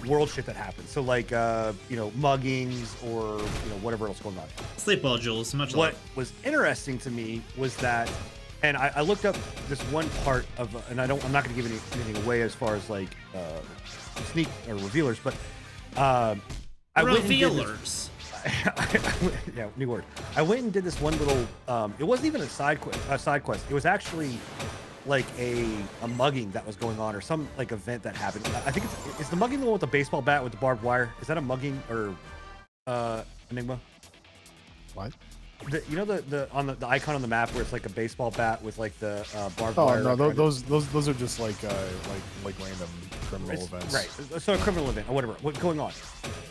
world shit that happens. So like muggings or whatever else going on.
Sleep well, Jules. Much
What
love.
was interesting to me was that, and I looked up this one part of, and I'm not going to give anything away as far as like sneak or revealers, but I went and did this-
Revealers.
yeah, new word. I went and did this one little. It wasn't even a side quest. It was actually like a mugging that was going on, or some like event that happened. I think is the mugging the one with the baseball bat with the barbed wire? Is that a mugging or Enigma?
What?
You know the on the icon on the map where it's like a baseball bat with like the barbed
Oh
wire.
no,
kind of-
those are just like random criminal events.
Right. So a criminal event or whatever. What's going on?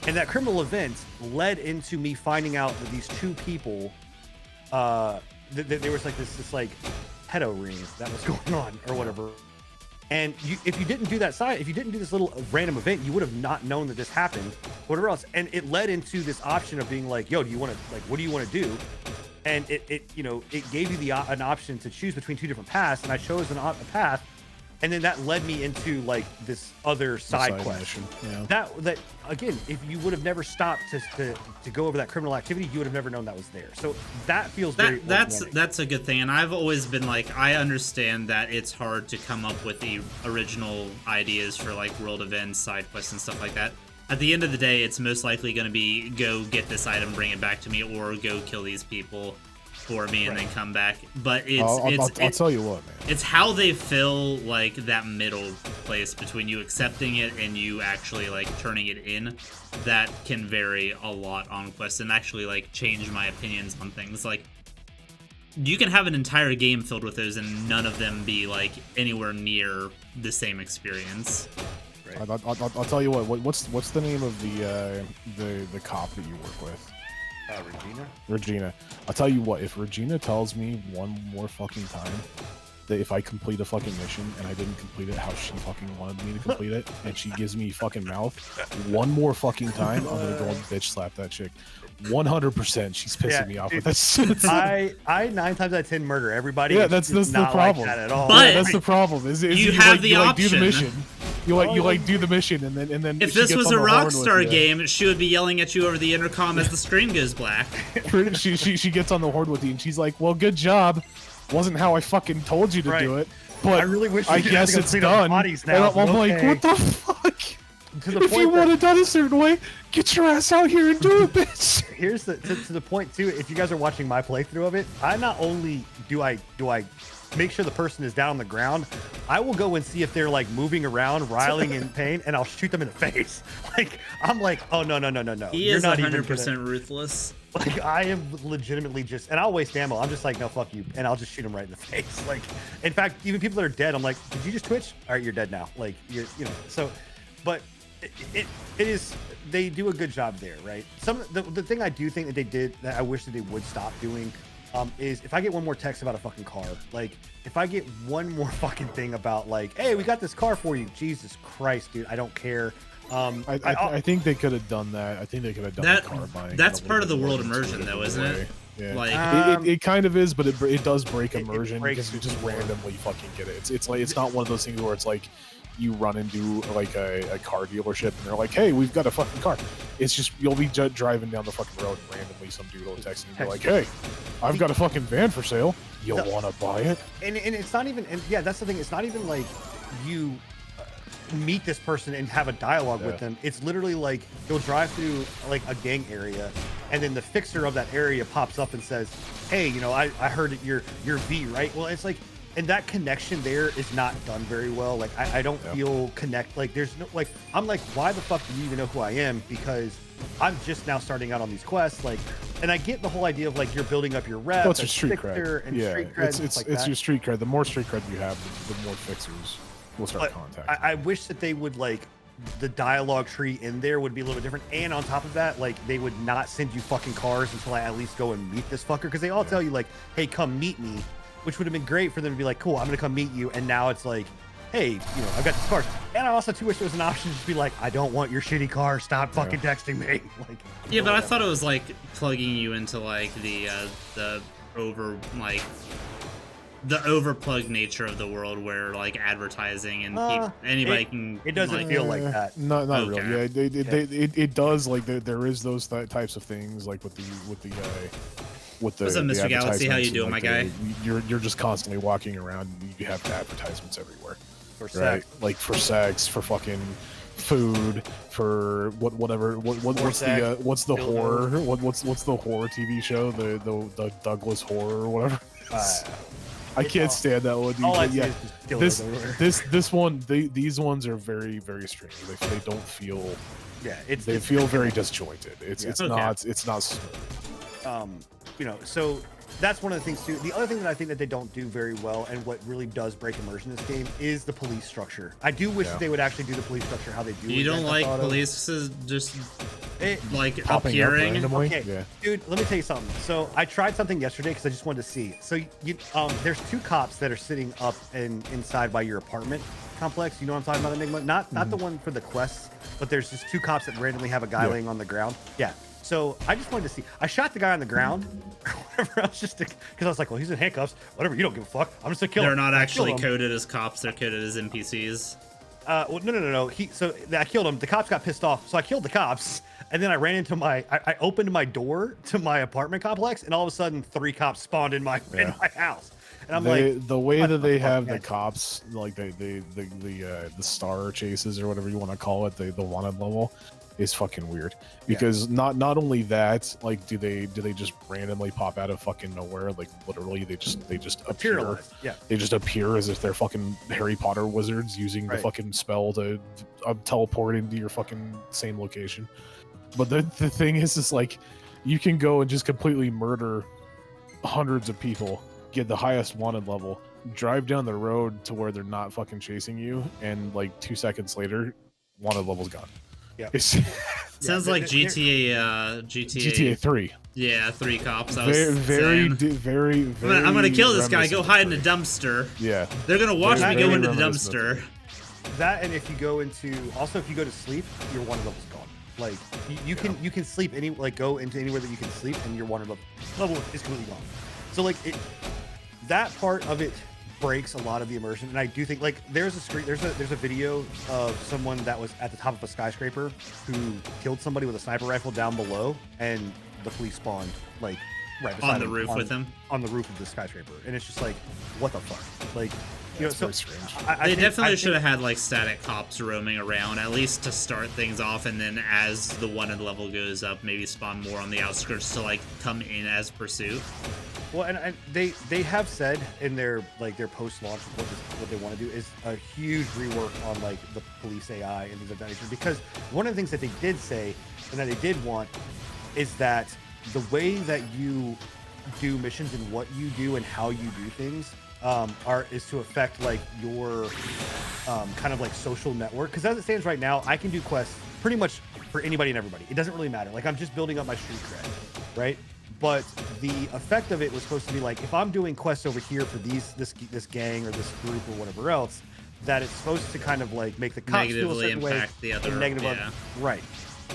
And that criminal event led into me finding out that these two people, there was like this like pedo ring that was going on or whatever. And if you didn't do that side, if you didn't do this little random event, you would have not known that this happened, whatever else. And it led into this option of being like, yo, do you want to, like, what do you want to do? And it gave you an option to choose between two different paths. And I chose a path. And then that led me into like this other side quest.
Mission. Yeah.
That again, if you would have never stopped to go over that criminal activity, you would have never known that was there. So that feels very organic.
That's a good thing. And I've always been like, I understand that it's hard to come up with the original ideas for like world events, side quests, and stuff like that. At the end of the day, it's most likely going to be go get this item, bring it back to me, or go kill these people for me and then come back. But
I'll tell you what, man.
It's how they fill like that middle place between you accepting it and you actually like turning it in that can vary a lot on quests and actually like change my opinions on things. Like you can have an entire game filled with those and none of them be like anywhere near the same experience.
Right.
I'll tell you what. What's the name of the cop that you work with? Regina. I'll tell you what, if Regina tells me one more fucking time that if I complete a fucking mission and I didn't complete it how she fucking wanted me to complete it, and she gives me fucking mouth one more fucking time, I'm gonna go and bitch slap that chick. 100%, she's pissing me off with that shit.
I 9 times out of 10 murder everybody.
Yeah,
It's
that's the
not
problem.
Like that at all.
But-
Yeah, that's the problem. Is
you have the
like, do the
option.
mission. You do the mission and then
If
she
this
gets
was
on
a
the horn with
Rockstar
you.
game, she would be yelling at you over the intercom as the screen goes black.
she gets on the horn with you and she's like, well, good job. Wasn't how I fucking told you to
Right.
do it, but
I really wish
I
we could have
guess
to
it's
clean up
done.
bodies
And
now,
I'm like,
okay.
what the fuck?
To the
If you
point
would
that,
have done a certain way, get your ass out here and do it, bitch.
here's the to the point too. If you guys are watching my playthrough of it, I not only do I make sure the person is down on the ground, I will go and see if they're like moving around, riling in pain, and I'll shoot them in the face. Like I'm like, oh no.
He
You're
is
not even
100% ruthless.
Like I am legitimately just, and I'll waste ammo. I'm just like, no, fuck you, and I'll just shoot him right in the face. Like, in fact, even people that are dead, I'm like, did you just twitch? All right, you're dead now. Like, you know. So, but it is. They do a good job there, right? The thing I do think that they did that I wish that they would stop doing, is if I get one more text about a fucking car, like if I get one more fucking thing about like, hey, we got this car for you. Jesus Christ, dude, I don't care.
I think they could have done that. I think they could have done
That
the car buying.
that's
in a
part of the
little
world
bit more
immersion, though,
intuitive
isn't
way.
it?
Yeah.
Like,
it kind of is, but it does break immersion
breaks
because you just
the world.
randomly fucking get it. It's like it's not one of those things where it's like you run into like a car dealership and they're like, hey, we've got a fucking car. It's just you'll be driving down the fucking road and randomly some dude will text you and be like, hey, I've got a fucking van for sale. You want to buy it?
And it's not even, and yeah, that's the thing. It's not even like you meet this person and have a dialogue with them. It's literally like you'll drive through like a gang area, and then the fixer of that area pops up and says, "Hey, you know, I heard that you're V, right?" Well, it's like, and that connection there is not done very well. Like I don't feel like there's no like I'm like, why the fuck do you even know who I am? Because I'm just now starting out on these quests, like, and I get the whole idea of like you're building up your rep.
Well, it's your
as
street
fixer
cred.
and
Yeah,
street cred,
it's
stuff like
it's
that.
your street cred. The more street cred you have, the more fixers will start
But
contacting.
I wish that they would like the dialogue tree in there would be a little bit different, and on top of that, like they would not send you fucking cars until I at least go and meet this fucker, because they all tell you like, hey, come meet me, which would have been great for them to be like, cool, I'm gonna come meet you, and now it's like, hey, you know, I've got this car. And I also too wish there was an option to just be like, I don't want your shitty car, stop fucking texting me. Like,
yeah, but I thought it was like plugging you into like the overplug nature of the world where like advertising and anybody can.
It doesn't
like,
feel like that.
Not
Okay.
really. Yeah, it does. Like there is those types of things like with the
What's up, Mr. Galaxy? How you
advertisements and,
doing, my
like,
guy?
You're just constantly walking around and you have advertisements everywhere.
For
Right?
sex.
Like for sex, for fucking food, for whatever. What's
sex,
the
dildo.
horror? What's the horror TV show? The Douglas horror or whatever. I can't stand that one. Dude.
All I
But
see
yeah,
is just killers everywhere.
this one, these ones are very very strange. They don't feel.
Yeah,
They feel very disjointed. It's
Yeah.
it's not smooth.
You know, so that's one of the things too. The other thing that I think that they don't do very well, and what really does break immersion in this game, is the police structure. I do wish that they would actually do the police structure how they do.
You
it,
don't
like I
like
thought of.
police just like
Popping up
appearing?
randomly.
Okay,
Yeah.
dude, let me tell you something. So I tried something yesterday because I just wanted to see. So there's 2 cops that are sitting up inside by your apartment complex. You know what I'm talking about, Enigma? Not the one for the quests, but there's just 2 cops that randomly have a guy laying on the ground. Yeah. So I just wanted to see. I shot the guy on the ground, or whatever. I was just because I was like, well, he's in handcuffs. Whatever. You don't give a fuck. I'm just gonna kill him.
They're not
I
actually
killed him.
coded as cops. They're coded as NPCs.
Well, no. I killed him. The cops got pissed off, so I killed the cops, and then I ran into I opened my door to my apartment complex, and all of a sudden 3 cops spawned in my house, and I'm like,
the way
what
that
the
they
fuck,
have
man?
the cops, like the star chases or whatever you want to call it, the wanted level, is fucking weird. Because not only that, like do they just randomly pop out of fucking nowhere? Like literally, they just appear.
Materialized, yeah.
They just appear as if they're fucking Harry Potter wizards using the
Right.
fucking spell to teleport into your fucking same location. But the thing is like, you can go and just completely murder hundreds of people, get the highest wanted level, drive down the road to where they're not fucking chasing you, and like 2 seconds later, wanted level's gone.
Yeah.
It's
Sounds like GTA.
GTA 3.
Yeah, 3 cops. I was
Very,
saying.
very.
I'm gonna kill this guy. Go
reminiscent
hide in a
of
dumpster.
3. Yeah.
They're gonna watch
Very,
me go
very
into the
reminiscent of
dumpster.
That, and if you go into if you go to sleep, your wanted level's gone. Like you can sleep go into anywhere that you can sleep, and your wanted level is completely gone. So like that part of it breaks a lot of the immersion, and I do think like there's a video of someone that was at the top of a skyscraper who killed somebody with a sniper rifle down below, and the police spawned like right beside
On the roof with him?
on the roof of the skyscraper, and it's just like, what the fuck, like.
It's very strange.
They definitely should have had like static cops roaming around, at least to start things off, and then as the wanted level goes up, maybe spawn more on the outskirts to like come in as pursuit.
Well, and they have said in their post-launch what they want to do is a huge rework on like the police AI and things of that nature. Because one of the things that they did say and that they did want is that the way that you do missions and what you do and how you do things is to affect like your kind of like social network. Because as it stands right now, I can do quests pretty much for anybody and everybody. It doesn't really matter. Like I'm just building up my street cred, right? But the effect of it was supposed to be like, if I'm doing quests over here for this gang or this group or whatever else, that it's supposed to kind of like make the cops feel a
Negatively
certain way.
impact the other.
and negative
Yeah.
right.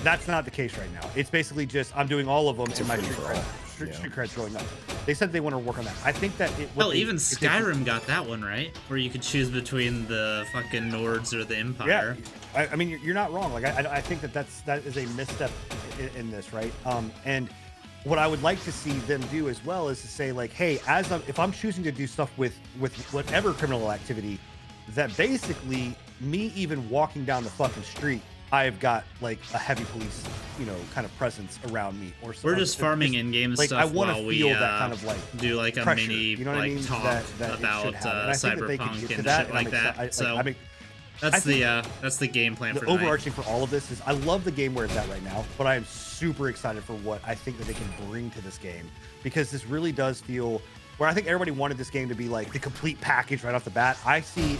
That's not the case right now. It's basically just I'm doing all of them, and my
free
street
for all.
cred's going up. They said they want to work on that. I think that
Hell, even Skyrim got that one right, where you could choose between the fucking Nords or the Empire.
Yeah, I mean you're not wrong. Like I think that is a misstep in this, right? And what I would like to see them do as well is to say like, hey, if I'm choosing to do stuff with whatever criminal activity, that basically me even walking down the fucking street, I've got like a heavy police, kind of presence around me, or
We're just farming in-game
like,
stuff
I want
while
to
we
feel that kind of like
do like a
pressure,
mini
you know what I
like
mean?
talk
that it
about
should have. And I think that they could
CyberPunk
get to
and
that,
shit
and
like
I'm
that.
exci-
So
I mean,
that's the game plan
the
for tonight.
overarching for all of this is I love the game where it's at right now, but I am super excited for what I think that they can bring to this game, because this really does feel where I think everybody wanted this game to be like the complete package right off the bat. I see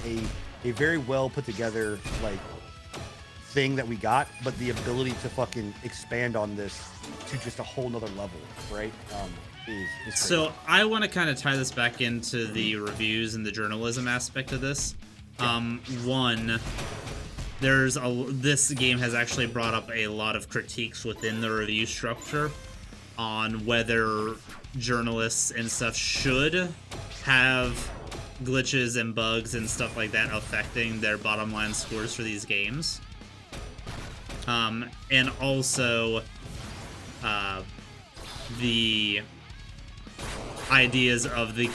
a very well put together like thing that we got, but the ability to fucking expand on this to just a whole nother level, right? Is great.
So I want to kind of tie this back into the reviews and the journalism aspect of this. One, this game has actually brought up a lot of critiques within the review structure on whether journalists and stuff should have glitches and bugs and stuff like that affecting their bottom line scores for these games. And also the ideas of the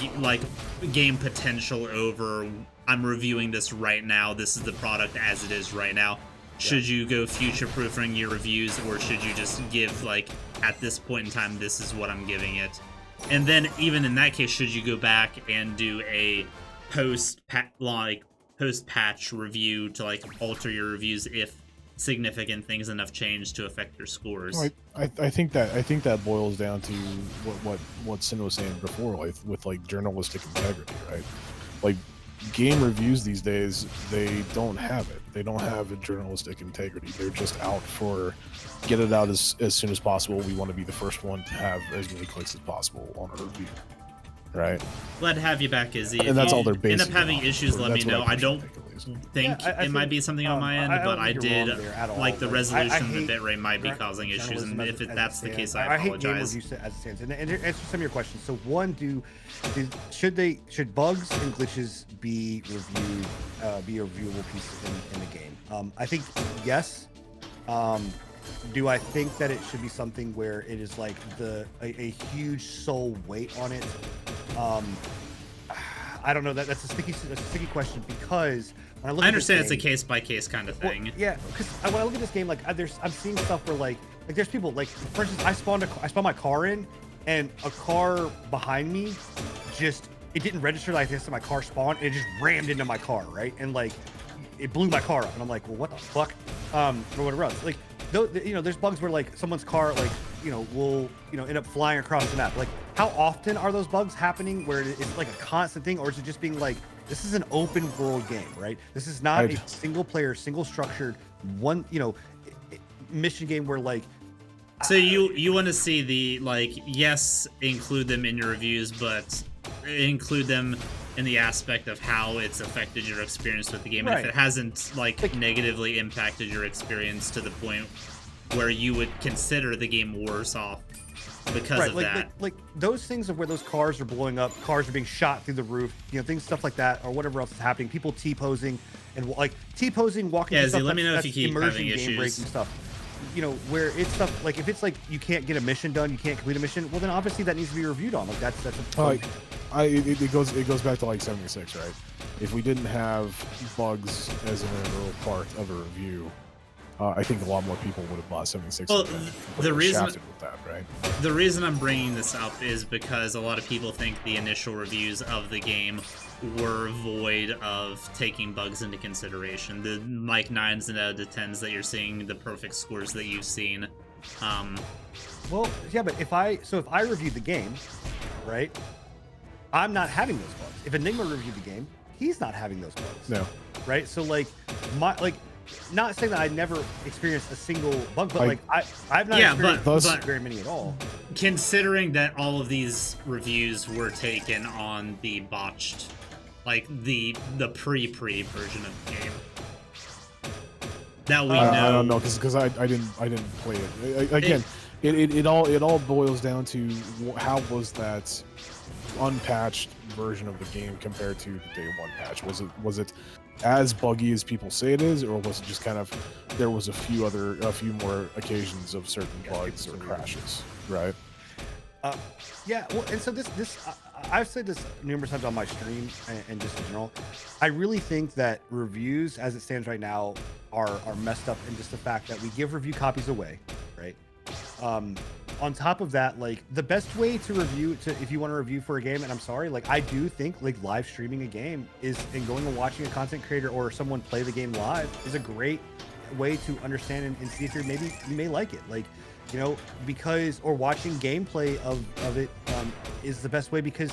game potential over I'm reviewing this right now, this is the product as it is right now. Should you go future-proofing your reviews, or should you just give like at this point in time this is what I'm giving it? And then even in that case, should you go back and do a post patch review to like alter your reviews if significant things enough change to affect your scores?
I think that boils down to what Sin was saying before, with like journalistic integrity, right? Like game reviews these days, they don't have it. They don't have a journalistic integrity. They're just out for get it out as soon as possible. We want to be the first one to have as many clicks as possible on a review, right?
Glad to have you back, Izzy.
And
If
that's
you
all they're
end
basing
up having
it on.
issues, let me
That's what
know. I don't
think, at least.
think
Yeah, I
it might
think,
be something on my end,
I don't
but I
think you're
did
wrong there at all.
like the
Like,
resolution,
hate
the bitrate might be causing issues, and if that's the case, I
hate game
apologize.
reviews as it stands. And to answer some of your questions, so one, should bugs and glitches be reviewed, be a reviewable piece in the game? I think yes. Do I think that it should be something where it is like a huge sole weight on it? I don't know. That's a sticky question, because when I look
I
at this
understand it's a
game-
case by case kind of
well,
thing.
yeah, because when I look at this game, like I'm seeing stuff where like there's people like, for instance, I spawned my car in, and a car behind me it didn't register like this. My car spawned, and it just rammed into my car, right? And like it blew my car up, and I'm like, well, what the fuck? Or whatever else. Like, there's bugs where like someone's car like will end up flying across the map. Like, how often are those bugs happening where it's like a constant thing, or is it just being like, this is an open world game, right? This is not a single player, single structured one mission game where like.
So you want to see the like, yes, include them in your reviews, but include them in the aspect of how it's affected your experience with the game.
Right.
And if it hasn't like negatively impacted your experience to the point where you would consider the game worse off because of that.
Like those things of where those cars are blowing up, cars are being shot through the roof, things, stuff like that, or whatever else is happening. People T-posing and like T-posing, walking.
Yeah,
stuff,
let me know if
that's
you keep having
game
issues.
breaking stuff. Where it's stuff like, if it's like you can't get a mission done, you can't complete a mission, well then obviously that needs to be reviewed on. Like that's
it goes back to like 76, right? If we didn't have bugs as an integral part of a review, I think a lot more people would have bought 76.
Well, the reason
with that, right?
The reason I'm bringing this up is because a lot of people think the initial reviews of the game were void of taking bugs into consideration. The like 9s and out of 10s that you're seeing, the perfect scores that you've seen.
Well, yeah, but if I reviewed the game, right, I'm not having those bugs. If Enigma reviewed the game, he's not having those bugs.
No.
Right? So like not saying that I never experienced a single bug, but I've not experienced very many at all.
Considering that all of these reviews were taken on the botched, like the pre version of the game. That we know.
I don't know, because I didn't play it. Again, it all boils down to how was that unpatched version of the game compared to the day one patch? Was it as buggy as people say it is, or was it just kind of there was a few more occasions of certain bugs or crashes, right?
Yeah, well, and so this I've said this numerous times on my stream and just in general. I really think that reviews, as it stands right now, are messed up in just the fact that we give review copies away, right? On top of that, like the best way to review, if you want to review for a game, and I'm sorry, like I do think like live streaming a game and going and watching a content creator or someone play the game live is a great way to understand and see if you may like it. Like, because, or watching gameplay of it is the best way, because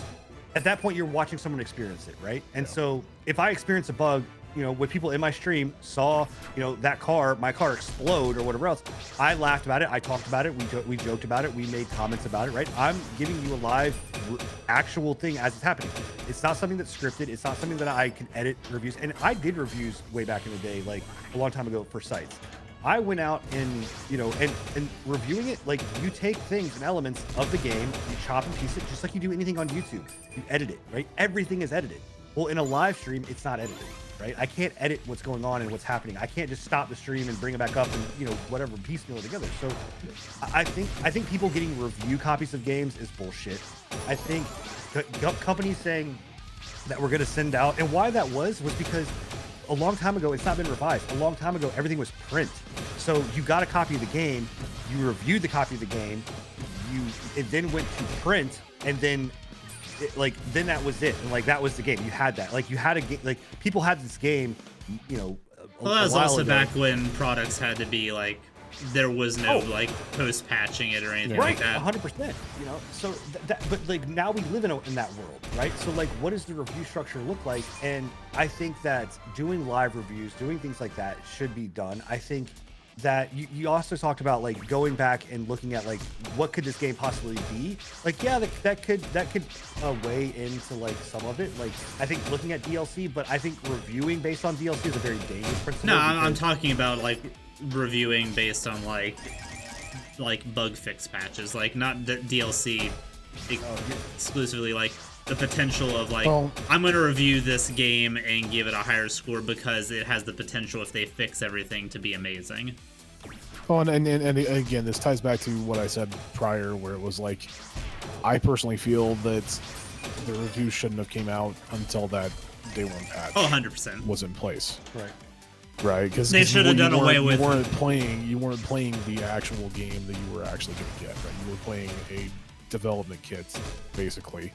at that point you're watching someone experience it, right? And so if I experience a bug, when people in my stream saw, my car explode or whatever else, I laughed about it, I talked about it, we joked about it, we made comments about it, right? I'm giving you a live actual thing as it's happening. It's not something that's scripted. It's not something that I can edit reviews. And I did reviews way back in the day, like a long time ago for sites. I went out and, and reviewing it, like you take things and elements of the game, you chop and piece it just like you do anything on YouTube. You edit it, right? Everything is edited. Well, in a live stream, it's not edited, right? I can't edit what's going on and what's happening. I can't just stop the stream and bring it back up and, whatever, piecemeal it together. So I think people getting review copies of games is bullshit. I think companies saying that we're going to send out, and why that was because a long time ago, it's not been revised. A long time ago, everything was print. So you got a copy of the game, you reviewed the copy of the game, it then went to print, and then then that was it, and like that was the game. You had that, like you had a game, like people had this game, you know.
Well, that was also back when products had to be like, there was no like post patching it or anything like that.
100%. You know, so but like now we live in that world, right? So like, what does the review structure look like? And I think that doing live reviews, doing things like that should be done. I think that you also talked about like going back and looking at like what could this game possibly be. Like, yeah, that could weigh into like some of it. Like, I think looking at DLC, but I think reviewing based on DLC is a very dangerous principle.
No, I'm talking about like reviewing based on like bug fix patches, like not the DLC exclusively, like the potential of like, I'm going to review this game and give it a higher score because it has the potential, if they fix everything, to be amazing.
Oh, and again, this ties back to what I said prior, where it was like, I personally feel that the review shouldn't have came out until that day one patch.
100%
was in place.
Right,
because
they should have done away with.
You weren't playing the actual game that you were actually going to get. Right, you were playing a development kit, basically,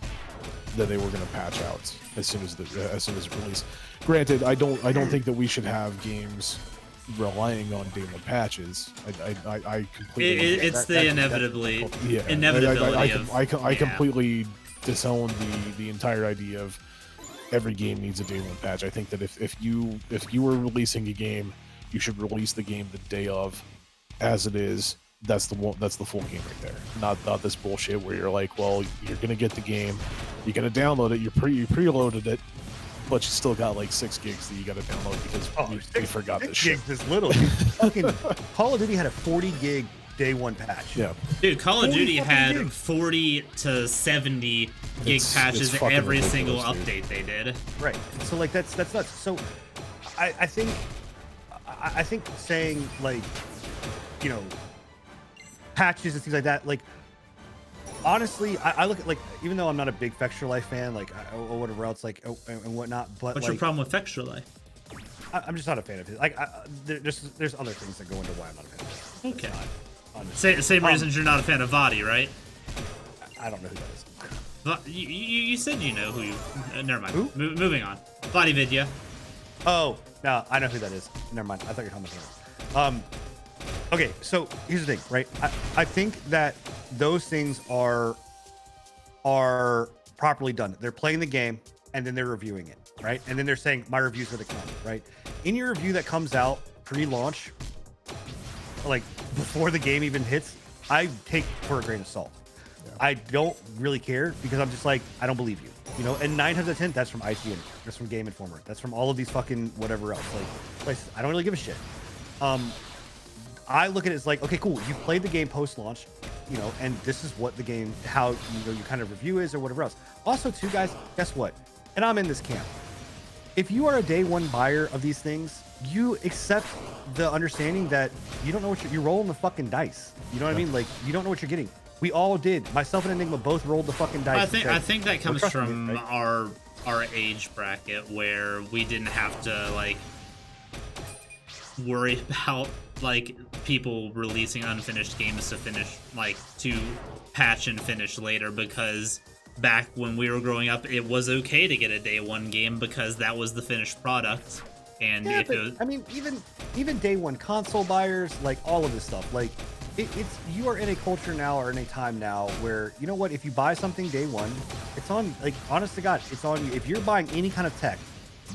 that they were going to patch out as soon as it released. Granted, I don't think that we should have games relying on day one patches. I completely.
It's the inevitability of.
I completely disown the entire idea of every game needs a day one patch. I think that if you were releasing a game, you should release the game the day of, as it is. That's the full game right there. Not this bullshit where you're like, well, you're gonna get the game, you're gonna download it, you preloaded it, but you still got like 6 gigs that you gotta download because we forgot this shit.
6 gigs is little. Fucking Call of Duty had a 40 gig day one patch.
Yeah,
dude, Call of Duty had 40 to 70 gig patches every single update they did.
Right. So like that's nuts. So I think saying like, you know, patches and things like that, like honestly, I look at like, even though I'm not a big Extra Life fan, like or whatever else, like and whatnot, but
what's
like,
your problem with Extra Life?
I'm just not a fan of it. Like there's other things that go into why I'm not a fan of it.
Okay. Same reasons you're not a fan of Vadi, right?
I don't know who that is.
You said you know who you. Never mind.
Who?
Moving on. Vadi Vidya.
Oh no, I know who that is. Never mind. I thought you were talking about okay, so here's the thing, right? I think that those things are properly done. They're playing the game and then they're reviewing it, right? And then they're saying my review's gonna come, right? In your review that comes out pre-launch, like before the game even hits, I take for a grain of salt. Yeah. I don't really care because I'm just like, I don't believe you, you know. And 9 times out of 10, that's from IGN, that's from Game Informer, that's from all of these fucking whatever else, like places. I don't really give a shit. I look at it as like, okay, cool, you played the game post-launch, you know, and this is what the game, how, you know, your kind of review is or whatever else. Also, too, guys, guess what? And I'm in this camp. If you are a day one buyer of these things, you accept the understanding that you don't know what you're rolling the fucking dice. You know what I mean? Like, you don't know what you're getting. We all did. Myself and Enigma both rolled the fucking dice.
I think that comes from our age bracket where we didn't have to like worry about like people releasing unfinished games to patch and finish later, because back when we were growing up, it was okay to get a day one game because that was the finished product. And
yeah,
if it was,
I mean, even day one console buyers, like all of this stuff, like it's you are in a culture now or in a time now where, you know what, if you buy something day one, it's on, like, honest to God, it's on you. If you're buying any kind of tech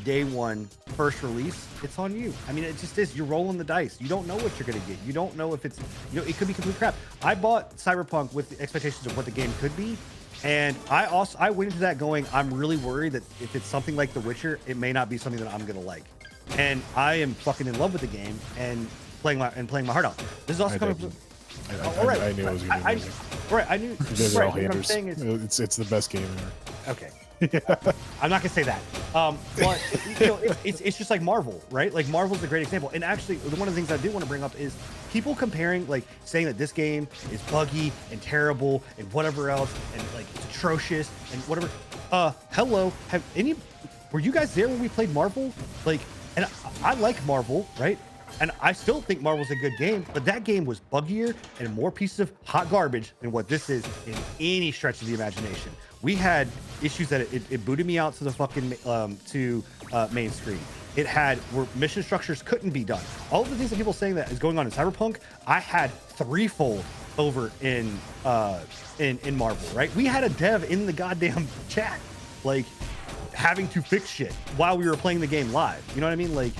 day one first release, it's on you. I mean, it just is. You're rolling the dice. You don't know what you're gonna get. You don't know if it's, you know, it could be complete crap. I bought CyberPunk with the expectations of what the game could be, and I went into that going, I'm really worried that if it's something like The Witcher, it may not be something that I'm gonna like. And I am fucking in love with the game and playing my heart out. This is also coming from.
I knew it was gonna be amazing.
Right, I knew.
You guys are all
What I'm
haters.
saying is,
It's the best game ever.
okay. I'm not gonna say that. But you know, it's just like Marvel, right? Like Marvel's a great example. And actually, one of the things I do want to bring up is people comparing, like saying that this game is buggy and terrible and whatever else, and like it's atrocious and whatever. Hello, were you guys there when we played Marvel? Like, and I like Marvel, right? And I still think Marvel's a good game, but that game was buggier and more pieces of hot garbage than what this is in any stretch of the imagination. We had issues that it booted me out to the fucking main screen. It had where mission structures couldn't be done. All of the things that people saying that is going on in Cyberpunk, I had threefold over in Marvel, right? We had a dev in the goddamn chat, like having to fix shit while we were playing the game live. You know what I mean? Like,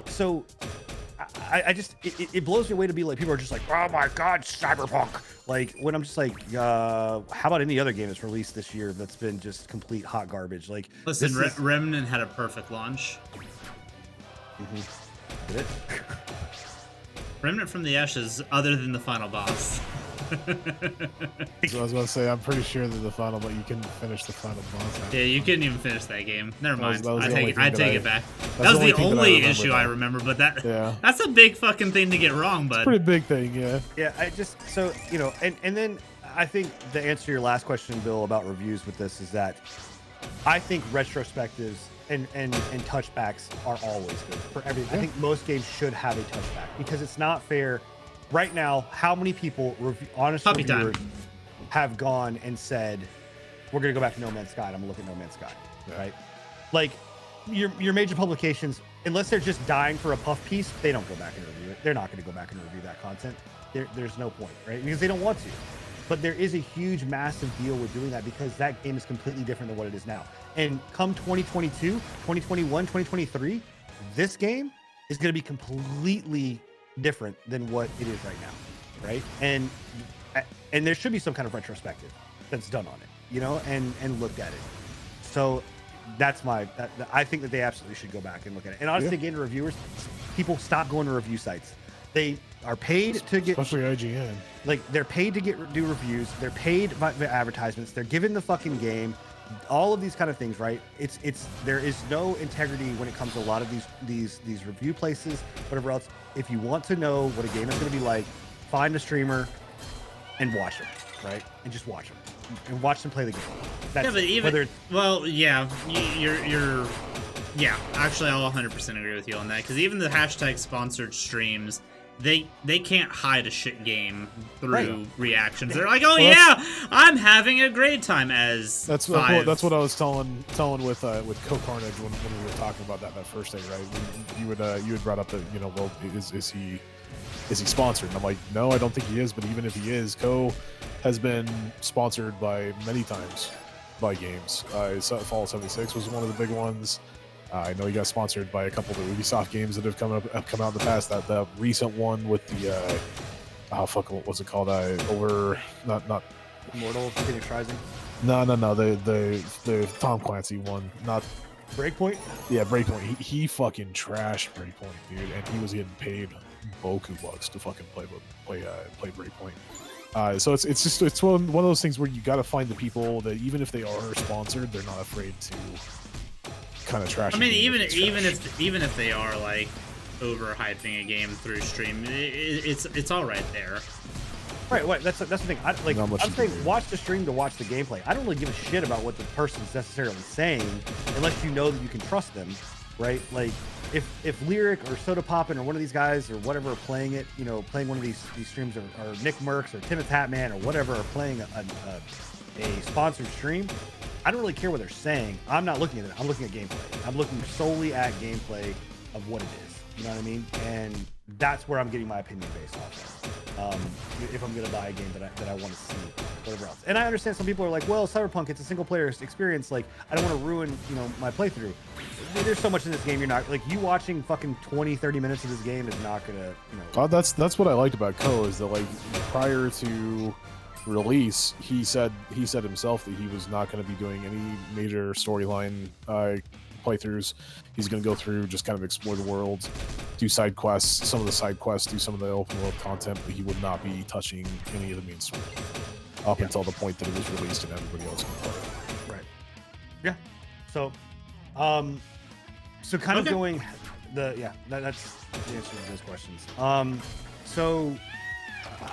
so I just it blows me away to be like, people are just like, oh my god, Cyberpunk. Like, when I'm just like, how about any other game that's released this year that's been just complete hot garbage? Like,
Listen, Remnant had a perfect launch.
Did it?
Remnant from the Ashes, other than the final boss.
So I was going to say, I'm pretty sure that the final, but you can finish the final boss.
Yeah, you couldn't even finish that game. Never mind.
That was the only
I
thing
take
that
it back. That was the only issue I remember, but that's a big fucking thing to get wrong, bud.
Pretty big thing, yeah.
Yeah, I just, so, you know, and then I think the answer to your last question, Bill, about reviews with this is that I think retrospectives and touchbacks are always good for everything. I think most games should have a touchback because it's not fair. Right now, how many people, honest reviewers, have gone and said, we're going to go back to No Man's Sky and I'm going to look at No Man's Sky, right? Like, your major publications, unless they're just dying for a puff piece, they don't go back and review it. They're not going to go back and review that content. There's no point, right? Because they don't want to. But there is a huge, massive deal with doing that because that game is completely different than what it is now. And come 2022, 2021, 2023, this game is going to be completely different than what it is right now, right? And there should be some kind of retrospective that's done on it, you know, and looked at it. So that's I think that they absolutely should go back and look at it. And honestly, again, reviewers, people stop going to review sites. They are paid to get,
especially IGN. Like,
they're paid to do reviews. They're paid by the advertisements. They're given the fucking game. All of these kind of things, right? There is no integrity when it comes to a lot of these review places, whatever else. If you want to know what a game is going to be like, find a streamer and watch them, right? And just watch them and watch them play the game. That's
yeah, but even you're yeah. Actually, I'll 100% agree with you on that because even the hashtag sponsored streams, they can't hide a shit game through reactions. They're like, oh yeah, I'm having a great time as
that's what I was telling with Co Carnage when we were talking about that first day, right? You had brought up that, you know, well, is he sponsored? And I'm like, no, I don't think he is, but even if he is, Co has been sponsored by many times by games. Fallout 76 was one of the big ones. I know he got sponsored by a couple of the Ubisoft games that have come out in the past. That recent one with the what was it called? Not
Immortal Phoenix Rising.
No, the Tom Clancy one, not
Breakpoint.
Yeah, Breakpoint. He fucking trashed Breakpoint, dude, and he was getting paid boku bucks to fucking play Breakpoint. So it's one of those things where you got to find the people that even if they are sponsored, they're not afraid to kind of trash.
I mean, even if they are like overhyping a game through stream, it's all right there.
Right. That's the thing. I'm saying watch the stream to watch the gameplay. I don't really give a shit about what the person's necessarily saying, unless you know that you can trust them, right? Like if Lyric or Soda Poppin' or one of these guys or whatever are playing it, you know, playing one of these streams, or Nick Merckx or Timothy Hatman or whatever are playing a sponsored stream, I don't really care what they're saying. I'm not looking at it. I'm looking at gameplay. I'm looking solely at gameplay of what it is. You know what I mean? And that's where I'm getting my opinion based off of. If I'm going to buy a game that I want to see, whatever else. And I understand some people are like, well, Cyberpunk, it's a single player experience. Like, I don't want to ruin, you know, my playthrough. There's so much in this game. You're not, like, you watching fucking 20, 30 minutes of this game is not going to, you know.
That's what I liked about Co, is that, like, prior to release, he said himself that he was not going to be doing any major storyline playthroughs. He's going to go through, just kind of explore the world, do side quests, some of the side quests, do some of the open world content, but he would not be touching any of the main story up until the point that it was released and everybody else can play it.
Right. Yeah. So kind of going that's the answer to those questions. So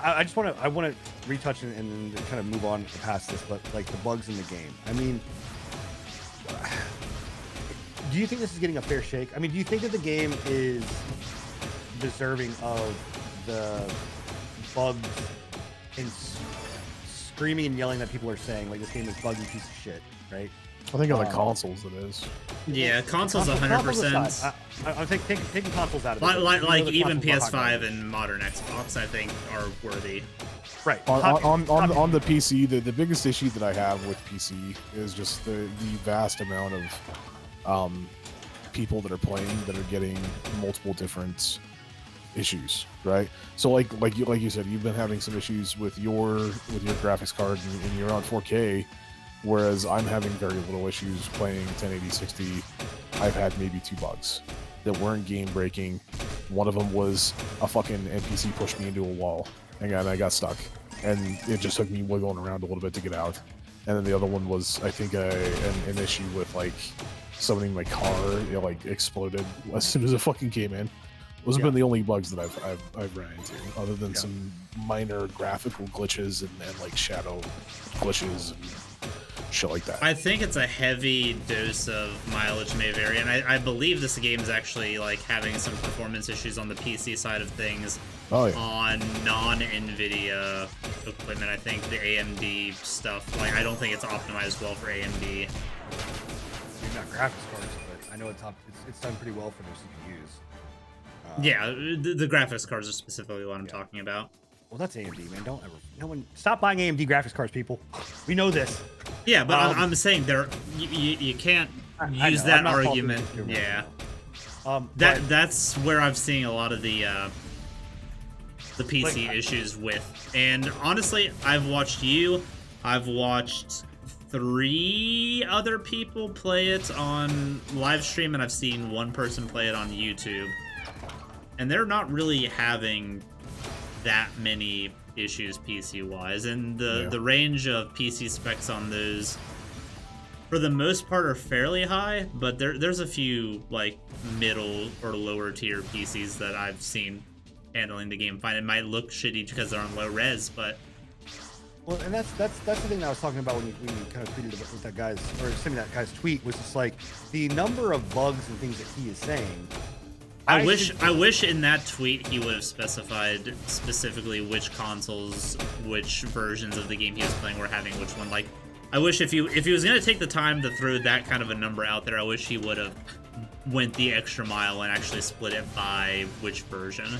I just want to retouch and kind of move on past this, but like the bugs in the game. I mean, do you think this is getting a fair shake? I mean, do you think that the game is deserving of the bugs and screaming and yelling that people are saying like this game is buggy piece of shit, right?
I think on the consoles it is.
Yeah, consoles
Consoles
100%.
aside, I'm taking consoles out of it.
Like
the
even
consoles are hot
PS5
garbage.
and modern Xbox, I think, are worthy.
Right.
On the PC, the biggest issue that I have with PC is just the vast amount of people that are playing that are getting multiple different issues, right? So like you said, you've been having some issues with your graphics card and you're on 4K, whereas I'm having very little issues playing 1080 60. I've had maybe 2 bugs that weren't game breaking. One of them was a fucking NPC pushed me into a wall and I got stuck, and it just took me wiggling around a little bit to get out. And then the other one was, I think, an issue with like summoning my car, like exploded as soon as it fucking came in. Those have been the only bugs that I've ran into, other than some minor graphical glitches and like shadow glitches and shit like that.
I think it's a heavy dose of mileage may vary, and I believe this game is actually like having some performance issues on the PC side of things.
Oh, yeah.
On non-NVIDIA equipment, I think the AMD stuff, like I don't think it's optimized well for AMD.
Maybe not graphics cards, but I know it's done pretty well for their CPUs.
Yeah, the graphics cards are specifically what I'm talking about.
Well, that's AMD, man. No one stop buying AMD graphics cards, people. We know this.
Yeah, but I'm saying you can't use
know, I'm
that
not faulting
argument.
you too much,
Yeah. That's where I've seen a lot of the PC issues with. And honestly, I've watched you. I've watched 3 other people play it on live stream, and I've seen 1 person play it on YouTube. And they're not really having that many issues PC-wise. And the range of PC specs on those, for the most part, are fairly high, but there's a few like middle or lower tier PCs that I've seen handling the game fine. It might look shitty because they're on low res, but
well, and that's the thing that I was talking about when you kind of tweeted with that guy's, or sent me that guy's tweet, was just like the number of bugs and things that he is saying.
I wish in that tweet he would have specified specifically which consoles, which versions of the game he was playing were having which one. Like, I wish if he was gonna take the time to throw that kind of a number out there, I wish he would have went the extra mile and actually split it by which version.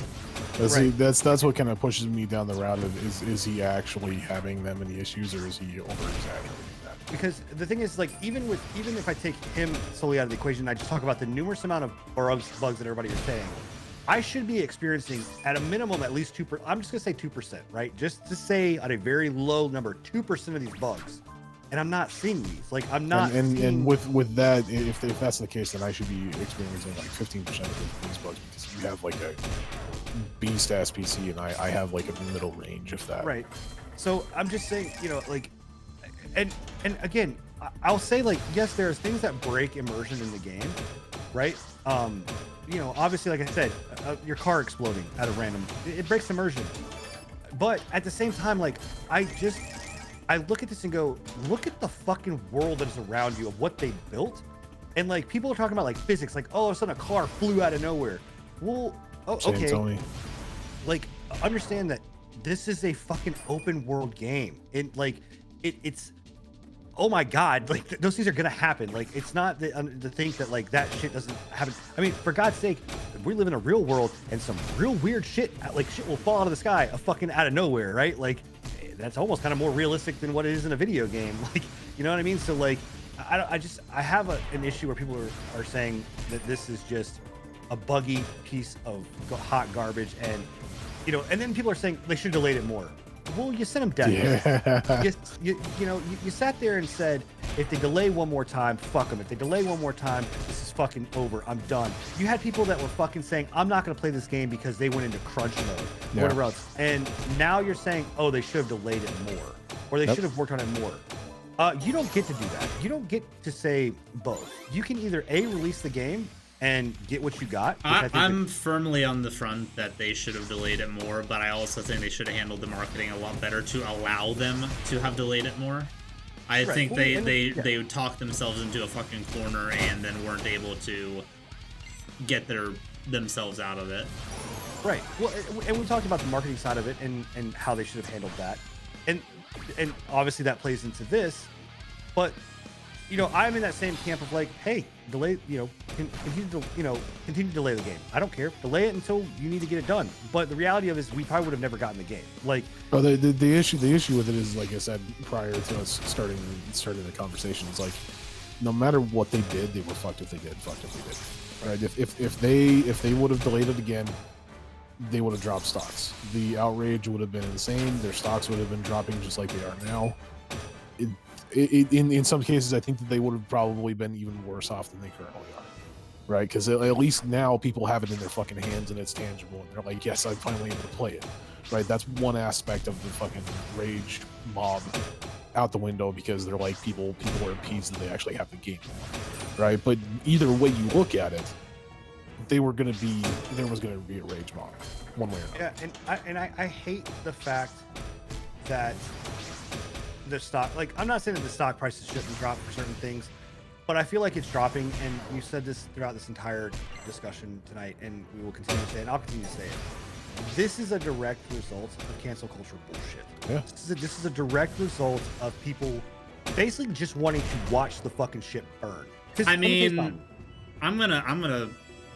That's what kind of pushes me down the route of is he actually having that many issues, or is he over exaggerating that?
Because the thing is, like, even if I take him solely out of the equation, and I just talk about the numerous amount of bugs that everybody is saying, I should be experiencing at a minimum at least 2%. I'm just gonna say 2%, right? Just to say at a very low number, 2% of these bugs, and I'm not seeing these. Like, I'm not.
And with that, if that's the case, then I should be experiencing like 15% of these bugs, because you have like a beast ass PC, and I have like a middle range, if that.
Right. So I'm just saying, like. And again, I'll say, like, yes, there's things that break immersion in the game, right? Obviously, like I said, your car exploding at a random, it breaks immersion. But at the same time, like, I look at this and go, look at the fucking world that is around you of what they built. And like, people are talking about like physics, like, oh, all of a sudden a car flew out of nowhere. Well, okay. Like, understand that this is a fucking open world game. And like, it's oh my god, like those things are gonna happen. Like, it's not to think that like that shit doesn't happen. I mean, for God's sake, we live in a real world, and some real weird shit, like shit will fall out of the sky, fucking out of nowhere, right? Like, that's almost kind of more realistic than what it is in a video game. Like, you know what I mean? So like, I have an issue where people are saying that this is just a buggy piece of hot garbage, and and then people are saying they should have delayed it more. Well, you sent them death. Yeah. You sat there and said, if they delay one more time, fuck them. If they delay one more time, this is fucking over. I'm done. You had people that were fucking saying, I'm not going to play this game because they went into crunch mode, or whatever else. And now you're saying, oh, they should have delayed it more, or they should have worked on it more. You don't get to do that. You don't get to say both. You can either release the game and get what you got.
I'm firmly on the front that they should have delayed it more, but I also think they should have handled the marketing a lot better to allow them to have delayed it more. I think they talked themselves into a fucking corner and then weren't able to get themselves out of it.
Right. Well, and we talked about the marketing side of it and how they should have handled that, and obviously that plays into this. But I'm in that same camp of like, hey, delay. Continue to delay the game. I don't care. Delay it until you need to get it done. But the reality of it is, we probably would have never gotten the game. Like,
oh, the issue with it is, like I said prior to us starting the conversation, is like, no matter what they did, they were fucked if they did. Fucked if they did. Right? If they would have delayed it again, they would have dropped stocks. The outrage would have been insane. Their stocks would have been dropping just like they are now. In some cases, I think that they would have probably been even worse off than they currently are. Right? Because at least now people have it in their fucking hands and it's tangible, and they're like, yes, I'm finally able to play it. Right? That's one aspect of the fucking rage mob out the window, because they're like, people are appeased that they actually have the game. Right? But either way you look at it, there was going to be a rage mob one way or another.
Yeah, and I hate the fact that the stock, like, I'm not saying that the stock prices shouldn't drop for certain things, but I feel like it's dropping, and you said this throughout this entire discussion tonight, and we will continue to say it, and I'll continue to say it. This is a direct result of cancel culture bullshit.
Yeah.
This is a direct result of people basically just wanting to watch the fucking shit burn.
I mean, I'm gonna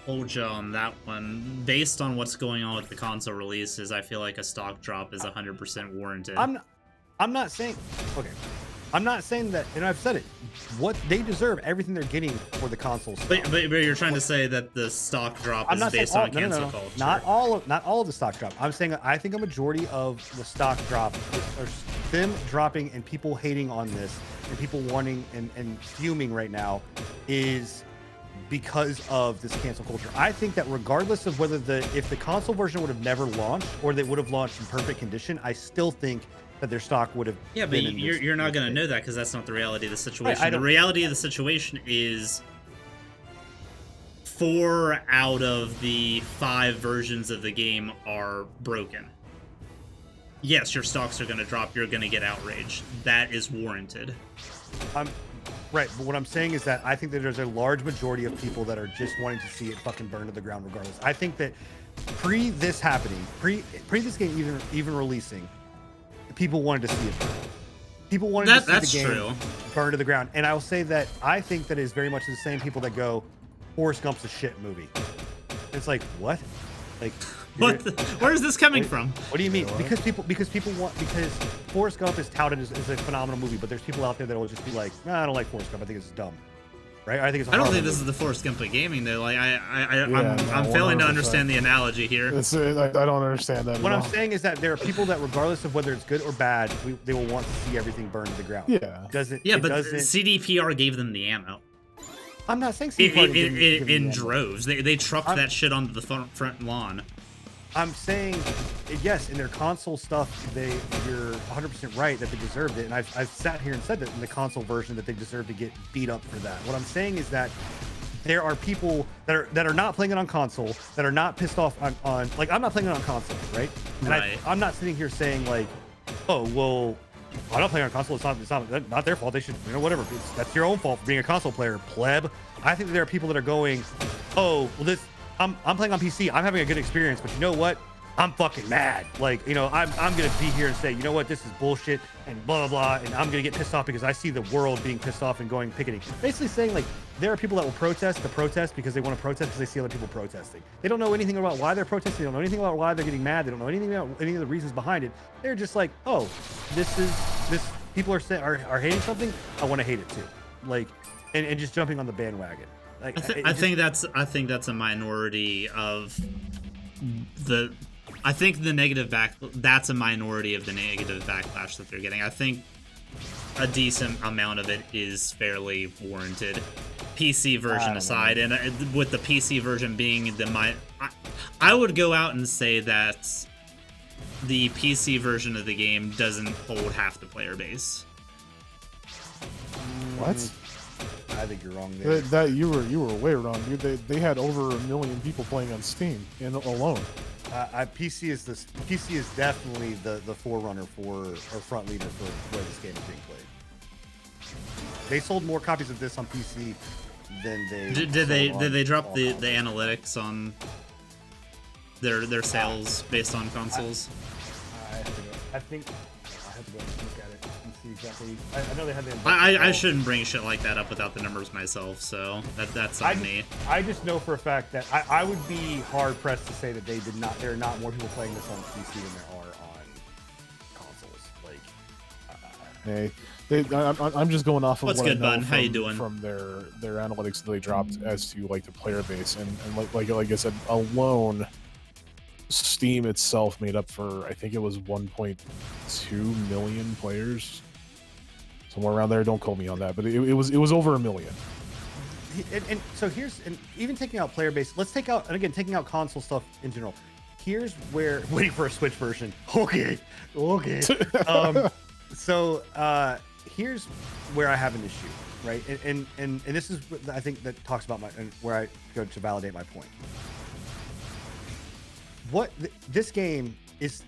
hold you on that one. Based on what's going on with the console releases, I feel like a stock drop is 100% warranted.
I'm not saying, okay, I'm not saying that, and I've said it, what they deserve, everything they're getting for the console stuff.
But you're trying to say that the stock drop is based on cancel culture.
Not all of the stock drop. I'm saying I think a majority of the stock drop, or them dropping and people hating on this and people wanting and fuming right now, is because of this cancel culture. I think that regardless of whether if the console version would have never launched or they would have launched in perfect condition, I still think that their stock would have.
Yeah, but you're not going to know that, because that's not the reality of the situation. The reality of the situation is 4 out of the 5 versions of the game are broken. Yes, your stocks are going to drop. You're going to get outraged. That is warranted.
Right, but what I'm saying is that I think that there's a large majority of people that are just wanting to see it fucking burn to the ground regardless. I think that pre this happening, pre this game even releasing, people wanted to see it burn. People wanted to see the game burn to the ground. And I will say that I think that is very much the same people that go, Forrest Gump's a shit movie. It's like, what? Like,
where is this coming from?
What do you mean? Because Forrest Gump is touted as a phenomenal movie, but there's people out there that will just be like, nah, I don't like Forrest Gump. I think it's dumb. Right? I think it's.
I don't think this is the Forrest Gump of gaming, though. Like, I'm failing to understand the analogy here.
I don't understand that.
What I'm saying is that there are people that, regardless of whether it's good or bad, they will want to see everything burn to the ground.
Yeah.
CDPR gave them the ammo.
I'm not saying CDPR
in droves. They trucked that shit onto the front lawn.
I'm saying, yes, in their console stuff, you're 100% right that they deserved it, and I've sat here and said that in the console version that they deserve to get beat up for that. What I'm saying is that there are people that are not playing it on console, that are not pissed off on like, I'm not playing it on console, right? And
right.
I'm not sitting here saying like, oh well, I'm not playing on console. It's not their fault. They should, whatever. That's your own fault for being a console player, pleb. I think that there are people that are going, oh well, I'm playing on PC. I'm having a good experience, but you know what? I'm fucking mad. Like, I'm gonna be here and say, you know what? This is bullshit and blah blah blah, and I'm gonna get pissed off because I see the world being pissed off and going picketing. Basically saying like, there are people that will protest because they want to protest because they see other people protesting. They don't know anything about why they're protesting. They don't know anything about why they're getting mad. They don't know anything about any of the reasons behind it. They're just like, oh, this people are hating something. I want to hate it too. Like, and just jumping on the bandwagon. Like,
I think that's a minority of the. I think the negative that's a minority of the negative backlash that they're getting. I think a decent amount of it is fairly warranted, PC version aside. And with the PC version being I would go out and say that the PC version of the game doesn't hold half the player base.
What?
I think you're wrong there.
That you were way wrong, dude. They had over 1 million people playing on Steam alone.
PC is definitely the forerunner or front leader for where this game is being played. They sold more copies of this on PC than they
did they drop the analytics on their sales based on consoles.
I think I have to go and look at it and see exactly. I know they had the.
I shouldn't bring shit like that up without the numbers myself, so that's on me.
I just know for a fact that I would be hard pressed to say that they did not. There are not more people playing this on PC than there are on consoles. Like,
I'm just going off of
What's
what
good,
I know
bud? How you
from-
doing?
From their analytics that they dropped as to like the player base, and like I said, alone, Steam itself made up for, I think it was 1.2 million players, somewhere around there. Don't quote me on that, but it was over a million.
and so here's, and even taking out player base, let's take out, and again taking out console stuff in general. Here's where waiting for a Switch version. Okay. So here's where I have an issue, right? And this is I think that talks about where I go to validate my point. This game is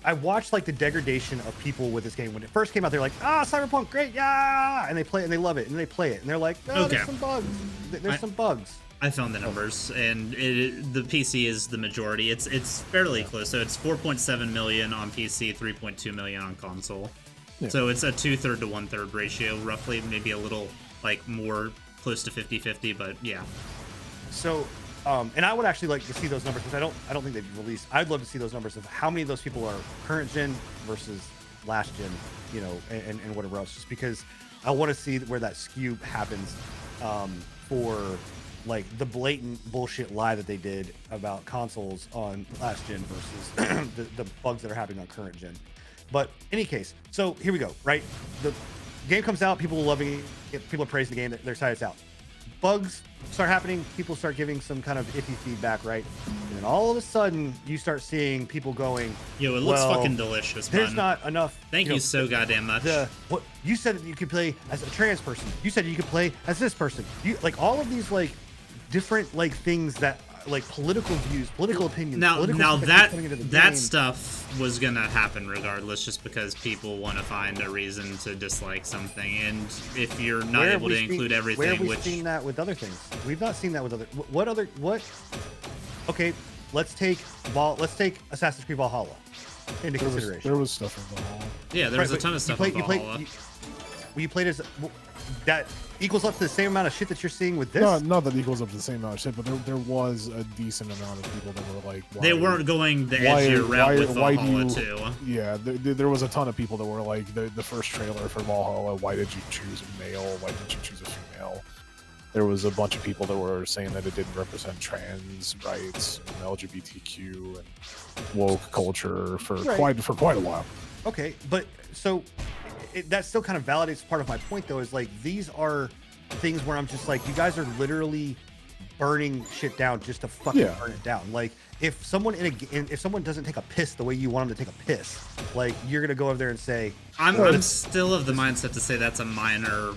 I watched like the degradation of people with this game when it first came out. They're like, CyberPunk, great, yeah, and they play it and they love it and they play it and they're like,
Okay.
there's some bugs. There's some bugs.
I found the numbers, and the PC is the majority. It's fairly close. So it's 4.7 million on PC, 3.2 million on console.
Yeah.
So it's a 2/3 to 1/3 ratio, roughly, maybe a little like more close to 50-50, but yeah.
So, and I would actually like to see those numbers, which I don't think they've released. I'd love to see those numbers of how many of those people are current gen versus last gen, you know, and whatever else. Just because I want to see where that skew happens for like the blatant bullshit lie that they did about consoles on last gen versus the bugs that are happening on current gen. But in any case, so here we go, right? The game comes out, people are loving it, people are praising the game, they're excited it's out. Bugs start happening, people start giving some kind of iffy feedback, right? And then all of a sudden, you start seeing people going,
Yo, it looks
well,
fucking delicious,
there's
bud.
not enough.
Thank you so goddamn much.
What you said that you could play as a trans person. You said you could play as this person. You like all of these like different like things that like political views, political opinions.
Now
political stuff
that
keeps coming into the
that
game.
stuff was gonna happen regardless, just because people want to find a reason to dislike something, and if you're not
Where have
able to
we seen-
include
Where
everything,
have we
which
seen that with other things? We've not seen that with other. What? Okay, let's take Assassin's Creed Valhalla into consideration.
There was stuff in the hall.
yeah, there was
Right,
a ton of stuff
you
on
played,
Valhalla.
you played as that equals up to the same amount of shit that you're seeing with this.
Not that equals up to the same amount of shit, but there was a decent amount of people that were like,
They weren't going the edgier route with
why do
Valhalla
you-
too.
Yeah, there was a ton of people that were like, the first trailer for Valhalla, why did you choose a male? Why didn't you choose a female? There was a bunch of people that were saying that it didn't represent trans rights and LGBTQ and woke culture for
Right.
quite a while.
Okay, but so that still kind of validates part of my point, though, is like these are things where I'm just like, you guys are literally burning shit down just to fucking
Yeah.
burn it down. Like if someone if someone doesn't take a piss the way you want them to take a piss, like you're gonna go over there and say,
I'm still of the mindset to say that's a minor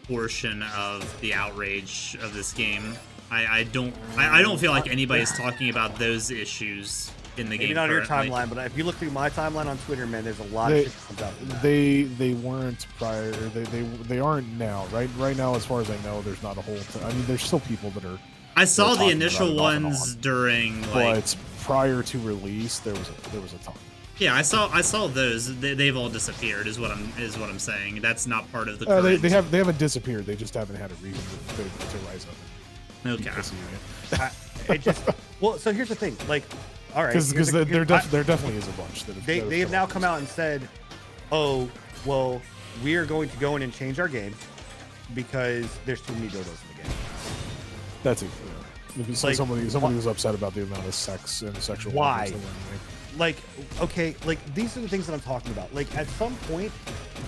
portion of the outrage of this game. I don't feel like anybody's talking about those issues in the
maybe
game
not on your
currently.
timeline, but if you look through my timeline on Twitter, man, there's a lot
They-
of shit that comes out from that.
They weren't prior. They aren't now. Right now, as far as I know, there's not a whole. I mean, there's still people that are.
I saw the
talking
initial
about it off and
ones
on.
during like
But prior to release, there was a ton.
yeah, I saw those. They've all disappeared. Is what I'm saying. That's not part of the current.
They haven't disappeared. They just haven't had a reason to rise up.
Okay.
It just well, so here's the thing, like, all right,
Because
here's
there
I-
definitely is a bunch that have,
they have now come out and said, oh, well, we are going to go in and change our game because there's too many dildos in the game.
That's it. Yeah. If
Like,
somebody was upset about the amount of sex and sexual.
Why?
reference that were in it.
Like, okay, like these are the things that I'm talking about. Like at some point,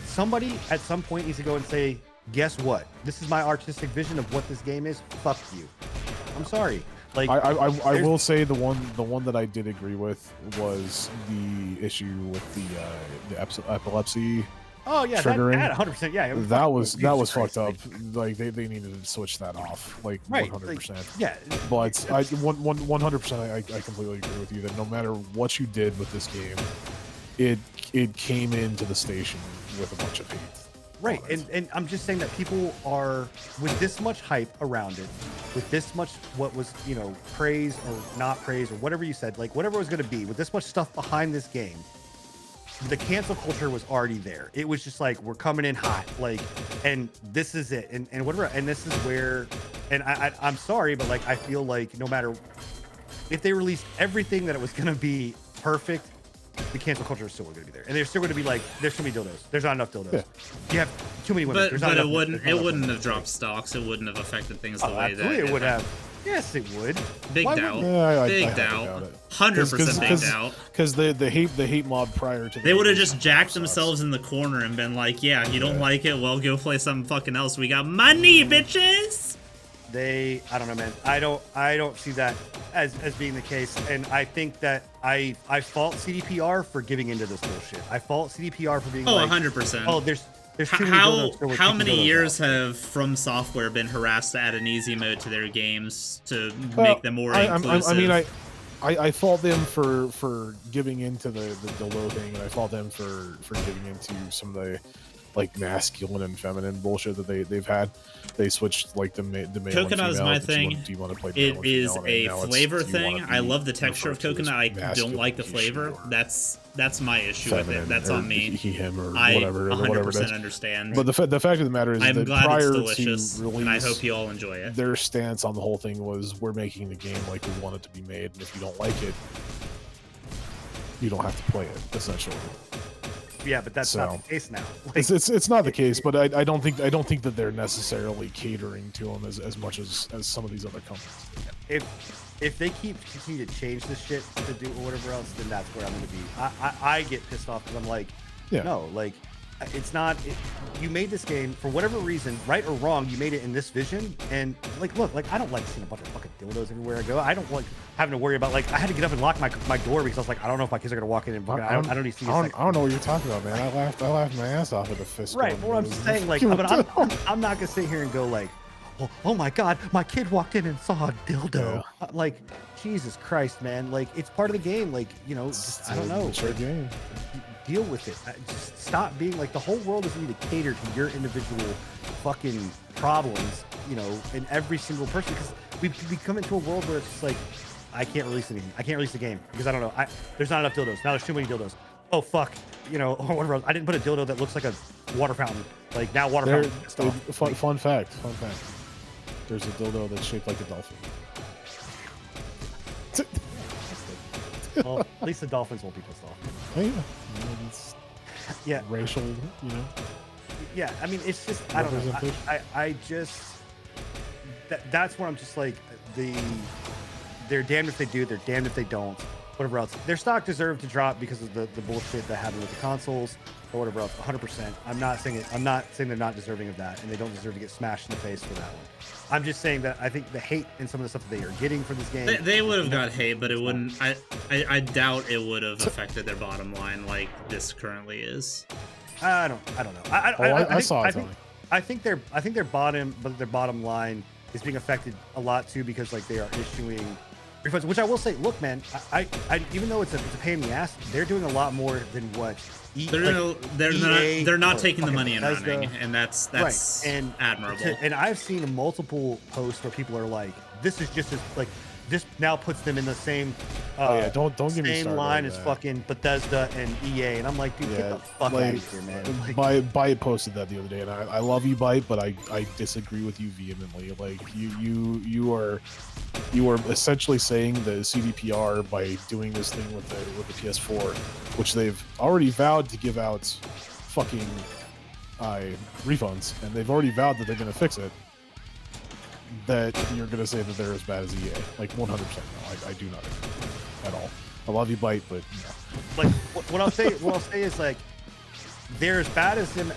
somebody at some point needs to go and say, guess what? This is my artistic vision of what this game is. Fuck you. I'm sorry. Like
I
there's-
will say the one that I did agree with was the issue with the epilepsy.
oh yeah,
triggering.
that 100%. Yeah, it was
That
fucking-
was
Jesus
fucked
Christ,
up. Like they needed to switch that off. Like
Right,
100%.
like, yeah.
But I 100% I completely agree with you that no matter what you did with this game, it came into the station with a bunch of hate.
Right,
on it.
and I'm just saying that people are with this much hype around it, with this much what was, you know, praise or not praise or whatever you said, like whatever it was going to be, with this much stuff behind this game, the cancel culture was already there. It was just like, we're coming in hot, like, and this is it, and whatever. And this is where, and I'm sorry, but like I feel like no matter if they released everything that it was going to be perfect, the cancel culture is still going to be there, and they're still going to be like, there's too many dildos. There's not enough dildos.
Yeah.
You have too many women.
But,
There's not
but it
enough,
wouldn't
there's not
it
enough
wouldn't
women.
have dropped stocks. It wouldn't have affected things the way that
Absolutely, it would have. Yes, it would.
Big
Why
doubt.
wouldn't
Yeah, I
Big
highly
doubt.
doubt it.
100% big doubt.
Because the hate mob prior to
They would have
release
just jacked
sucks.
themselves in the corner and been like, yeah, you don't like it? Well, go play something fucking else. We got money, bitches!
I don't know, man. I don't see that as being the case. And I think that I fault CDPR for giving into this bullshit. I fault CDPR for being
Oh,
like,
100%.
oh, there's too many
How
dildos, so we're
how
taking
many
dildos
years
out.
have From Software been harassed to add an easy mode to their games to
Well,
make them more inclusive?
I mean, I fault them for giving into the dildo thing, and I fault them for giving into some of the like masculine and feminine bullshit that they've had. They switched like the male and
Coconut is
female,
my
but
thing.
Do you want to play
It
male and
is
female, and
a
now it's,
flavor
do you wanna
thing. I
be
love the texture of
referred to as
coconut. I don't like the
masculine,
flavor.
or
That's my issue with
feminine,
it. That's
or
on me.
He, him, or
I
whatever,
100%
it is.
understand.
But the fact of the matter is
I'm
that
glad
prior
it's delicious,
to release,
and I hope you all enjoy it.
their stance on the whole thing was, we're making the game like we want it to be made, and if you don't like it, you don't have to play it, essentially.
Yeah, but that's not
So,
the case now. Like,
It's not the case, but I don't think that they're necessarily catering to them as much as some of these other companies.
if they continue to change this shit to do whatever else, then that's where I'm going to be. I get pissed off because I'm like,
Yeah.
no, like, it's not. You made this game for whatever reason, right or wrong. You made it in this vision, and like, look, like I don't like seeing a bunch of fucking dildos everywhere I go. I don't like having to worry about, like, I had to get up and lock my door because I was like, I don't know if my kids are gonna walk in and fucking, I don't need to see.
I don't know what you're talking about, man. I laughed my ass off at the fist.
Right, but what I'm saying, like, but I'm not gonna sit here and go like, oh my god, my kid walked in and saw a dildo. Like, Jesus Christ, man. Like, it's part of the game. Like, you know, just, I don't know.
It's a game.
Deal with it. Just stop being like, the whole world doesn't need to cater to your individual fucking problems, you know, in every single person. Because we come into a world where it's just like, I can't release anything. I can't release the game because I don't know. There's not enough dildos. Now there's too many dildos. Oh fuck, you know, or whatever else. I didn't put a dildo that looks like a water fountain. Like, now water fountain stuff.
Fun fact. There's a dildo that's shaped like a dolphin.
Well, at least the dolphins won't be pissed off.
Oh, yeah. It's
Yeah.
racial, you know.
Yeah, I mean, it's just, I don't know.
Representation.
I just, that's where I'm just like, they're damned if they do, they're damned if they don't, whatever else. Their stock deserved to drop because of the bullshit that happened with the consoles or whatever else, 100%. I'm not saying they're not deserving of that, and they don't deserve to get smashed in the face for that one. I'm just saying that I think the hate and some of the stuff that they are getting for this game.
They would have got hate, but it wouldn't. I doubt it would have affected their bottom line like this currently is.
I don't know. I think their bottom line is being affected a lot too, because like they are issuing refunds, which I will say, look, man, I even though it's a pain in the ass, they're doing a lot more than what
they're not taking the money and running, and that's
right. And
admirable.
And I've seen multiple posts where people are like, this is just as like, this now puts them in the same
don't get me
same
started
line
on
as
that.
fucking Bethesda and EA, and I'm like, dude, get the fuck out of here, man. Like,
Byte posted that the other day, and I love you, Byte, but I disagree with you vehemently. Like, you are essentially saying the CDPR by doing this thing with the PS4, which they've already vowed to give out fucking refunds, and they've already vowed that they're going to fix it. That you're going to say that they're as bad as EA. Like, 100%. No, I do not agree at all. I love you, Byte, but no.
like what I'll say is, like, they're as bad as them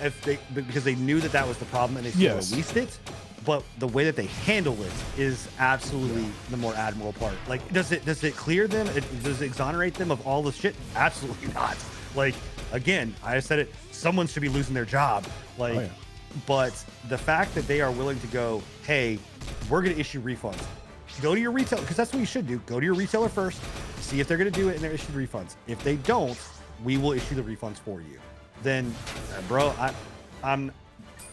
because they knew that was the problem and they still released it. But the way that they handle it is absolutely the more admirable part. Like, does it clear them? Does it exonerate them of all the shit? Absolutely not. Like, again, I said it. Someone should be losing their job. Like, but the fact that they are willing to go, hey, we're going to issue refunds. Go to your retailer, because that's what you should do. Go to your retailer first, see if they're going to do it, and they're issuing refunds. If they don't, we will issue the refunds for you. Then, bro,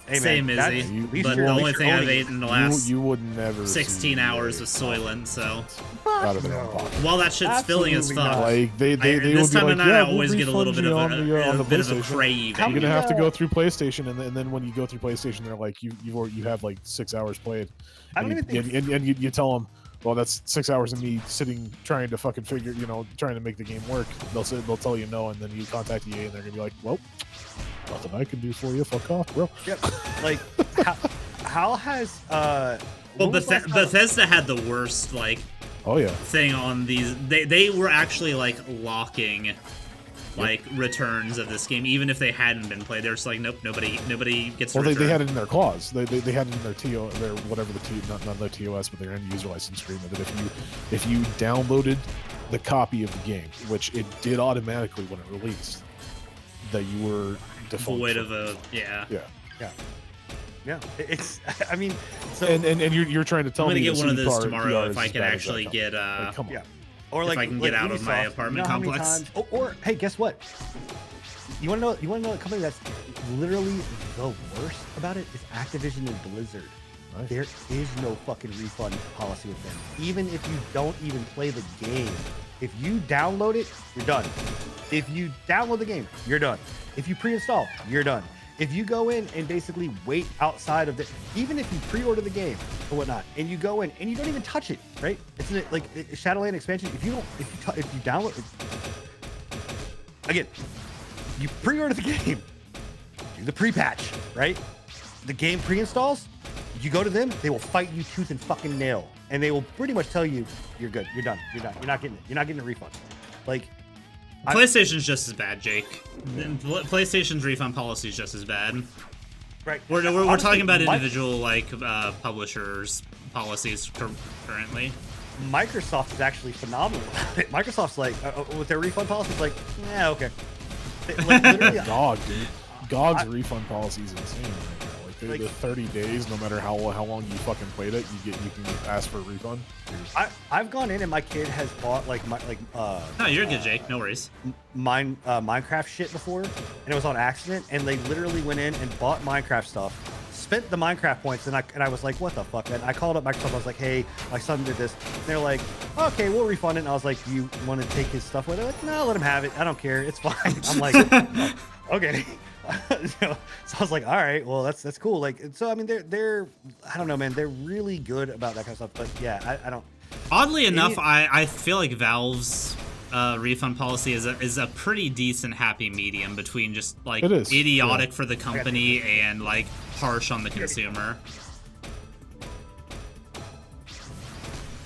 Hey, man,
Same
that's-
Izzy,
at least
but
you're-
the
at
only
least
thing
you're
I've
owning
ate
it.
in the last
you would never
16
see
hours
a
was Soylent, so
out of their own pocket.
while that shit's filling as
Absolutely
fuck,
not.
Like they
this
would be
time
like,
of night
yeah,
I
we'll
always get a little
refund
bit
you
of
on the
bit of a
PlayStation.
craving.
How
You're gonna
many,
have to go through PlayStation, and then when you go through PlayStation, they're like, you have like 6 hours played,
I don't
and
even think.
and you tell them, well, that's 6 hours of me sitting trying to fucking figure, trying to make the game work. They'll tell you no, and then you contact EA, and they're gonna be like, well, nothing I can do for you. Fuck off, bro.
Yep. Like, how has
Well,
when was the last time-
Bethesda had the worst like
Oh yeah.
thing on these. They were actually like locking like returns of this game, even if they hadn't been played. They're just like, nope, nobody gets.
Well,
a
they
return.
had it in their clause. They had it in their their whatever not their TOS, but their end user license agreement that if you downloaded the copy of the game, which it did automatically when it released, that you were defunct
void
for-
of a yeah.
Yeah, it's. I mean, so
And you're trying to tell
I'm gonna
me
get
the
one of
CD
those
PR
tomorrow
is
if I
as
can
bad as
actually
that
get
Like, come on.
yeah, or
if
like
I can get out of my
Ubisoft,
apartment
you know how many
complex.
times- or hey, guess what? You want to know a company that's literally the worst about it is Activision and Blizzard.
Nice.
There is no fucking refund policy with them. Even if you don't even play the game, if you download it, you're done. If you download the game, you're done. If you pre-install, you're done. If you go in and basically wait outside of the, even if you pre-order the game or whatnot, and you go in and you don't even touch it, right? It's like Shadowland expansion. If you download it, again, you pre-order the game, do the pre-patch, right? The game pre-installs, you go to them, they will fight you tooth and fucking nail, and they will pretty much tell you, you're good, you're done, you're not getting it, you're not getting a refund. Like,
PlayStation's just as bad, Jake. PlayStation's refund policy is just as bad.
right?
We're
Honestly,
talking about
Mi-
individual like publishers policies currently.
Microsoft is actually phenomenal about it. Microsoft's like, with their refund policy, it's like, yeah, okay. Like, literally,
GOG, dude. GOG's refund policy is insane right now. Like the 30 days, no matter how long you fucking played it, you can ask for a refund.
I've gone in and my kid has bought
No, you're good, Jake. No worries.
Minecraft shit before, and it was on accident, and they literally went in and bought Minecraft stuff, spent the Minecraft points, and I was like, what the fuck, man? I called up Microsoft, I was like, hey, my son did this, and they're like, okay, we'll refund it, and I was like, do you want to take his stuff with it? Like, no, let him have it, I don't care, it's fine. I'm like, okay. So I was like, all right, well, that's cool. Like, so I mean, they're I don't know, man, they're really good about that kind of stuff, but yeah, I don't.
Oddly enough, I feel like Valve's refund policy is a pretty decent happy medium between just like
It is,
idiotic
yeah.
for the company and like harsh on the consumer.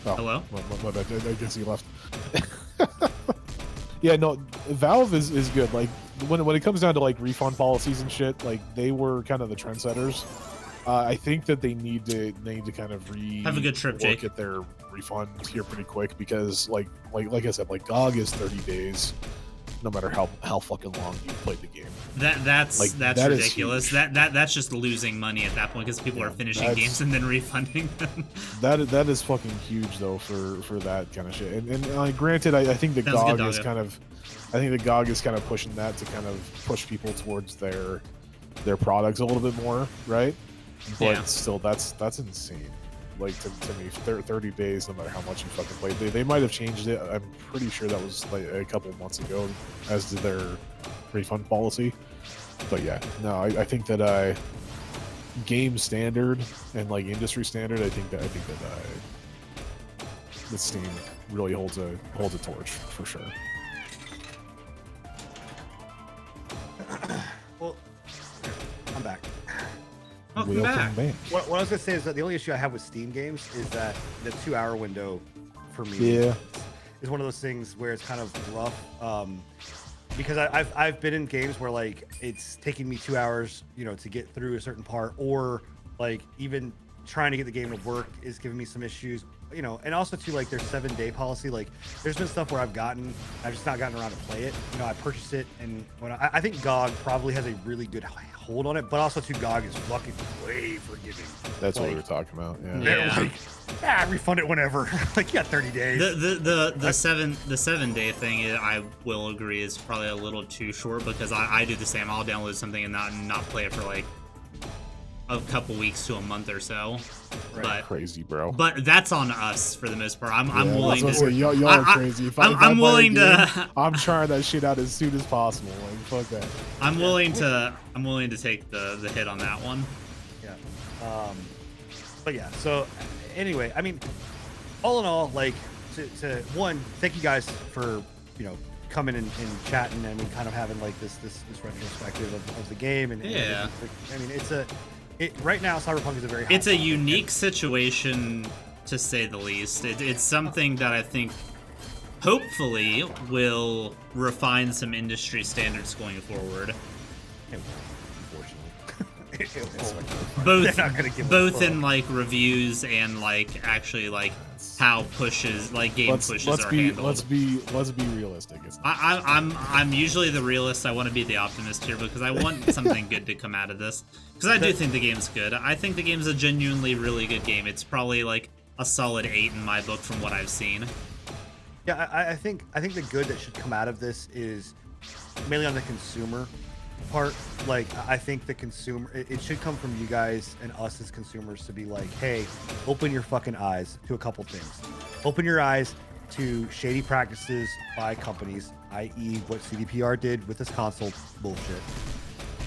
Oh,
Hello?
my bad. I guess he left. Yeah, no, Valve is good. Like when it comes down to like refund policies and shit, like they were kind of the trendsetters. I think that they need to kind of
Have a good trip,
look
Jake.
at their refunds here pretty quick because like I said, like GOG is 30 days, no matter how fucking long you played the game.
That's
Like, that is
ridiculous.
huge.
That's just losing money at that point because people are finishing
that's-
games and then refunding them.
That is fucking huge though for that kind of shit. And granted, I think that
That was good,
GOG is
doggo.
kind of, I think that GOG is kind of pushing that to kind of push people towards their products a little bit more, right? But
Yeah.
still, that's insane. Like to me, 30 days, no matter how much you fucking played. They might have changed it. I'm pretty sure that was like a couple months ago, as did their refund policy. But yeah, no, I think that game standard and like industry standard, I think that the Steam really holds a torch for sure.
Well, I'm back.
Welcome back.
What I was gonna say is that the only issue I have with Steam games is that the 2-hour window for me
Yeah.
is one of those things where it's kind of rough. Because I've been in games where like it's taking me 2 hours, to get through a certain part, or like even trying to get the game to work is giving me some issues. And also too, like their 7-day policy. Like there's been stuff where I've just not gotten around to play it. I purchased it, and when I think GOG probably has a really good hold on it, but also too, GOG is fucking way forgiving.
That's what we were
Like,
talking about. Yeah.
They're
Yeah.
like, refund it whenever. Like you got 30 days.
The 7-day thing, I will agree, is probably a little too short because I do the same. I'll download something and not play it for like a couple weeks to a month or so. But
Crazy, bro.
But that's on us for the most part. I'm
I
willing
was
to.
gonna say, y'all are crazy. If
I'm
if I buy a
willing
game,
to.
I'm trying that shit out as soon as possible. Like, fuck that.
I'm willing to take the hit on that one.
Yeah. But yeah. So anyway, I mean, all in all, like to one, thank you guys for coming and chatting. I mean, kind of having like this retrospective of the game and
Yeah.
I mean, right now Cyberpunk is a very hot
It's a
topic,
unique situation to say the least. It's something that I think hopefully will refine some industry standards going forward. Both
They're not gonna give a
both
fuck.
in like reviews and like actually like how pushes like game pushes are handled.
Let's be realistic. It's not.
I'm usually the realist. I want to be the optimist here because I want something good to come out of this. Because I do think the game's good. I think the game's a genuinely really good game. It's probably like a solid 8 in my book from what I've seen.
Yeah, I think the good that should come out of this is mainly on the consumer part. Like, I think the consumer, it should come from you guys and us as consumers to be like, hey, open your fucking eyes to a couple things. Open your eyes to shady practices by companies, i.e. what CDPR did with this console bullshit.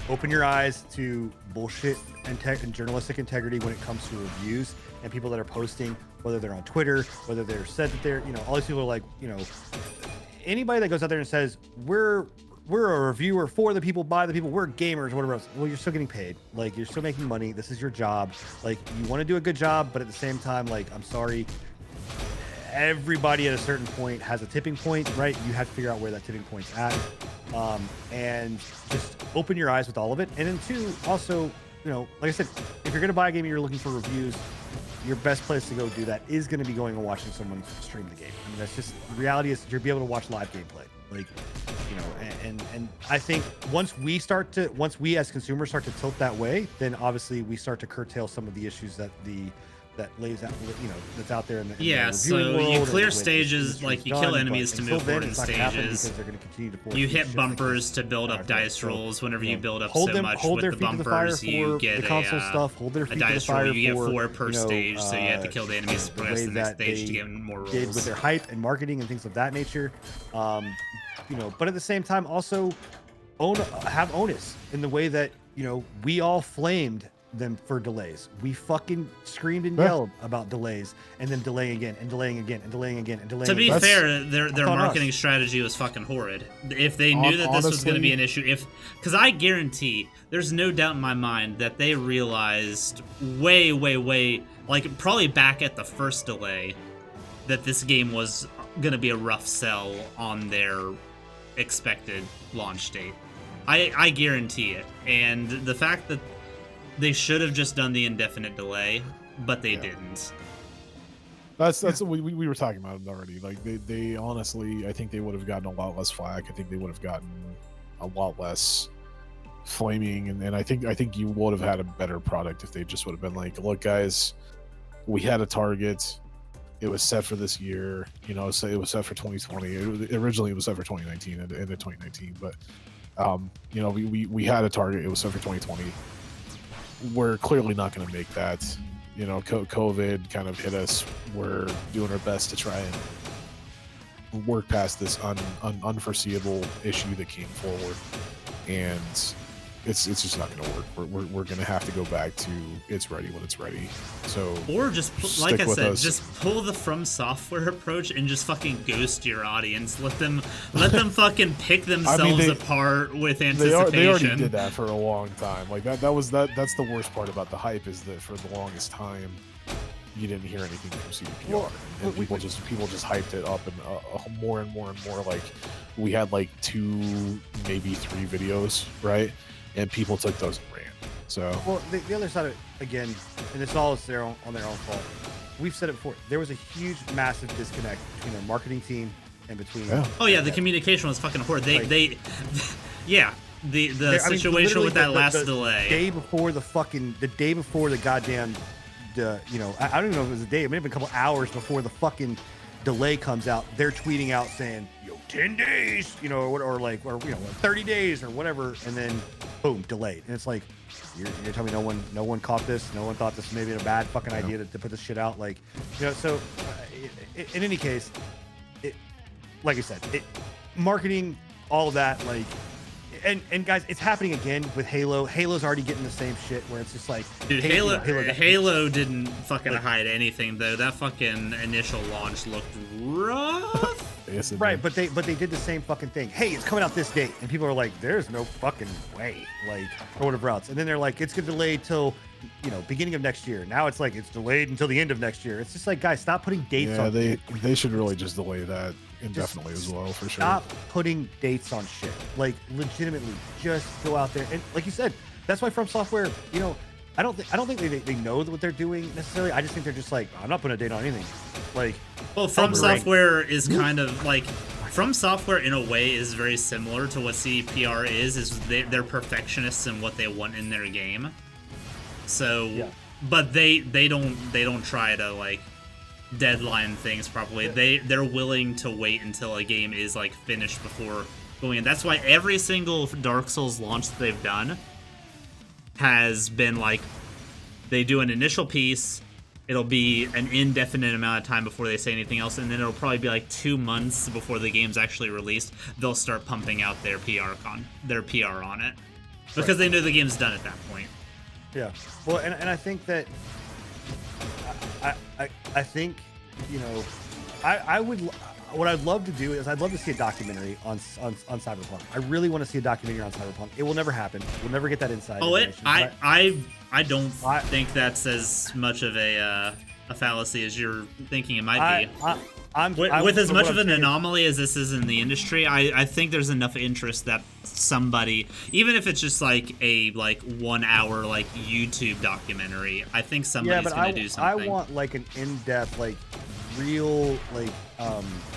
Open your eyes to bullshit and journalistic integrity when it comes to reviews and people that are posting, whether they're on Twitter, whether they're said that they're, all these people are like, anybody that goes out there and says, we're a reviewer for the people, by the people, we're gamers, whatever else. Well, you're still getting paid. Like, you're still making money. This is your job. Like, you want to do a good job, but at the same time, like, I'm sorry, everybody at a certain point has a tipping point, right? You have to figure out where that tipping point's at. And just open your eyes with all of it. And then two, also, like I said, if you're going to buy a game and you're looking for reviews, your best place to go do that is going to be going and watching someone stream the game. I mean, that's just, the reality is you'll be able to watch live gameplay. Like, and I think once we as consumers start to tilt that way, then obviously we start to curtail some of the issues that lays out, that's out there in the
Yeah,
the
so
reviewing
you
world
clear
and the way the
stages,
industry's
like you
done,
kill
but
enemies to
until
move
then,
forward in
it's not gonna happen
stages.
because they're going to continue to force
You
this
hit
shit
bumpers to build up
Alright,
dice
so,
rolls. Whenever you build up
hold
so
them-
much
hold
with
their
the
feet to the fire
bumpers, you
for
get
the console stuff. Hold their
a
feet to the
dice roll.
fire
You get
for,
4 per stage, so you have to kill the enemies to
the
progress
way
to the next
that
stage to
they
get more rolls.
did with their hype and marketing and things of that nature. But at the same time, also have onus in the way that we all flamed them for delays. We fucking screamed and yelled about delays, and then delaying again and delaying again and delaying again and delaying.
To be
again.
fair, their
on
marketing
us.
strategy was fucking horrid. If they knew that this was going to be an issue, because I guarantee there's no doubt in my mind that they realized way, like probably back at the first delay, that this game was going to be a rough sell on their expected launch date. I guarantee it. And the fact that they should have just done the indefinite delay, but they didn't.
That's we were talking about it already. Like they honestly, I think they would have gotten a lot less flack. I think they would have gotten a lot less flaming, and I think you would have had a better product if they just would have been like, look, guys, we had a target. It was set for this year. So it was set for 2020. Originally it was set for 2019, end of 2019, but we had a target. It was set for 2020. We're clearly not going to make that. COVID kind of hit us. We're doing our best to try and work past this unforeseeable issue that came forward, and it's just not going to work. We're going to have to go back to it's ready when it's ready. So
or just like I
with
said,
us.
just pull the From Software approach and just fucking ghost your audience. Let them fucking pick themselves apart with anticipation.
They already did that for a long time. Like that's the worst part about the hype, is that for the longest time you didn't hear anything from CDPR, and people just hyped it up, and more and more and more. Like we had like 2, maybe 3 videos, right? And people took those and ran. So
well, the other side of it, again, and it's all on their own fault. We've said it before. There was a huge, massive disconnect between their marketing team and between.
Yeah.
Oh yeah, the communication was fucking horrid. The situation
literally
with that
the
last delay.
The day before the goddamn, I don't even know if it was a day. It may have been a couple hours before the fucking delay comes out. They're tweeting out saying, 10 days, or 30 days or whatever, and then boom, delayed. And it's like, you're telling me no one caught this, no one thought this was maybe a bad fucking idea to put this shit out, like, you know. So in any case, like I said, marketing, all of that, like, and guys, it's happening again with Halo. Halo's already getting the same shit where it's just like,
dude,
hey, you know,
Halo didn't fucking
like,
hide anything though. That fucking initial launch looked rough.
Yes, it
right,
did.
but they did the same fucking thing. Hey, it's coming out this date, and people are like, "There's no fucking way," like, or whatever else. And then they're like, "It's gonna delay till, you know, beginning of next year." Now it's like it's delayed until the end of next year. It's just like, guys, stop putting dates on.
They should really just delay that indefinitely as well, for sure.
Stop putting dates on shit. Like, legitimately, just go out there and, like you said, that's why From Software, you know, I don't think they know what they're doing necessarily. I just think they're just like, I'm not putting a date on anything. Like,
Well, From Software is kind of like, From Software in a way is very similar to what CDPR is they're perfectionists in what they want in their game. So,
yeah.
but they don't try to like deadline things properly. They're willing to wait until a game is like finished before going in. That's why every single Dark Souls launch that they've done has been like, they do an initial piece, it'll be an indefinite amount of time before they say anything else, and then it'll probably be like 2 months before the game's actually released. They'll start pumping out their PR on it because they know the game's done at that point.
Yeah. Well, and I think that I think, you know, I would, what I'd love to do is I'd love to see a documentary on CyberPunk. I really want to see a documentary on CyberPunk. It will never happen. We'll never get that inside.
I don't think that's as much of a fallacy as you're thinking it might be. With as much of an anomaly as this is in the industry, I think there's enough interest that somebody, even if it's just like a 1 hour like YouTube documentary, I think somebody's gonna do something.
I want like an in-depth, like, real, like,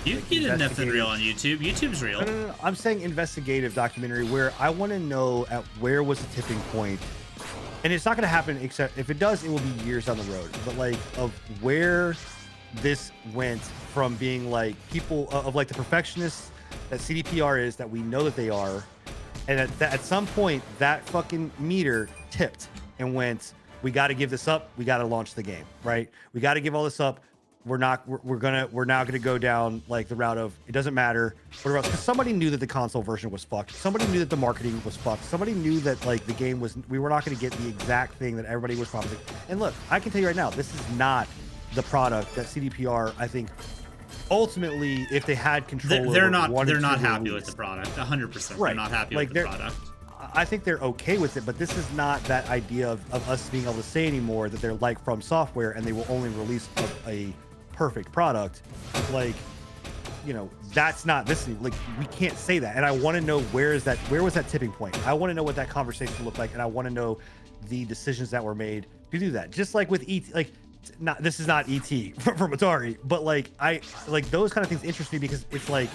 you
like
can get nothing real on YouTube. YouTube's real.
No. I'm saying investigative documentary where I want to know at where was the tipping point. And it's not going to happen, except if it does, it will be years down the road. But like, of where this went from being like people of like the perfectionists that CDPR is, that we know that they are, and at some point that fucking meter tipped and went, we got to give this up. We got to launch the game, right? We got to give all this up. We're now gonna go down like the route of, it doesn't matter, whatever else. Because somebody knew that the console version was fucked. Somebody knew that the marketing was fucked. Somebody knew that like the game was, we were not gonna get the exact thing that everybody was promising. And look, I can tell you right now, this is not the product that CDPR, I think, ultimately, if they had control,
they're not happy with the product. 100%.
Right.
They're not happy
Like,
with the product.
I think they're okay with it, but this is not that idea of us being able to say anymore that they're like From Software and they will only release a perfect product. Like, you know, that's not this. Like, we can't say that. And I want to know where was that tipping point. I want to know what that conversation looked like, and I want to know the decisions that were made to do that. Just like with ET, like, not, this is not ET from Atari, but like, I like those kind of things interest me because it's like,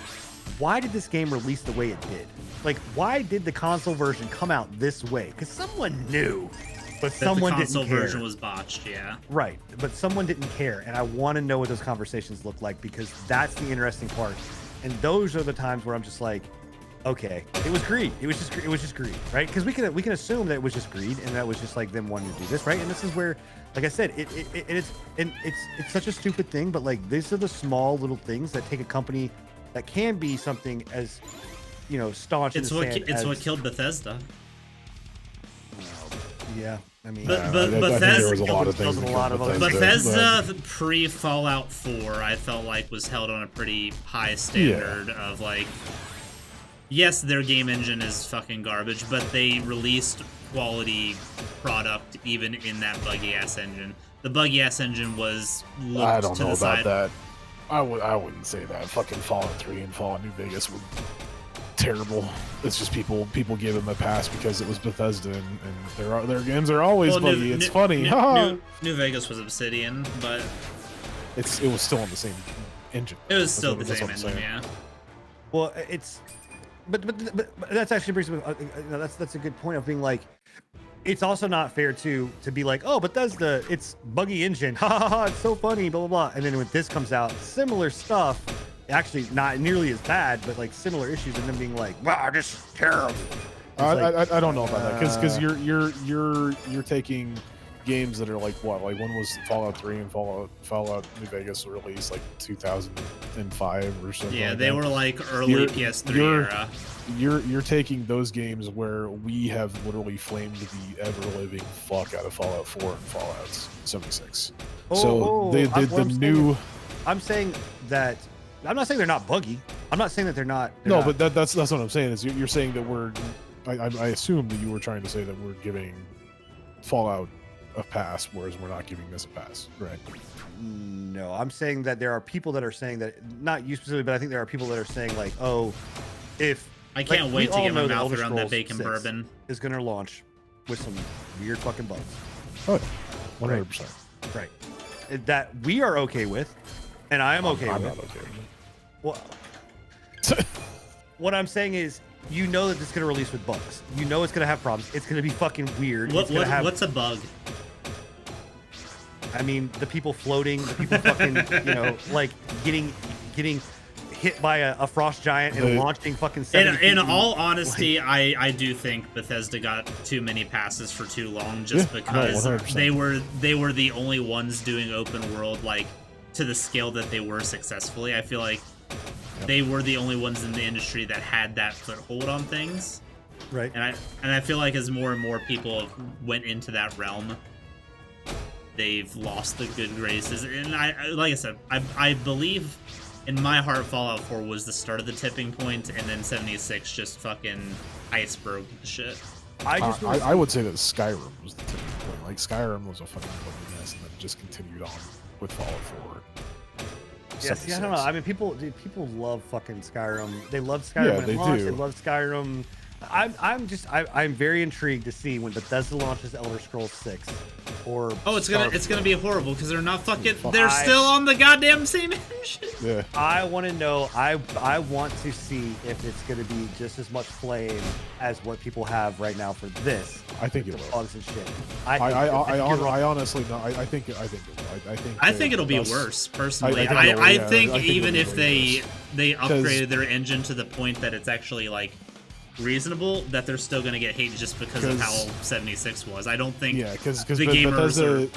why did this game release the way it did? Like, why did the console version come out this way? Because someone knew, but someone didn't care.
The console version was botched, yeah.
Right, but someone didn't care, and I want to know what those conversations look like, because that's the interesting part. And those are the times where I'm just like, okay, it was greed. It was just greed, right? Because we can assume that it was just greed, and that was just like them wanting to do this, right? And this is where, like I said, it's such a stupid thing, but like, these are the small little things that take a company that can be something as, you know, staunch.
It's what killed Bethesda.
Yeah, I mean,
But
there was a lot of things.
Bethesda pre-Fallout 4, I felt like was held on a pretty high standard of like, yes, their game engine is fucking garbage, but they released quality product even in that buggy ass engine. The buggy ass engine was looked
I don't
to
know
the
about
side.
that. I wouldn't say that. Fucking Fallout 3 and Fallout New Vegas were terrible. It's just people give them a pass because it was Bethesda, and their games are always buggy. It's funny.
New Vegas was Obsidian, but
it was still on the same engine.
it was still the
That's
same
what I'm
engine,
saying.
yeah.
well, it's, but that's actually brings me, you know, that's a good point of being like, it's also not fair to be like, oh, Bethesda, it's buggy engine, ha ha ha, it's so funny, blah blah blah. And then when this comes out, similar stuff, actually not nearly as bad, but like similar issues, and them being like, wow, this is terrible.
I don't know about that because you're taking games that are like what, like when was Fallout 3 and Fallout New Vegas released, like 2005 or something.
Yeah,
like
they
that.
were like early PS3 era.
You're taking those games where we have literally flamed the ever living fuck out of Fallout 4 and Fallout 76.
I'm saying that I'm not saying they're not buggy. I'm not saying that they're not.
But that's what I'm saying is you're saying that we're. I assume that you were trying to say that we're giving Fallout a pass, whereas we're not giving this a pass, right?
No, I'm saying that there are people that are saying that, not you specifically, but I think there are people that are saying like, oh, if
I can't wait to get my mouth around that bacon
6
bourbon.
Is going to launch with some weird fucking bugs.
Oh, 100%.
Right. That we are okay with, and I am okay
I'm
with.
not okay with it.
Well, what I'm saying is, you know that it's going to release with bugs. You know it's going to have problems. It's going to be fucking weird.
What's a bug?
I mean, the people floating, the people fucking, like getting hit by a frost giant and launching fucking 70
In all honesty, I do think Bethesda got too many passes for too long just because
100%.
they were the only ones doing open world like to the scale that they were successfully. I feel like they were the only ones in the industry that had that foothold on things.
Right.
And I feel like as more and more people went into that realm, they've lost the good graces. And I like I said, I believe in my heart Fallout 4 was the start of the tipping point, and then 76 just fucking iceberg the shit.
I would say that Skyrim was the tipping point. Like Skyrim was a fucking mess, and then just continued on with Fallout 4.
Yes, yeah, I don't know. I mean, people love fucking Skyrim. They love Skyrim when it launched. They love Skyrim. I'm very intrigued to see when Bethesda launches Elder Scrolls 6 or
it's gonna be horrible because they're not fucking they're still on the goddamn same engine.
Yeah.
I want to know. I want to see if it's gonna be just as much flame as what people have right now for this.
I think it will.
Bugs and shit.
I honestly no. I think it will.
I think it'll be worse personally. I think even if they upgraded their engine to the point that it's actually like reasonable, that they're still going to get hate just because of how 76 was. I don't think because the gamers are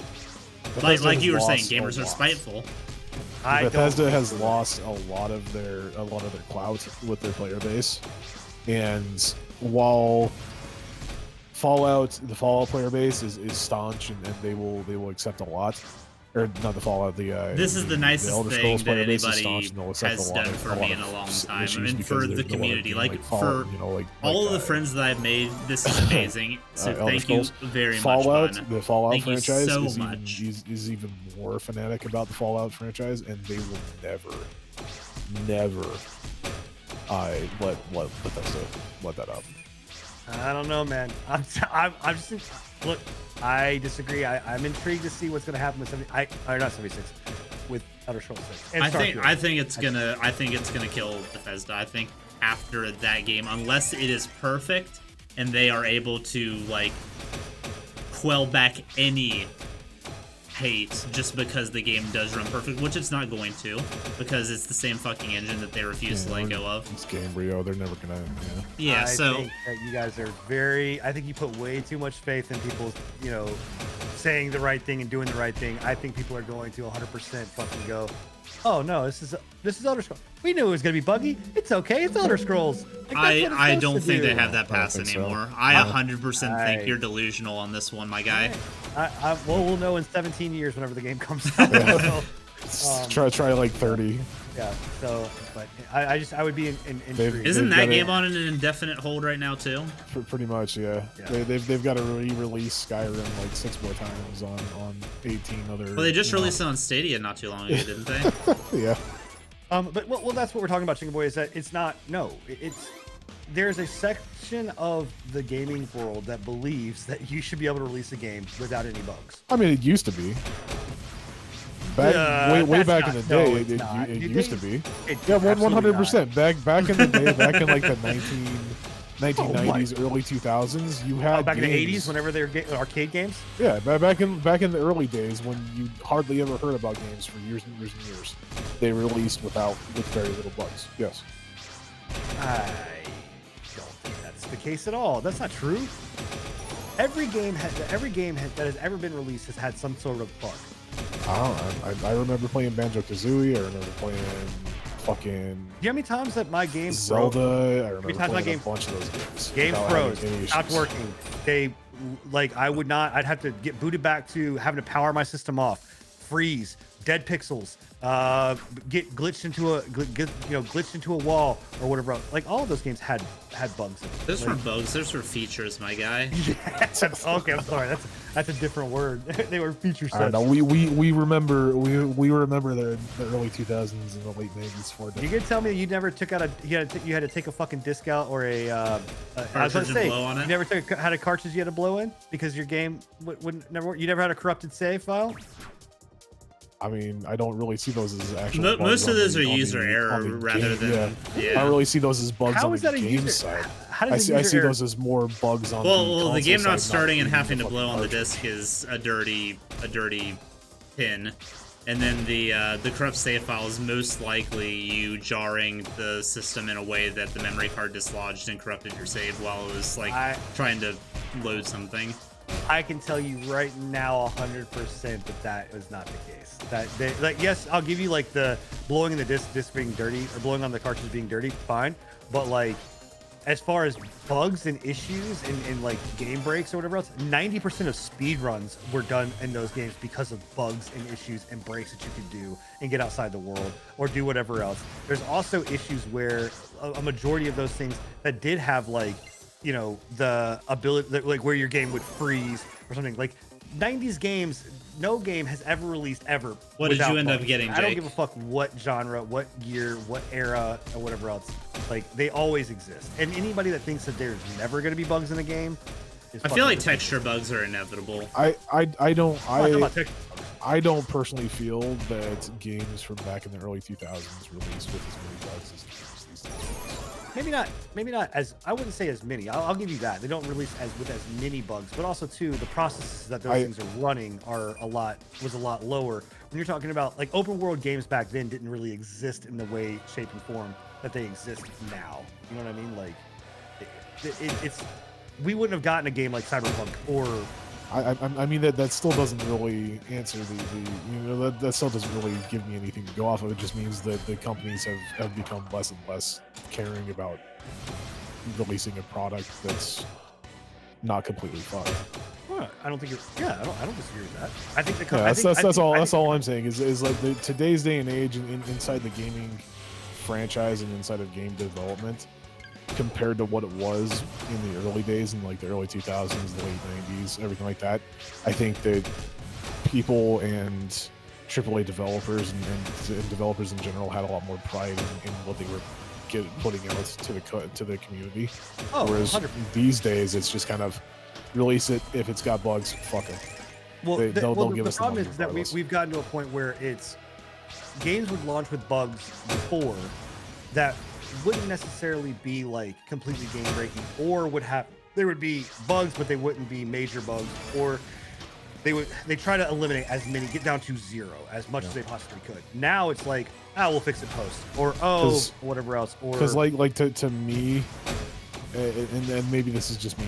like you were saying, gamers are spiteful.
Bethesda has lost a lot of their clout with their player base, and while the Fallout player base is staunch and they will accept a lot. Or not the Fallout,
this is the nicest thing that anybody has done for me in a long time. I mean, for the community, like for all of the friends that I've made, this is amazing. So thank you very much, man.
The Fallout
thank
franchise
you so much.
is even more fanatic about the Fallout franchise, and they will never let Bethesda let that up.
I don't know, man. I'm just look. I disagree. I'm intrigued to see what's going to happen with not 76, with Elder Scrolls 6. And
I think it's gonna kill Bethesda. I think after that game, unless it is perfect and they are able to like quell back any hate just because the game does run perfect, which it's not going to, because it's the same fucking engine that they refuse to let go of.
It's Gamebryo. They're never gonna.
Yeah. So
I think that you guys are I think you put way too much faith in people, saying the right thing and doing the right thing. I think people are going to 100% fucking go, oh no, this is Elder Scrolls. We knew it was gonna be buggy. It's okay. It's Elder Scrolls.
I don't think they have that pass anymore.
So.
I 100% think you're delusional on this one, my guy.
Well, we'll know in 17 years whenever the game comes out.
Try like 30.
Yeah. So, but I would be intrigued.
Isn't that game on an indefinite hold right now too?
Pretty much, yeah. They've got to re-release Skyrim like 6 more times on 18 other.
Well, they just released it on Stadia not too long ago, didn't they?
Yeah.
But well, that's what we're talking about, Chinga Boy. Is that it's not there's a section of the gaming world that believes that you should be able to release a game without any bugs.
I mean, it used to be. Way back in the day, it used to be. Yeah, 100%. Back in the day, back in like the 1990s, early 2000s, you had
back in the 80s, whenever they were arcade games.
Yeah, back in the early days when you hardly ever heard about games for years and years and years, they released with very little bugs. Yes.
I don't think that's the case at all. That's not true. Every game that has ever been released has had some sort of bug.
I remember playing Banjo-Kazooie. I remember playing fucking
Do you know how many times that my game
Zelda.
broke?
I remember
times my
playing
game-
a bunch of those games.
Games
without
froze,
having any
stopped
issues.
working. They I'd have to get booted back to having to power my system off, freeze, dead pixels, get glitched into glitched into a wall or whatever else. Like all of those games had bugs in them.
Those
Like,
were bugs. Those were features, my guy.
okay, I'm sorry. That's a different word. They were feature
I don't
sets.
know. We remember the early 2000s and the late 90s for
You can tell me you never took out you had to take a fucking disc out or a I was
Cartridge
gonna
and
say
blow on it?
you never had a cartridge you had to blow in because your game wouldn't never work. You never had a corrupted save file.
I mean, I don't really see those as actual.
Most
bugs
of
on
those
the-
are
on
user
the-
error
on the
rather
game,
than
I don't really see those as bugs
How
on
is
the
that a
game
user?
side.
How
I
does
see,
a
I
user
see
error?
those as more bugs on
Well,
the
the
console
game
side,
not starting and
even
having to
the
blow on the
fucking
disc is a dirty pin, and then the corrupt save file is most likely you jarring the system in a way that the memory card dislodged and corrupted your save while it was like trying to load something.
I can tell you right now 100% that is not the case. Yes, I'll give you like the blowing in the disc being dirty or blowing on the cartridge being dirty, fine. But like as far as bugs and issues and like game breaks or whatever else, 90% of speed runs were done in those games because of bugs and issues and breaks that you could do and get outside the world or do whatever else. There's also issues where a majority of those things that did have like, you know, the ability like where your game would freeze or something. Like 90s games, no game has ever released ever.
What did
without
you end up
bugs.
getting,
I don't
Jake?
give a fuck what genre, what year, what era, or whatever else. Like they always exist. And anybody that thinks that there's never going to be bugs in a game, is
I feel like
fucking-
texture bugs are inevitable.
I don't
I'm not talking about tech-
I don't personally feel that games from back in the early 2000s released with as many bugs as games these days.
Maybe not as I wouldn't say as many. I'll give you that. They don't release with as many bugs, but also too the processes that those things are running are a lot lower. When you're talking about like open world games back then didn't really exist in the way, shape, and form that they exist now. You know what I mean? Like it's we wouldn't have gotten a game like CyberPunk or
I mean that still doesn't really answer that still doesn't really give me anything to go off of. It just means that the companies have become less and less caring about releasing a product that's not completely fun.
Well, I don't think you're. Yeah, I don't disagree with that. I think the.
Yeah,
I think-
that's all.
I
That's
think-
all I'm saying is like today's day and age inside the gaming franchise and inside of game development, compared to what it was in the early days, in like the early 2000s, the late 90s, everything like that. I think that people and AAA developers and developers in general had a lot more pride in what they were putting out to the community.
Oh,
Whereas
100%.
these days, it's just kind of release it. If it's got bugs, fuck it.
Well,
they'll give
the
us the
problem
money
is that
regardless.
we've gotten to a point where it's games would launch with bugs before that wouldn't necessarily be like completely game breaking, or there would be bugs, but they wouldn't be major bugs, or they try to eliminate as many, get down to zero as much as they possibly could. Now it's like, we'll fix it post, or whatever else, or
Because like to me, and maybe this is just me.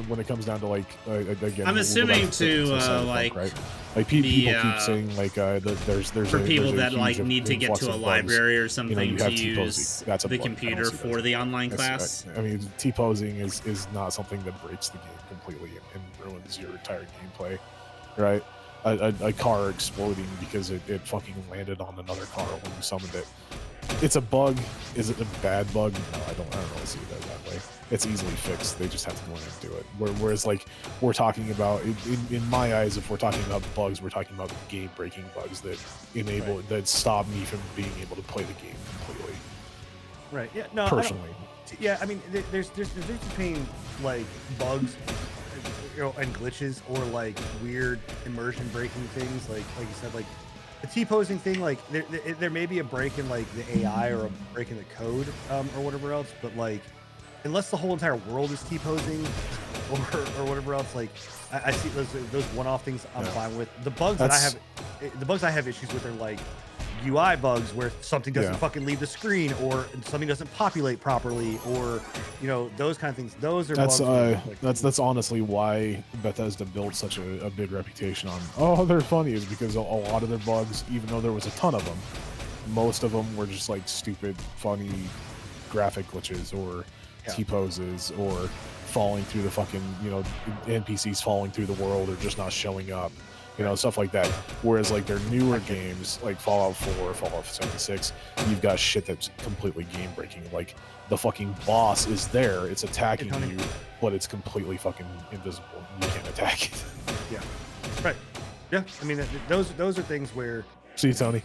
When it comes down to like again,
I'm assuming
Cyberpunk,
like
right? Like people keep saying like that there's
for people
there's a
that like
huge
need to get
influx
to a
of bugs.
library or
You
something
know, you
to
have
use
T-posing. That's a
the
bug. I don't
computer
see
for
that.
the online
That's-
class.
I mean, T-posing is not something that breaks the game completely and ruins your entire gameplay, right? A car exploding because it fucking landed on another car when you summoned it. It's a bug. Is it a bad bug? No, I don't really see it that way. It's easily fixed. They just have to go in and do it. Whereas like we're talking about in my eyes, if we're talking about bugs, we're talking about game-breaking bugs that enable that stop me from being able to play the game completely.
right? Yeah, no,
Personally,
yeah, I mean, there's difference between like bugs, you know, and glitches, or like weird immersion breaking things, like you said, like the T-posing thing. Like there may be a break in like the AI or a break in the code, or whatever else, but like unless the whole entire world is T-posing or whatever else, like I see those one-off things I'm fine with. The bugs that I have issues with are like UI bugs where something doesn't
Yeah.
fucking leave the screen, or something doesn't populate properly, or those kind of things. Those are
That's
bugs that, like,
that's honestly why Bethesda built such a big reputation on. Oh, they're funny, is because a lot of their bugs, even though there was a ton of them, most of them were just like stupid, funny graphic glitches or T-poses or falling through the fucking NPCs falling through the world or just not showing up. Stuff like that. Whereas like their newer games, like Fallout 4, Fallout 76, you've got shit that's completely game breaking. Like the fucking boss is there, it's attacking you, but it's completely fucking invisible. You can't attack it.
Yeah, right. Yeah, I mean those are things where
See you, Tony.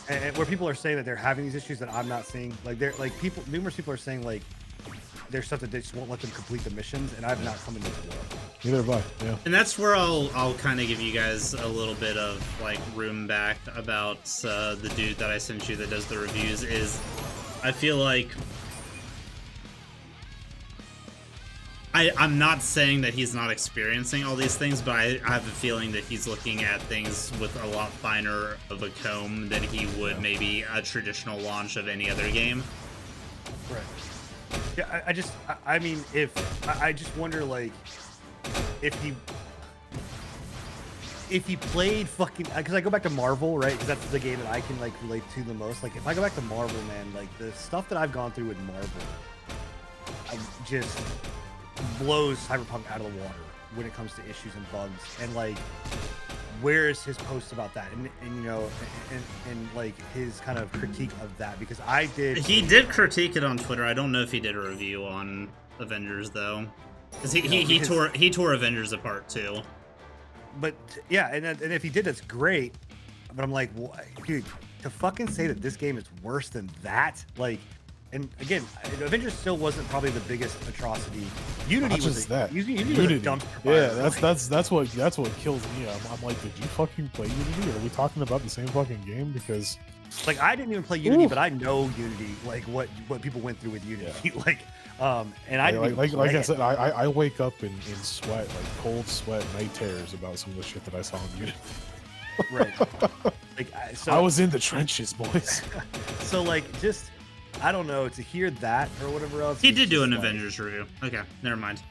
and where people are saying that they're having these issues that I'm not seeing. Like they're like numerous people are saying like there's stuff that they just won't let them complete the missions, and I've not come into the world.
Neither have I. Yeah.
And that's where I'll kind of give you guys a little bit of like room back about the dude that I sent you that does the reviews. Is I feel like I'm not saying that he's not experiencing all these things, but I have a feeling that he's looking at things with a lot finer of a comb than he would maybe a traditional launch of any other game.
Right. Yeah, I mean, I just wonder, like, if he played fucking, because I go back to Marvel, right? Because that's the game that I can like relate to the most. Like, if I go back to Marvel, man, like the stuff that I've gone through with Marvel, just blows Cyberpunk out of the water when it comes to issues and bugs. And like, where's his post about that? And like his kind of critique of that, because he did
critique it on Twitter. I don't know if he did a review on Avengers though, because he tore Avengers apart too.
But yeah, and if he did, that's great. But I'm like, dude, to fucking say that this game is worse than that, like, and again, Avengers still wasn't probably the biggest atrocity. Unity
Not
was
just that.
Unity was a dumpster
Yeah,
fire.
that's what kills me. I'm like, did you fucking play Unity? Are we talking about the same fucking game? Because
like, I didn't even play Unity, but I know Unity, like what people went through with Unity.
Yeah.
Like, and I didn't
like I said, I wake up in sweat, like cold sweat, night terrors about some of the shit that I saw in Unity.
Right. Like, so
I was in the trenches, boys.
So like, just, I don't know, to hear that or whatever else.
He did do an Avengers review. Okay, never mind.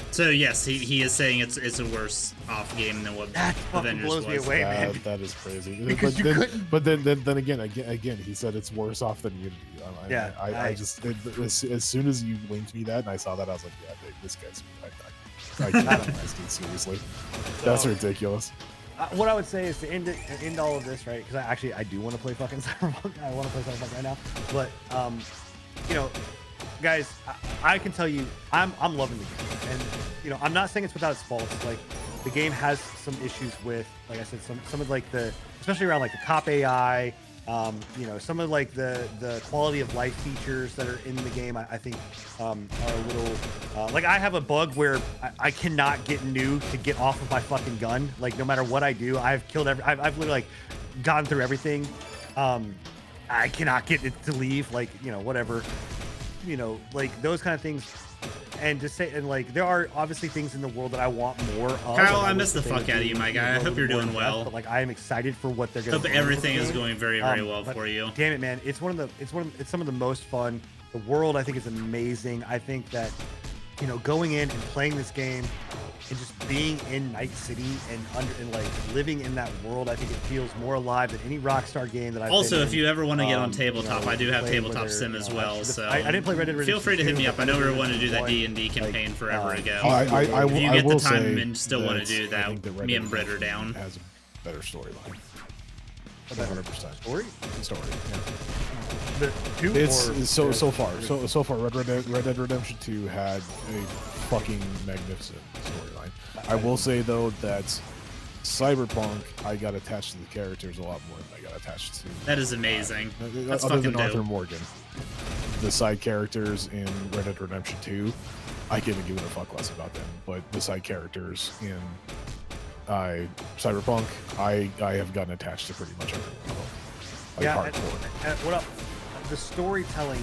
So yes, he is saying it's a worse off game than what
That fucking
Avengers
blows me
was.
away, man.
That is crazy.
Because you couldn't.
But then again, he said it's worse off than Unity.
Yeah,
I just as soon as you linked me that and I saw that, I was like, yeah, dude, this guy's. I can't take this dude seriously. That's ridiculous.
What I would say is to end all of this, right? Because I do want to play fucking Cyberpunk. I want to play Cyberpunk right now. But guys, I can tell you, I'm loving the game, and I'm not saying it's without its faults. Like, the game has some issues with, like I said, some of like especially around like the cop AI. Some of like the quality of life features that are in the game, I think are a little like, I have a bug where I cannot get new to get off of my fucking gun. Like, no matter what I do, I've killed I've literally like gone through everything. I cannot get it to leave, like, whatever, like those kind of things. And to say, and like, there are obviously things in the world that I want more of.
Kyle, I miss the fuck out of you, my guy. I hope you're doing well.
But like, I am excited for what they're gonna
Hope
do.
everything is going very, very well for you.
Damn it, man! It's some of the most fun. The world, I think, is amazing. I think that going in and playing this game and just being in Night City and like living in that world, I think it feels more alive than any Rockstar game that I've
Also,
been
if
in.
you ever want to get on tabletop, I do have
playing
tabletop
with
sim
her,
as well. So
I didn't play Red Dead Redemption
feel free to hit
2,
me up. I know we want to do that
Red Dead
D&D campaign
like,
forever ago.
I
If you get
will
the time
say
and still want to do
I
that,
think Red
me
Dead
and Brett are
Redemption
down.
Has a better storyline.
A better
100%
story.
story. Yeah.
The two
It's
or
so far. Red Dead Redemption 2 had a fucking magnificent storyline. I will say though that Cyberpunk, I got attached to the characters a lot more than I got attached to.
That is amazing. That's
other
fucking
than Arthur
dope.
Morgan, the side characters in Red Dead Redemption 2, I couldn't give a fuck less about them. But the side characters in Cyberpunk, I have gotten attached to pretty much everyone. Like hardcore.
And what up? The storytelling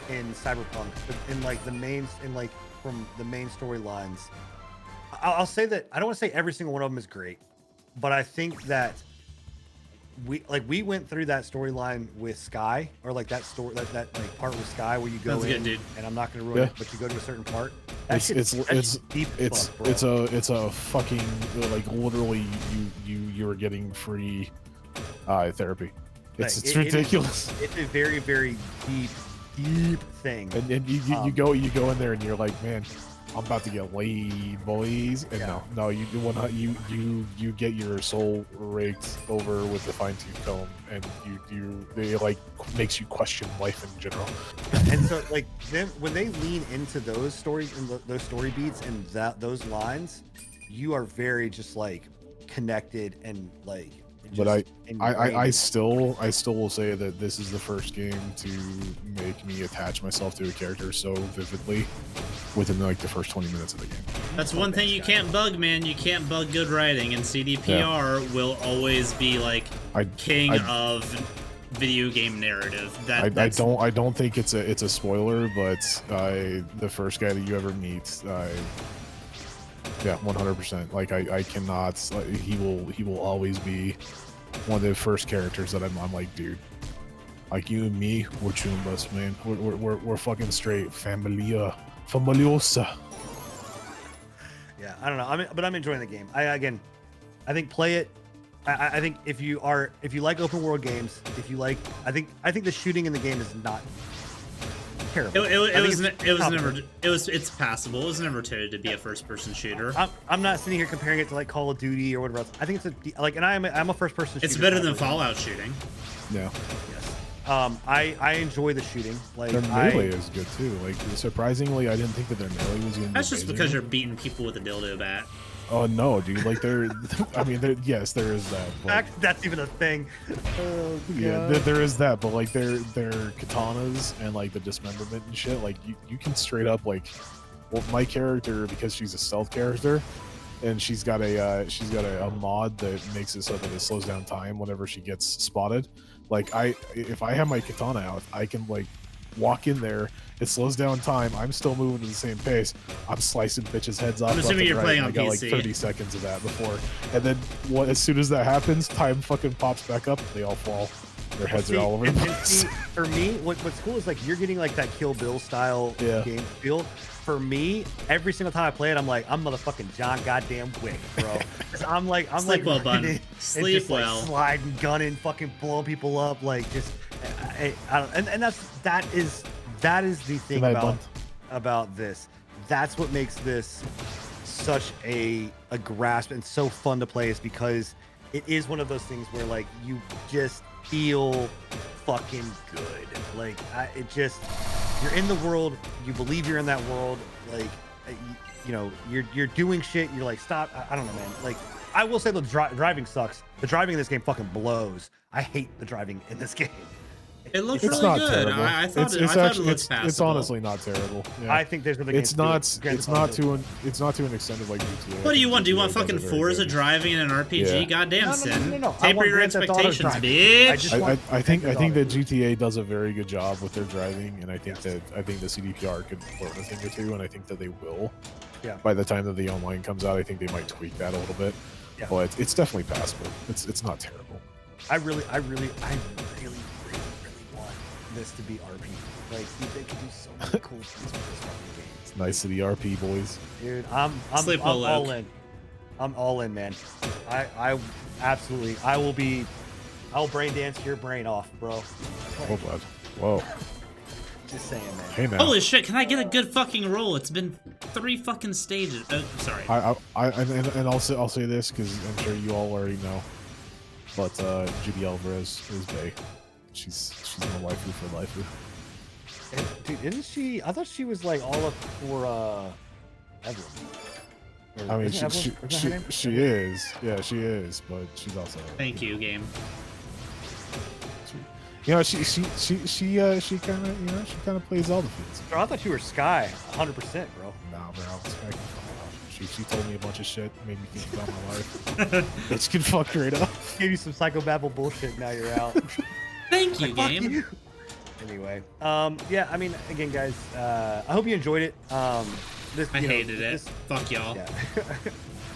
in Cyberpunk, in like from the main storylines, I'll say that I don't want to say every single one of them is great, but I think that we went through that storyline with Sky, or like that story that like part with Sky where you go
Sounds
in,
good, dude.
and I'm not gonna ruin
Yeah.
it, but you go to a certain part. That
It's
shit's- that shit's deep as fuck, bro.
it's a fucking like literally you're getting free therapy. It's
Like,
it's
it is-
ridiculous.
It's a very very deep thing.
And you go in there and you're like, man, I'm about to get laid, boys. And
Yeah.
no, you get your soul raked over with the fine tooth comb, and they like makes you question life in general.
And so like them when they lean into those stories and those story beats and those lines, you are very just like connected and like.
But I
ingrained.
still will say that this is the first game to make me attach myself to a character so vividly within like the first 20 minutes of the game.
That's one thing you can't bug, man. You can't bug good writing, and CDPR will always be like king of video game narrative.
I don't think it's a spoiler, but the first guy that you ever meet, yeah, 100%. Like I cannot. He will always be one of the first characters that I'm like, dude. Like you and me, we're chumbas, man. We're fucking straight familia, familiosa.
Yeah, I don't know. But I'm enjoying the game. I think play it. I think if you like open world games, if you like, I think the shooting in the game is not terrible.
It's passable. It was never intended to be a first person shooter.
I'm not sitting here comparing it to like Call of Duty or whatever else. I think it's like, and I'm a first person shooter.
It's better than Fallout shooting.
Yeah.
Yes. I enjoy the shooting. Like
Their melee is good too. Like surprisingly, I didn't think that their melee was gonna be
That's just
amazing.
because you're beating people with a dildo bat.
Oh no, dude! Like I mean, yes, there is that. But,
that's even a thing. Oh,
yeah, there is that, but like their katanas and like the dismemberment and shit, like you can straight up like, well, my character, because she's a stealth character, and she's got a mod that makes it so that it slows down time whenever she gets spotted. Like if I have my katana out, I can like walk in there. It slows down time. I'm still moving at the same pace. I'm slicing bitches' heads off.
I'm assuming you're playing on
I got
PC.
like 30 seconds of that before, and then as soon as that happens, time fucking pops back up. They all fall. Their heads are all over the place.
See, for me, what's cool is like you're getting like that Kill Bill style game feel. For me, every single time I play it, I'm like, I'm motherfucking John Goddamn Wick, bro. I'm
Sleep well, bun.
running
Sleep
just,
well.
Like, sliding, gunning, fucking blowing people up, like just. I don't, and that is the thing
Good night,
about this. That's what makes this such a grasp and so fun to play, is because it is one of those things where like you just feel fucking good. Like you're in the world, you believe you're in that world, like you know you're doing shit. You're like, stop. I don't know, man. Like I will say the driving sucks. The driving in this game fucking blows. I hate the driving in this game.
It looks
It's
really
not
good.
terrible.
I thought
It's
it
actually
looked passable.
it's honestly not terrible. Yeah.
I think there's
it's not to an extent of like GTA.
What do you want? Do you want
GTA does
fucking
it very
Forza
good.
driving in an RPG?
Yeah.
Goddamn,
No.
Sin.
I
Taper
want
your
Grand Theft Auto
expectations,
driving.
bitch.
I just-
I think
Grand
that
Theft Auto.
GTA does a very good job with their driving, and I think the CDPR could learn a thing or two, and I think that they will.
Yeah.
By the time that the online comes out, I think they might tweak that a little bit.
Yeah.
But it's definitely passable. It's not terrible.
I really want this to be RP. Like they could do so many cool things with this fucking game.
It's nice to the RP boys.
Dude, I'm
Sleep well,
all
Luke.
in. I'm all in, man. I absolutely. I'll brain dance your brain off, bro.
Oh, bud. Whoa.
Just saying, man.
Hey now.
Holy shit, can I get a good fucking roll? It's been 3 fucking stages. Sorry.
And I'll say this because I'm sure you all already know, but Judy Alvarez is bae. She's my waifu for life.
Dude, isn't she? I thought she was like all up for Evelyn. Or
I mean,
isn't Evelyn- isn't that her name?
she is. Yeah, she is, but she's also.
Thank you, game.
You know, she kind of she kind of plays all the fields.
Bro, I thought you were Sky, 100%, bro.
Nah, bro. She told me a bunch of shit, made me think about my life. Bitch can fuck right up.
Gave you some psychobabble bullshit. Now you're out.
Thank you,
Fuck
game.
you. Anyway, yeah. I mean, again, guys, I hope you enjoyed it.
I hated it. Fuck y'all.
Yeah.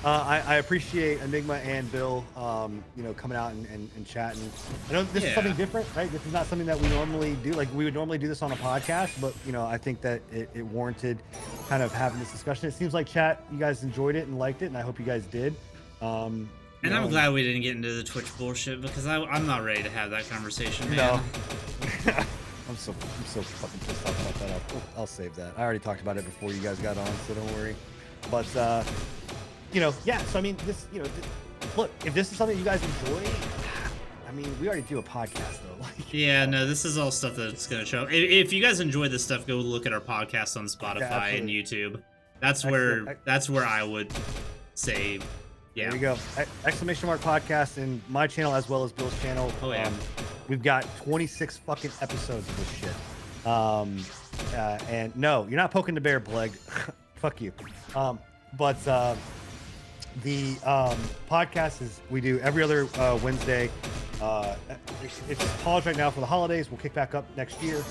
I appreciate Enigma and Bill, you know, coming out and chatting. I know this is something different, right? This is not something that we normally do. Like, we would normally do this on a podcast, but, you know, I think that it warranted kind of having this discussion. It seems like chat, you guys enjoyed it and liked it, and I hope you guys did.
And I'm glad we didn't get into the Twitch bullshit, because I'm not ready to have that conversation, man.
No. I'm so fucking pissed off about that. I'll save that. I already talked about it before you guys got on, so don't worry. But you know, yeah. So I mean, this, you know, look, if this is something you guys enjoy, I mean, we already do a podcast though. Like,
Yeah, no, this is all stuff that's gonna show. If you guys enjoy this stuff, go look at our podcast on Spotify and YouTube. That's where I would say, yeah.
There you go. Exclamation mark podcast and my channel as well as Bill's channel.
Oh yeah.
We've got 26 fucking episodes of this shit. And no, you're not poking the bear, Bleg. Fuck you. But the podcast is, we do every other Wednesday. It's paused right now for the holidays. We'll kick back up next year.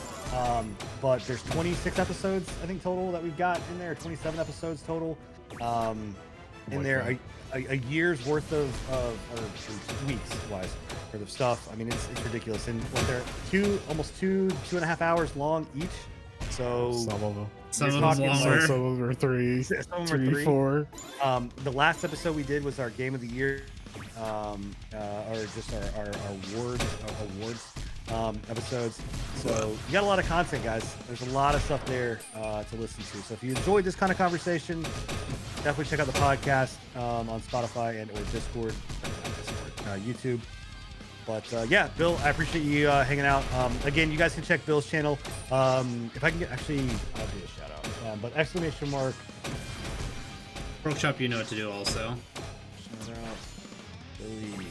But there's 26 episodes, I think, total that we've got in there. 27 episodes total. In there, a year's worth of or weeks wise worth of stuff. I mean, it's ridiculous. And what they're almost 2.5 hours long each. So
Some of them.
Some of them longer.
Some of them are three.
Some of them are
three,
three.
4.
The last episode we did was our game of the year, or just our awards episodes. So you got a lot of content, guys. There's a lot of stuff there to listen to. So if you enjoyed this kind of conversation, definitely check out the podcast on Spotify and or Discord, YouTube. But yeah, Bill, I appreciate you hanging out. Again, you guys can check Bill's channel. If I can get, actually, I'll do a shout out. But exclamation mark.
Workshop, you know what to do also.
Shout out Billy _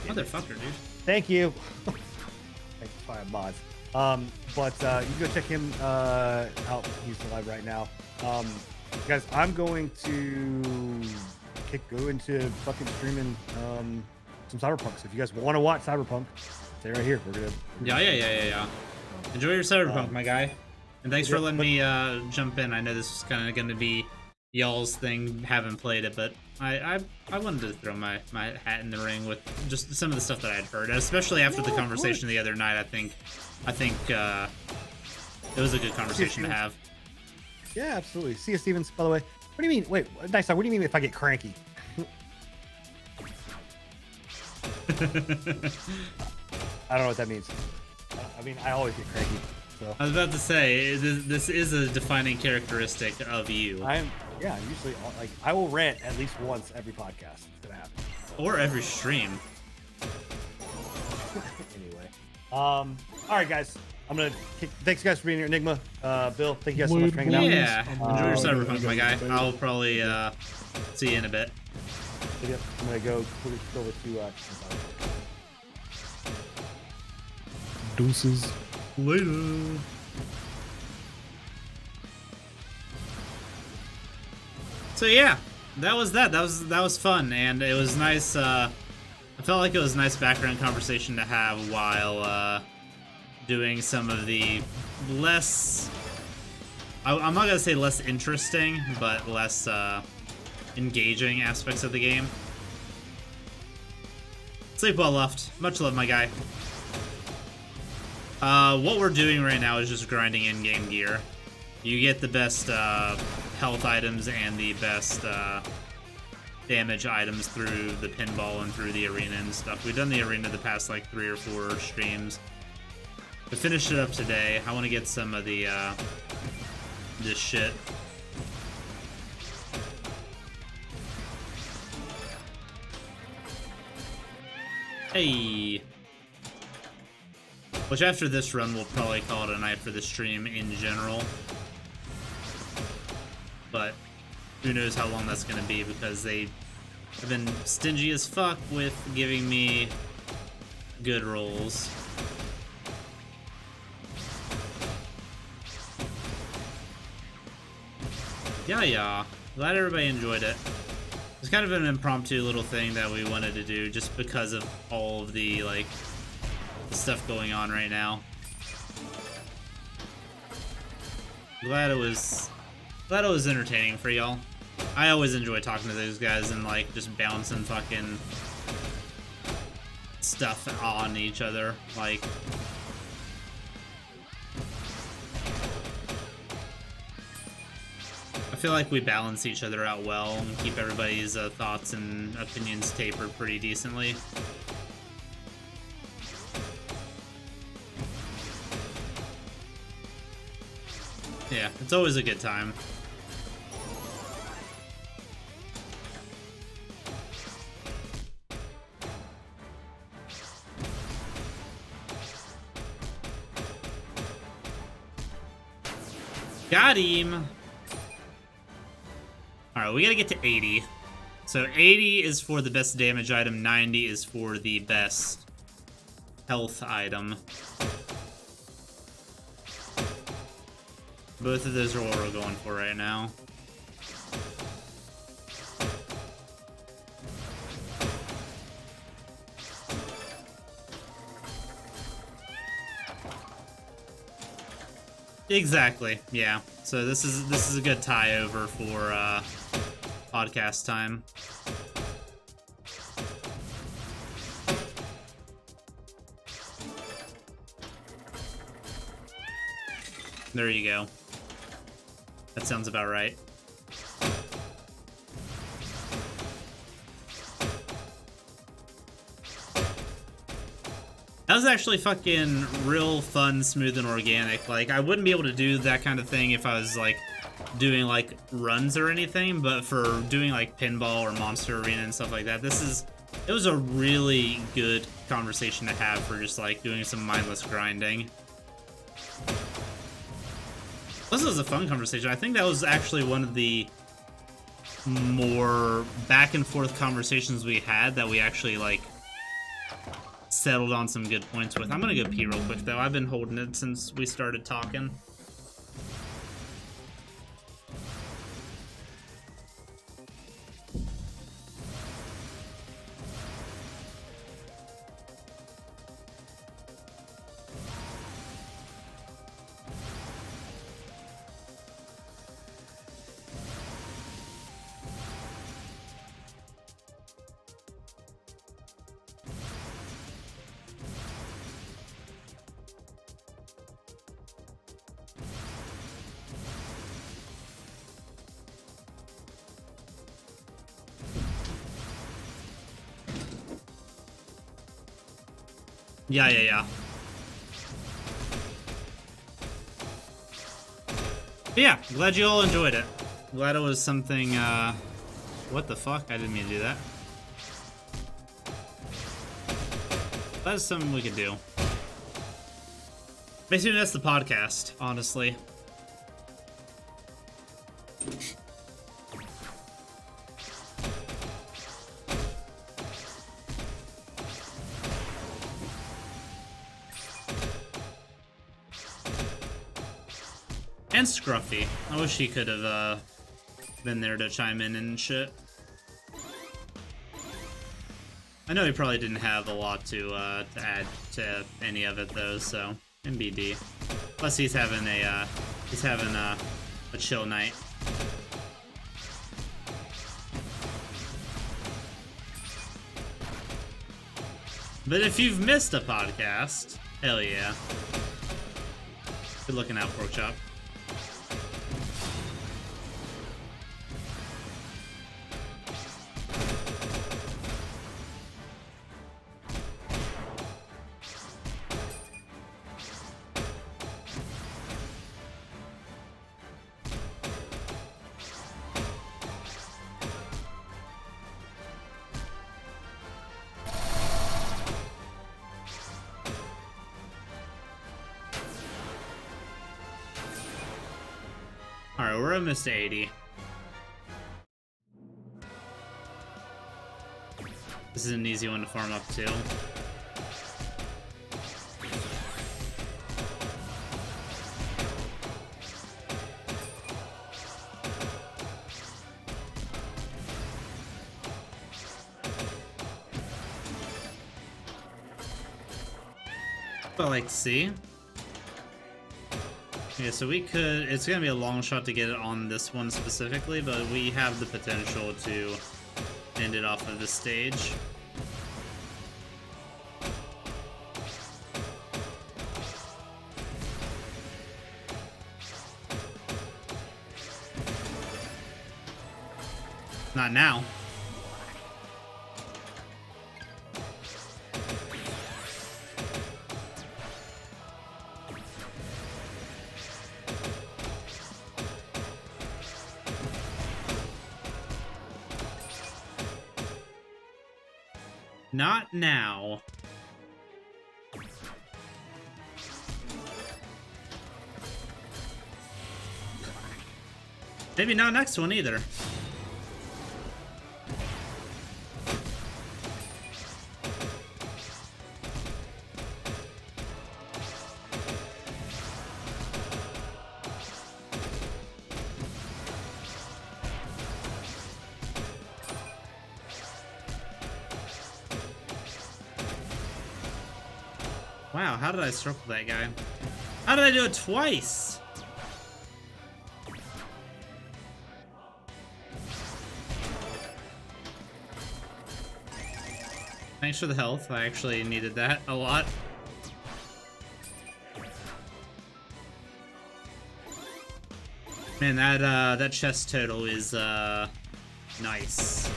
Motherfucker, dude.
Thank you. Thanks, 5 mods. But you can go check him out. He's live right now. Guys, I'm going to go into fucking streaming some Cyberpunk. So if you guys want to watch Cyberpunk, stay right here. We're gonna.
Yeah. Enjoy your Cyberpunk, my guy. And thanks for letting me jump in. I know this was kind of going to be y'all's thing, haven't played it, but I wanted to throw my hat in the ring with just some of the stuff that I'd heard, especially after the conversation the other night. I think it was a good conversation to have.
Yeah, absolutely. See you, Stevens. By the way, what do you mean? Wait, nice. What do you mean if I get cranky? I don't know what that means. I mean, I always get cranky. So.
I was about to say, this is a defining characteristic of you.
I'm usually like, I will rant at least once every podcast. It's gonna happen.
Or every stream.
Anyway, all right, guys. I'm gonna thanks guys for being here. Enigma, Bill, thank you guys so much for hanging out.
Yeah, enjoy your Cyberpunk, my guy. I'll probably see you in a bit.
I'm gonna go over to
Deuces.
Later. So yeah, that was fun, and it was nice. I felt like it was a nice background conversation to have while doing some of the less. I'm not gonna say less interesting, but less engaging aspects of the game. Sleep well, Left. Much love, my guy. What we're doing right now is just grinding in-game gear. You get the best health items and the best damage items through the pinball and through the arena and stuff. We've done the arena the past like 3 or 4 streams. We finished it up today. I want to get some of the this shit. Hey. Which after this run, we'll probably call it a night for the stream in general. But who knows how long that's going to be, because they have been stingy as fuck with giving me good rolls. Yeah. Glad everybody enjoyed it. It's kind of an impromptu little thing that we wanted to do just because of all of the, like, stuff going on right now. Glad it was Glad it was entertaining for y'all. I always enjoy talking to those guys and like just bouncing fucking stuff on each other. Like, I feel like we balance each other out well and keep everybody's thoughts and opinions tapered pretty decently. Yeah, it's always a good time. Got him! Alright, we gotta get to 80. So 80 is for the best damage item, 90 is for the best health item. Both of those are what we're going for right now. Exactly, yeah. So this is a good tie over for podcast time. There you go. That sounds about right. That was actually fucking real fun, smooth, and organic. Like, I wouldn't be able to do that kind of thing if I was, like, doing, like, runs or anything, but for doing, like, pinball or Monster Arena and stuff like that, it was a really good conversation to have for just, like, doing some mindless grinding. Plus, it was a fun conversation. I think that was actually one of the more back-and-forth conversations we had that we actually, like, settled on some good points with. I'm gonna go pee real quick, though. I've been holding it since we started talking. Yeah. But yeah, glad you all enjoyed it. Glad it was something, what the fuck? I didn't mean to do that. That's something we could do. Makes me miss the podcast, honestly. And Scruffy. I wish he could have been there to chime in and shit. I know he probably didn't have a lot to add to any of it though, so MBD. Plus he's having a chill night. But if you've missed a podcast, hell yeah. Good looking out, Pork Chop. Alright, we're almost to 80. This is an easy one to farm up to. But I like to see. Yeah, so we could... It's gonna be a long shot to get it on this one specifically, but we have the potential to end it off of this stage. Not now. Not now. Maybe not next one either. Wow, how did I circle that guy? How did I do it twice? Thanks for the health. I actually needed that a lot. Man, that chest total is nice.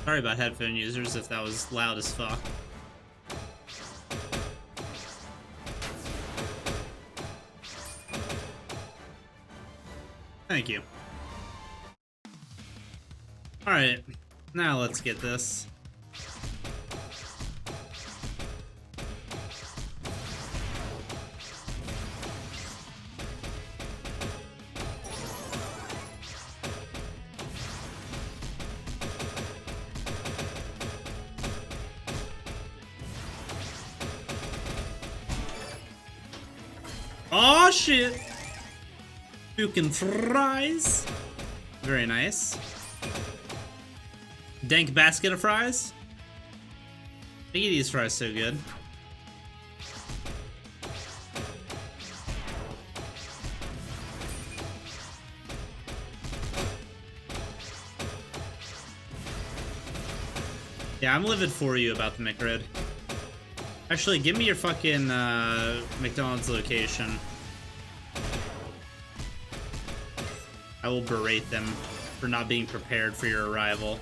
Sorry about headphone users if that was loud as fuck. Thank you. Alright, now let's get this. Oh shit! Fucking fries! Very nice. Dank basket of fries? I eat these fries so good. Yeah, I'm livid for you about the McRib. Actually, give me your fucking McDonald's location. I will berate them for not being prepared for your arrival.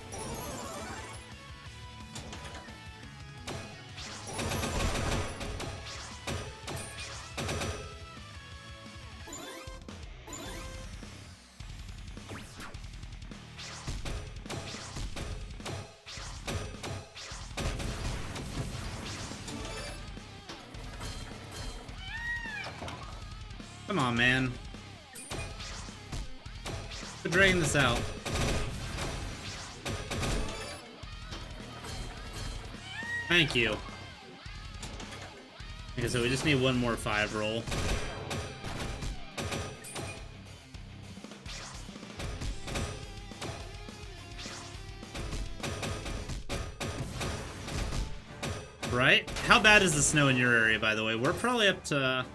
Come on, man. Quit dragging this out. Thank you. Okay, so we just need one more 5 roll. Right? How bad is the snow in your area, by the way? We're probably up to...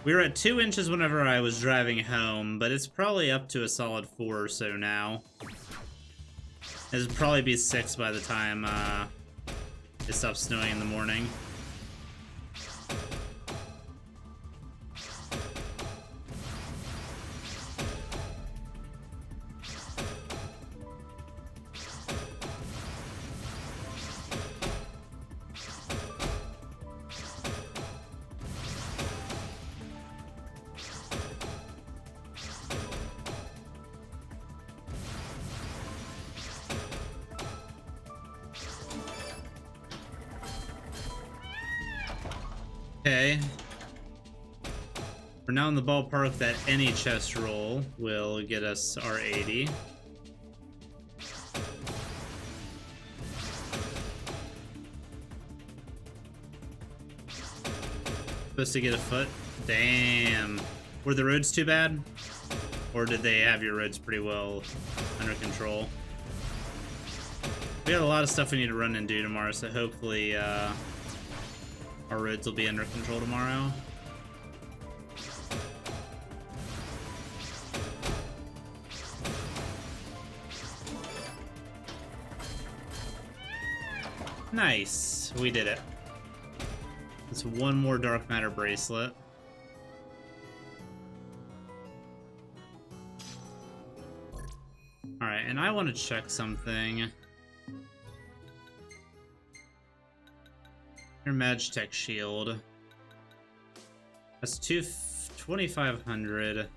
We were at 2 inches whenever I was driving home, but it's probably up to a solid 4 or so now. It'll probably be 6 by the time it stops snowing in the morning. Okay. We're now in the ballpark that any chest roll will get us our 80. Supposed to get a foot. Damn. Were the roads too bad? Or did they have your roads pretty well under control? We got a lot of stuff we need to run and do tomorrow, so hopefully our roads will be under control tomorrow. Nice. We did it. It's one more dark matter bracelet. Alright, and I want to check something. Your Magitech shield. That's 2,500.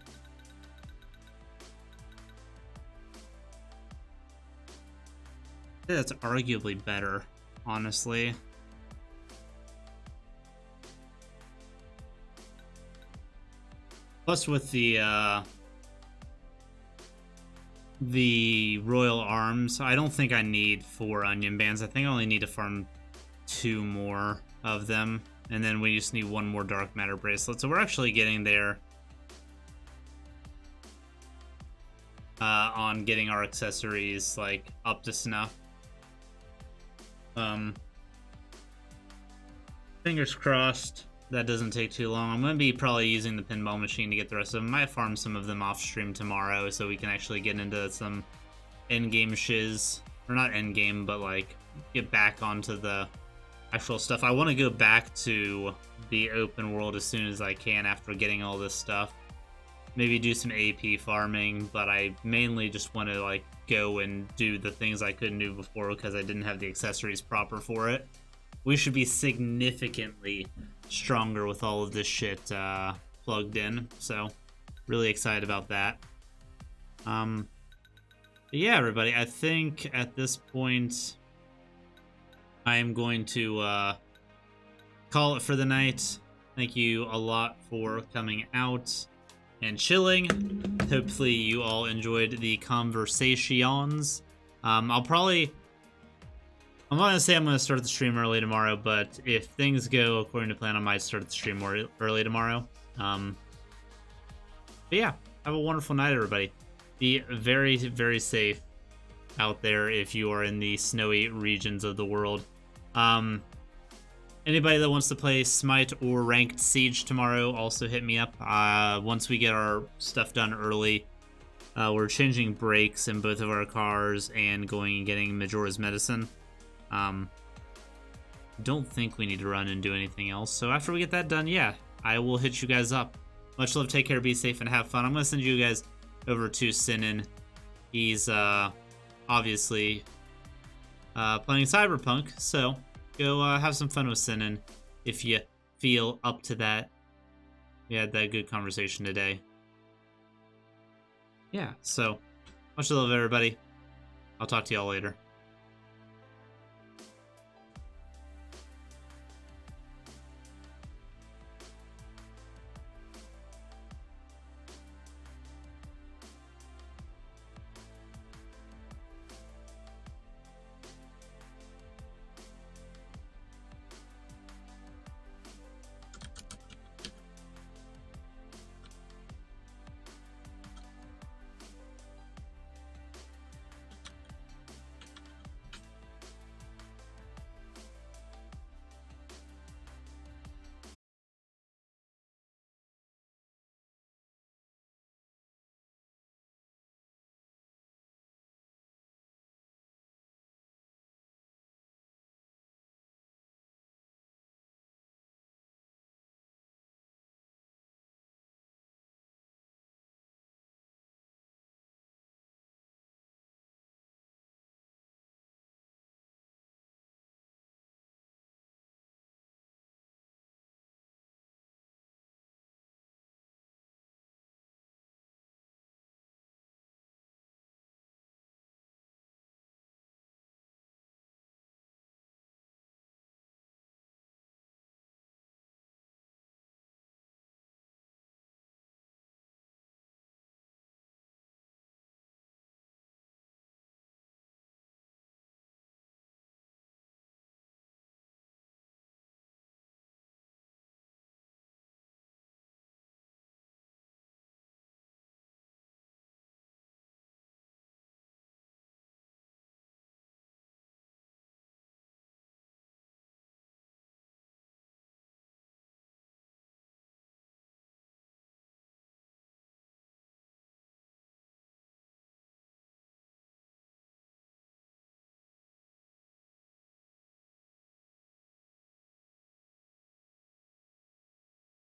That's arguably better, honestly. Plus with the Royal Arms, I don't think I need 4 onion bands. I think I only need to farm 2 more of them. And then we just need 1 more dark matter bracelet. So we're actually getting there on getting our accessories like up to snuff. Fingers crossed that doesn't take too long. I'm going to be probably using the pinball machine to get the rest of them. I might farm some of them off stream tomorrow so we can actually get into some endgame shiz. Or not endgame, but like get back onto the actual stuff. I want to go back to the open world as soon as I can after getting all this stuff. Maybe do some AP farming, but I mainly just want to like go and do the things I couldn't do before because I didn't have the accessories proper for it. We should be significantly stronger with all of this shit plugged in, so really excited about that. Yeah, everybody, I think at this point I am going to call it for the night. Thank you a lot for coming out and chilling. Hopefully you all enjoyed the conversations. I'm not gonna say I'm gonna start the stream early tomorrow, but if things go according to plan, I might start the stream more early tomorrow. But yeah, have a wonderful night, everybody. Be very, very safe out there if you are in the snowy regions of the world. Anybody that wants to play Smite or Ranked Siege tomorrow, also hit me up. Once we get our stuff done early, we're changing brakes in both of our cars and going and getting Majora's Medicine. Don't think we need to run and do anything else. So after we get that done, yeah, I will hit you guys up. Much love, take care, be safe, and have fun. I'm going to send you guys over to Sinan. He's obviously playing CyberPunk, so go have some fun with Sinan if you feel up to that. We had that good conversation today. Yeah, so much love, everybody. I'll talk to y'all later.